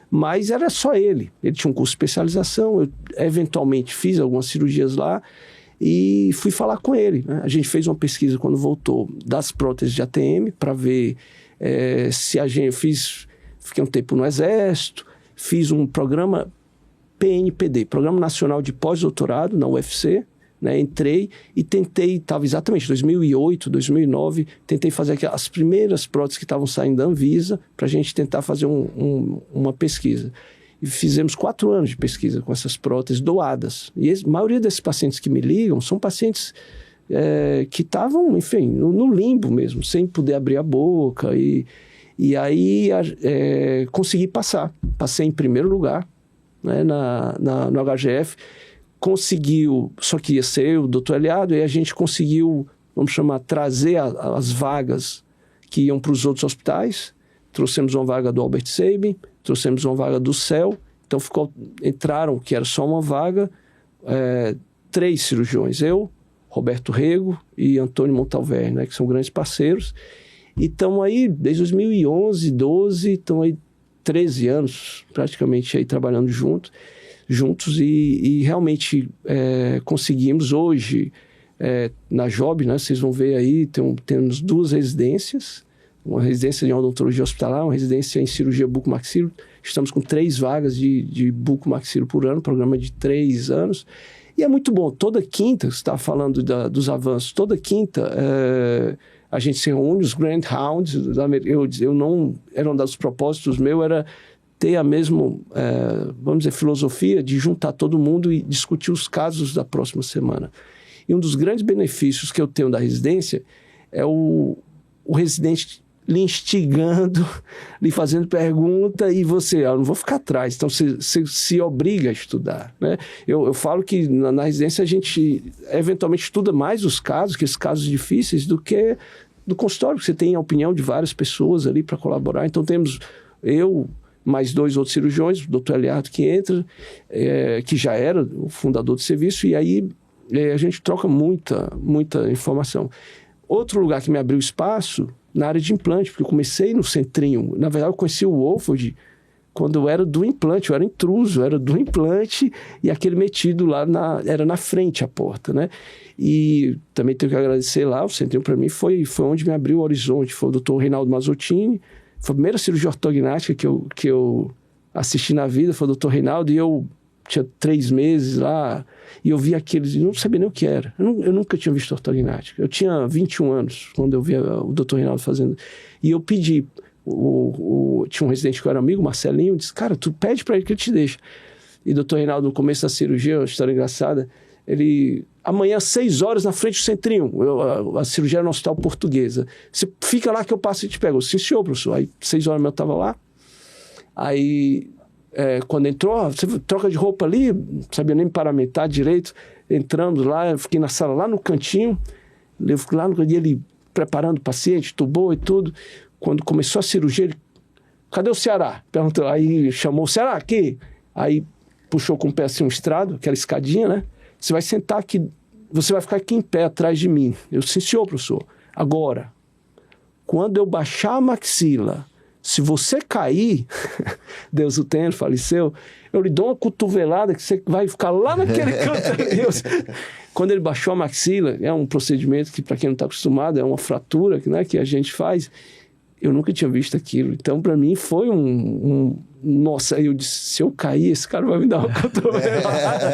mas era só ele. Ele tinha um curso de especialização, eu eventualmente fiz algumas cirurgias lá e fui falar com ele, né? A gente fez uma pesquisa quando voltou das próteses de ATM para ver se a gente fiquei um tempo no Exército, fiz um programa PNPD, Programa Nacional de Pós-Doutorado, na UFC, né? Entrei e tentei, estava exatamente 2008, 2009, tentei fazer as primeiras próteses que estavam saindo da Anvisa para a gente tentar fazer uma pesquisa. E fizemos 4 anos de pesquisa com essas próteses doadas. E a maioria desses pacientes que me ligam são pacientes que estavam, enfim, no limbo mesmo, sem poder abrir a boca. E aí consegui passar. Passei em primeiro lugar, né, no HGF, conseguiu, só que ia ser o doutor Eliado, e a gente conseguiu, vamos chamar, trazer as vagas que iam para os outros hospitais. Trouxemos uma vaga do Albert Sabin, trouxemos uma vaga do CEL, então entraram, que era só uma vaga, 3 cirurgiões, eu, Roberto Rego e Antônio Montalver, né, que são grandes parceiros, e estão aí desde 2011, 12, estão aí 13 anos praticamente aí trabalhando juntos e realmente conseguimos hoje na Job, né, vocês vão ver aí, temos 2 residências, uma residência em odontologia hospitalar, uma residência em cirurgia bucomaxilo. Estamos com 3 vagas de bucomaxilo por ano, programa de 3 anos. E é muito bom. Toda quinta, você estava falando dos avanços, toda quinta a gente se reúne, os Greyhounds, eu não, era um dos propósitos meus, era ter a mesma, vamos dizer, filosofia de juntar todo mundo e discutir os casos da próxima semana. E um dos grandes benefícios que eu tenho da residência é o residente lhe instigando, lhe fazendo pergunta e você, eu não vou ficar atrás, então você se obriga a estudar, né? Eu falo que na residência a gente eventualmente estuda mais os casos, que esses casos difíceis, do que do consultório, que você tem a opinião de várias pessoas ali para colaborar. Então temos eu, mais 2 outros cirurgiões, o doutor Eliardo que entra, que já era o fundador do serviço, e aí a gente troca muita informação. Outro lugar que me abriu espaço, na área de implante, porque eu comecei no centrinho. Na verdade, eu conheci o Wolford quando eu era do implante, eu era intruso, eu era do implante, e aquele metido lá era na frente a porta, né? E também tenho que agradecer lá, o centrinho para mim foi onde me abriu o horizonte, foi o doutor Reinaldo Mazzottini, foi a primeira cirurgia ortognática que eu assisti na vida, foi o doutor Reinaldo, e eu tinha 3 meses lá, e eu vi aqueles, não sabia nem o que era. Eu nunca tinha visto ortognática. Eu tinha 21 anos quando eu vi o doutor Reinaldo fazendo. E eu pedi, tinha um residente que eu era amigo, Marcelinho, disse, cara, tu pede para ele que ele te deixa. E o doutor Reinaldo, no começo da cirurgia, uma história engraçada, ele... Amanhã, 6 horas, na frente do Centrinho. A cirurgia era no Hospital Portuguesa. Você fica lá que eu passo e te pego. Eu, sim, senhor, professor. Aí, 6 horas eu estava lá. Aí, quando entrou, você troca de roupa ali, não sabia nem me paramentar direito. Entramos lá, eu fiquei na sala, lá no cantinho. Eu fiquei lá no cantinho, ele preparando o paciente, tubou e tudo. Quando começou a cirurgia, ele... Cadê o Ceará? Perguntou. Aí chamou o Ceará aqui. Aí puxou com o pé assim um estrado, aquela escadinha, né? Você vai sentar aqui, você vai ficar aqui em pé atrás de mim. Eu, sim, senhor, professor. Agora, quando eu baixar a maxila, se você cair, Deus o tenha, faleceu, eu lhe dou uma cotovelada que você vai ficar lá naquele canto ali. Quando ele baixou a maxila, é um procedimento que, para quem não está acostumado, é uma fratura, né, que a gente faz. Eu nunca tinha visto aquilo. Então, para mim, foi nossa, eu disse, se eu cair, esse cara vai me dar uma cotovelada.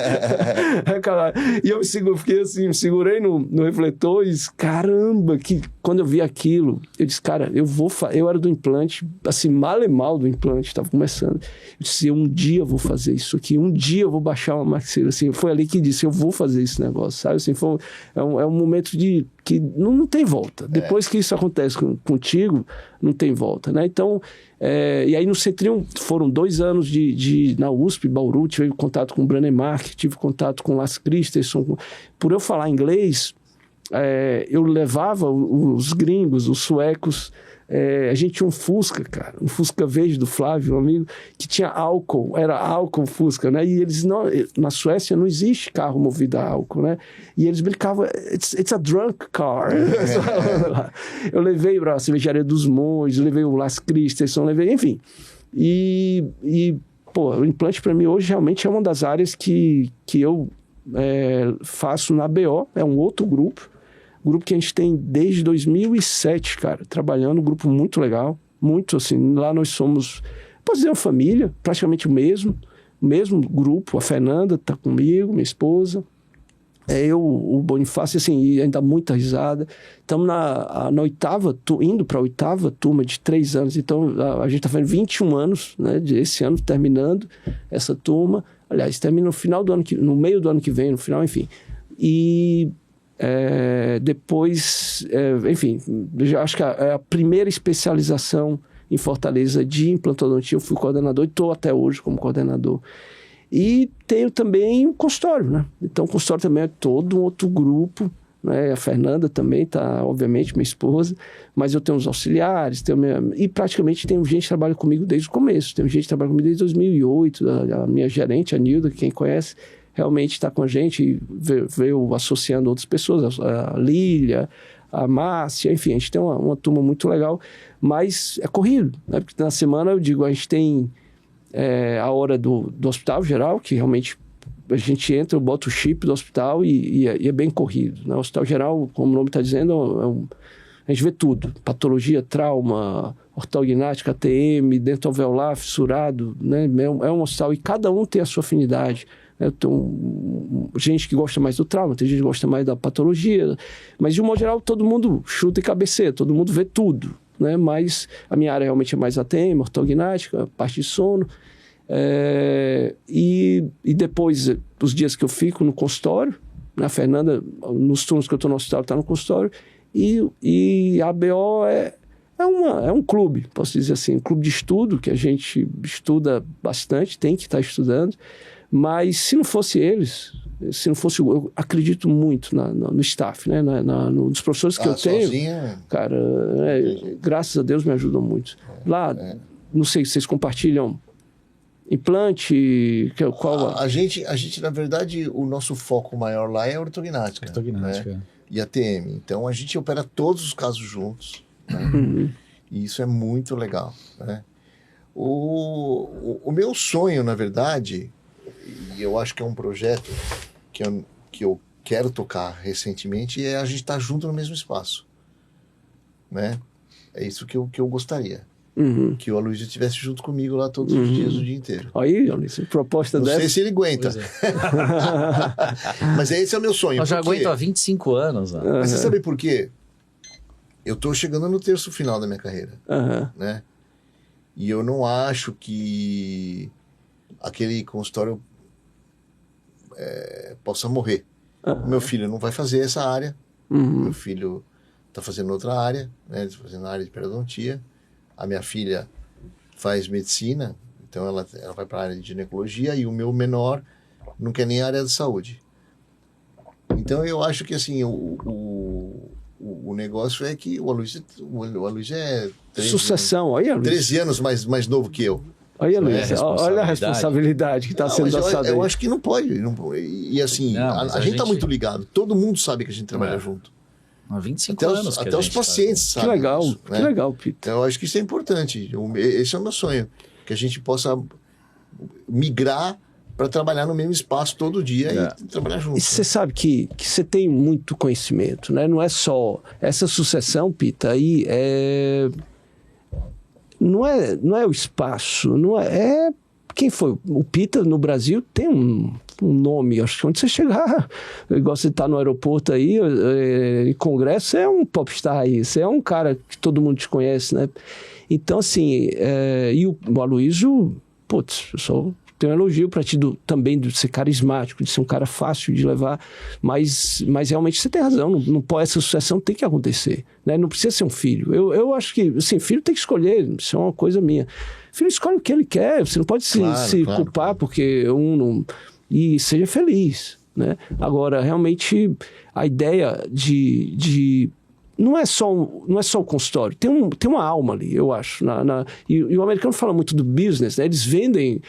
E eu fiquei assim, me segurei no refletor e disse, caramba, que quando eu vi aquilo, eu disse, cara, eu era do implante, assim, mal e mal do implante, estava começando. Eu disse, um dia eu vou fazer isso aqui, um dia eu vou baixar uma maxila, assim, foi ali que disse, eu vou fazer esse negócio, sabe? Assim, é um momento que não tem volta. Depois que isso acontece contigo, não tem volta, né? Então, e aí no Centrinho foram 2 anos na USP, Bauru, tive contato com o Branemark, tive contato com o Lars Christensen. Por eu falar inglês, eu levava os gringos, os suecos. A gente tinha um Fusca, cara, um Fusca verde do Flávio, um amigo, que tinha álcool, era álcool Fusca, né? E eles na Suécia não existe carro movido a álcool, né? E eles brincavam, it's a drunk car. Eu levei para a Cervejaria dos Montes, levei o Lars Christensen, enfim. Pô, o implante para mim hoje realmente é uma das áreas que eu faço na BO, é um outro grupo que a gente tem desde 2007, cara, trabalhando, um grupo muito legal, muito assim, lá nós somos, posso dizer, uma família, praticamente o mesmo grupo, a Fernanda tá comigo, minha esposa, eu, o Bonifácio, assim, e ainda muita risada, estamos na oitava, indo para a 8ª turma de 3 anos, então a gente está fazendo 21 anos, né, esse ano terminando essa turma, aliás, termina no final do ano, no meio do ano que vem, no final, enfim, e... depois, enfim, já acho que a primeira especialização em Fortaleza de implantodontia, eu fui coordenador e estou até hoje como coordenador. E tenho também o consultório, né? Então o consultório também é todo um outro grupo, né? A Fernanda também está, obviamente, minha esposa, mas eu tenho os auxiliares, e praticamente tenho gente que trabalha comigo desde o começo, tenho gente que trabalha comigo desde 2008, a minha gerente, a Nilda, quem conhece, realmente está com a gente, veio associando outras pessoas, a Lília, a Márcia, enfim, a gente tem uma turma muito legal, mas é corrido, né? Porque na semana, eu digo, a gente tem a hora do hospital geral, que realmente a gente entra, eu boto o chip do hospital e é bem corrido, né? O hospital geral, como o nome está dizendo, a gente vê tudo, patologia, trauma, ortognática, ATM, dento alveolar, fissurado, né? É um hospital e cada um tem a sua afinidade. Tem gente que gosta mais do trauma, tem gente que gosta mais da patologia, mas de um modo geral todo mundo chuta e cabeceia, todo mundo vê tudo, né? Mas a minha área realmente é mais ATM, ortognática, parte de sono, e depois dos dias que eu fico no consultório, a Fernanda, nos turnos que eu estou no hospital, está no consultório, e a ABO é um clube, posso dizer assim, um clube de estudo, que a gente estuda bastante, tem que estar estudando. Mas se não fosse eles, eu acredito muito no staff, né? Nos professores que eu tenho. Sozinho, cara, graças a Deus me ajudam muito. Lá, não sei se vocês compartilham implante, qual... A gente, na verdade, o nosso foco maior lá é a ortognática. Né? E a TM. Então, a gente opera todos os casos juntos. Né? E isso é muito legal. Né? O meu sonho, na verdade... E eu acho que é um projeto que eu quero tocar recentemente, a gente estar junto no mesmo espaço, né? É isso que eu gostaria. Que o Aloysio estivesse junto comigo lá todos os dias, o dia inteiro. Aí, Aloysio, proposta não dessa... Não sei se ele aguenta. Mas esse é o meu sonho. Eu já aguento há 25 anos. Mas você sabe por quê? Eu estou chegando no terço final da minha carreira, né? E eu não acho que aquele consultório possa morrer. Meu filho não vai fazer essa área. Meu filho está fazendo outra área, né? Ele está fazendo a área de periodontia. A minha filha faz medicina, então ela vai para a área de ginecologia, e o meu menor não quer nem a área de saúde. Então eu acho que assim, o negócio é que o Aloysio é Sucessão, olha, Luiz. 13 anos mais novo que eu. Olha, Luiz, olha a responsabilidade que está sendo passada. Eu acho que não pode. E assim, a gente está muito ligado. Todo mundo sabe que a gente trabalha junto. Há 25 anos. Até os pacientes sabem. Que legal, isso, né? Que legal, Peter. Então, eu acho que isso é importante. Esse é o meu sonho. Que a gente possa migrar para trabalhar no mesmo espaço todo dia e trabalhar junto. E você sabe que você tem muito conhecimento, né? Não é só essa sucessão, Pita, aí não é o espaço, não é quem foi. O Pita no Brasil tem um nome, acho que onde você chegar, igual você está no aeroporto aí, em congresso, você é um popstar aí, você é um cara que todo mundo te conhece, né? Então, assim, e o Aloysio, putz, eu só tenho um elogio para ti também de ser carismático, de ser um cara fácil de levar, mas realmente você tem razão, não pode, essa sucessão tem que acontecer, né? Não precisa ser um filho. Eu acho que, assim, filho tem que escolher, isso é uma coisa minha. Filho escolhe o que ele quer, você não pode se culpar porque um não... E seja feliz, né? Agora, realmente, a ideia de não é só o consultório, tem uma alma ali, eu acho. E o americano fala muito do business, né? Eles vendem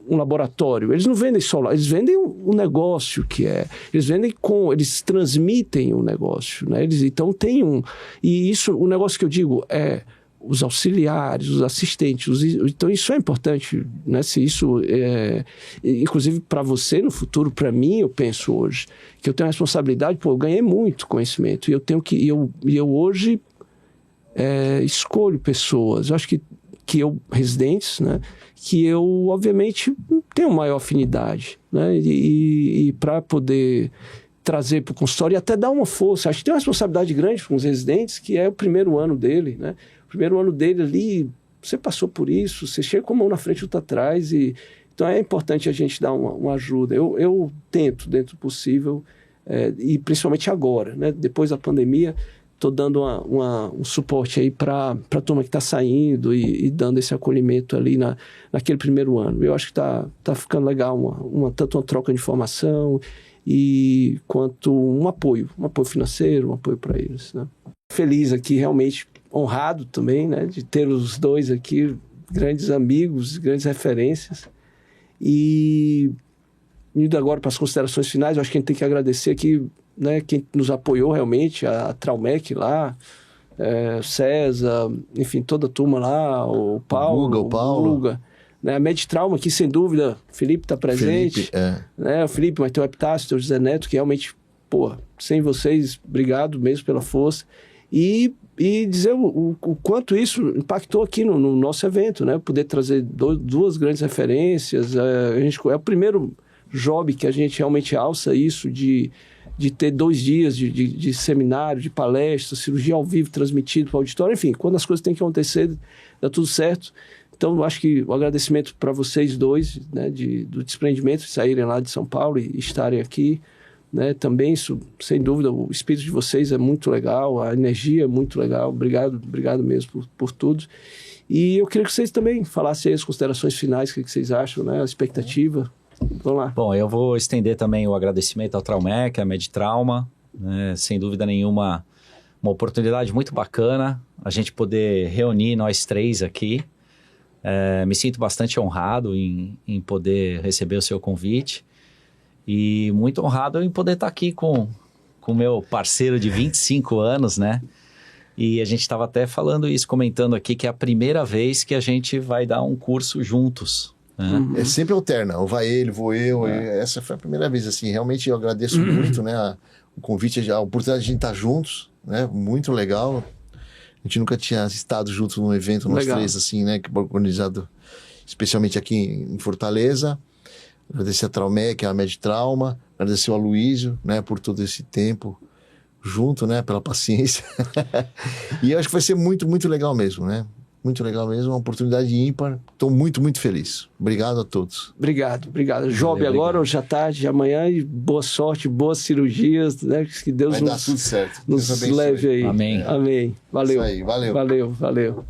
um laboratório, eles não vendem só lá, eles vendem o negócio que é, eles transmitem o negócio, né? Então tem e isso, o negócio que eu digo é os auxiliares, os assistentes, então isso é importante, né? Se isso inclusive para você no futuro, para mim, eu penso hoje que eu tenho a responsabilidade, eu ganhei muito conhecimento e eu tenho que eu hoje escolho pessoas, eu acho que eu residentes, né? Que eu obviamente tenho maior afinidade, né? E para poder trazer para o consultório e até dar uma força, acho que tem uma responsabilidade grande com os residentes, que é o primeiro ano dele, né? Primeiro ano dele ali, você passou por isso, você chega com a mão na frente e outra atrás, então é importante a gente dar uma ajuda. Eu tento, dentro do possível, e principalmente agora, né? Depois da pandemia, estou dando um suporte aí para a turma que está saindo e dando esse acolhimento ali naquele primeiro ano. Eu acho que tá ficando legal, tanto uma troca de informação e quanto um apoio financeiro, um apoio para eles, né? Feliz aqui, realmente honrado também, né, de ter os dois aqui, grandes amigos, grandes referências. E indo agora para as considerações finais, eu acho que a gente tem que agradecer aqui, né, quem nos apoiou realmente, a Traumec lá, César, enfim, toda a turma lá, o Paulo, o Paulo. Guga, né, a Medtrauma aqui, sem dúvida, o Felipe está presente, né, o Felipe, mas tem o Epitácio, tem o José Neto, que realmente, sem vocês, obrigado mesmo pela força. E dizer o quanto isso impactou aqui no nosso evento, né? Poder trazer duas grandes referências. É o primeiro job que a gente realmente alça isso, de ter 2 dias de seminário, de palestra, cirurgia ao vivo transmitido para o auditório. Enfim, quando as coisas têm que acontecer, dá tudo certo. Então, eu acho que o agradecimento para vocês dois, né? Do desprendimento de saírem lá de São Paulo e estarem aqui. Né, também isso, sem dúvida, o espírito de vocês é muito legal, a energia é muito legal, obrigado mesmo por tudo. E eu queria que vocês também falassem aí as considerações finais, o que vocês acham, né, a expectativa. Vamos lá. Bom, eu vou estender também o agradecimento ao Traumec, à Medtrauma, né, sem dúvida nenhuma, uma oportunidade muito bacana, a gente poder reunir nós 3 aqui. Me sinto bastante honrado em poder receber o seu convite. E muito honrado em poder estar aqui com o meu parceiro de 25 anos, né? E a gente estava até falando isso, comentando aqui, que é a primeira vez que a gente vai dar um curso juntos. Né? É sempre alterna, ou vai ele, vou eu. Essa foi a primeira vez, assim, realmente eu agradeço muito, né? O convite, a oportunidade de a gente estar juntos, né? Muito legal. A gente nunca tinha estado juntos num evento, nós 3, assim, né? Que organizado especialmente aqui em Fortaleza. Agradecer a Traumec, a Medtrauma, agradecer o Aloysio, né, por todo esse tempo junto, né, pela paciência. E eu acho que vai ser muito, muito legal mesmo, né? muito legal mesmo, uma oportunidade ímpar. Estou muito, muito feliz. Obrigado a todos. Obrigado. Job agora, hoje à tarde, amanhã, e boa sorte, boas cirurgias, né? Que Deus Vai dar tudo certo. nos Deus abençoe. leve aí. Amém. Amém. Valeu. Isso aí, valeu. Valeu.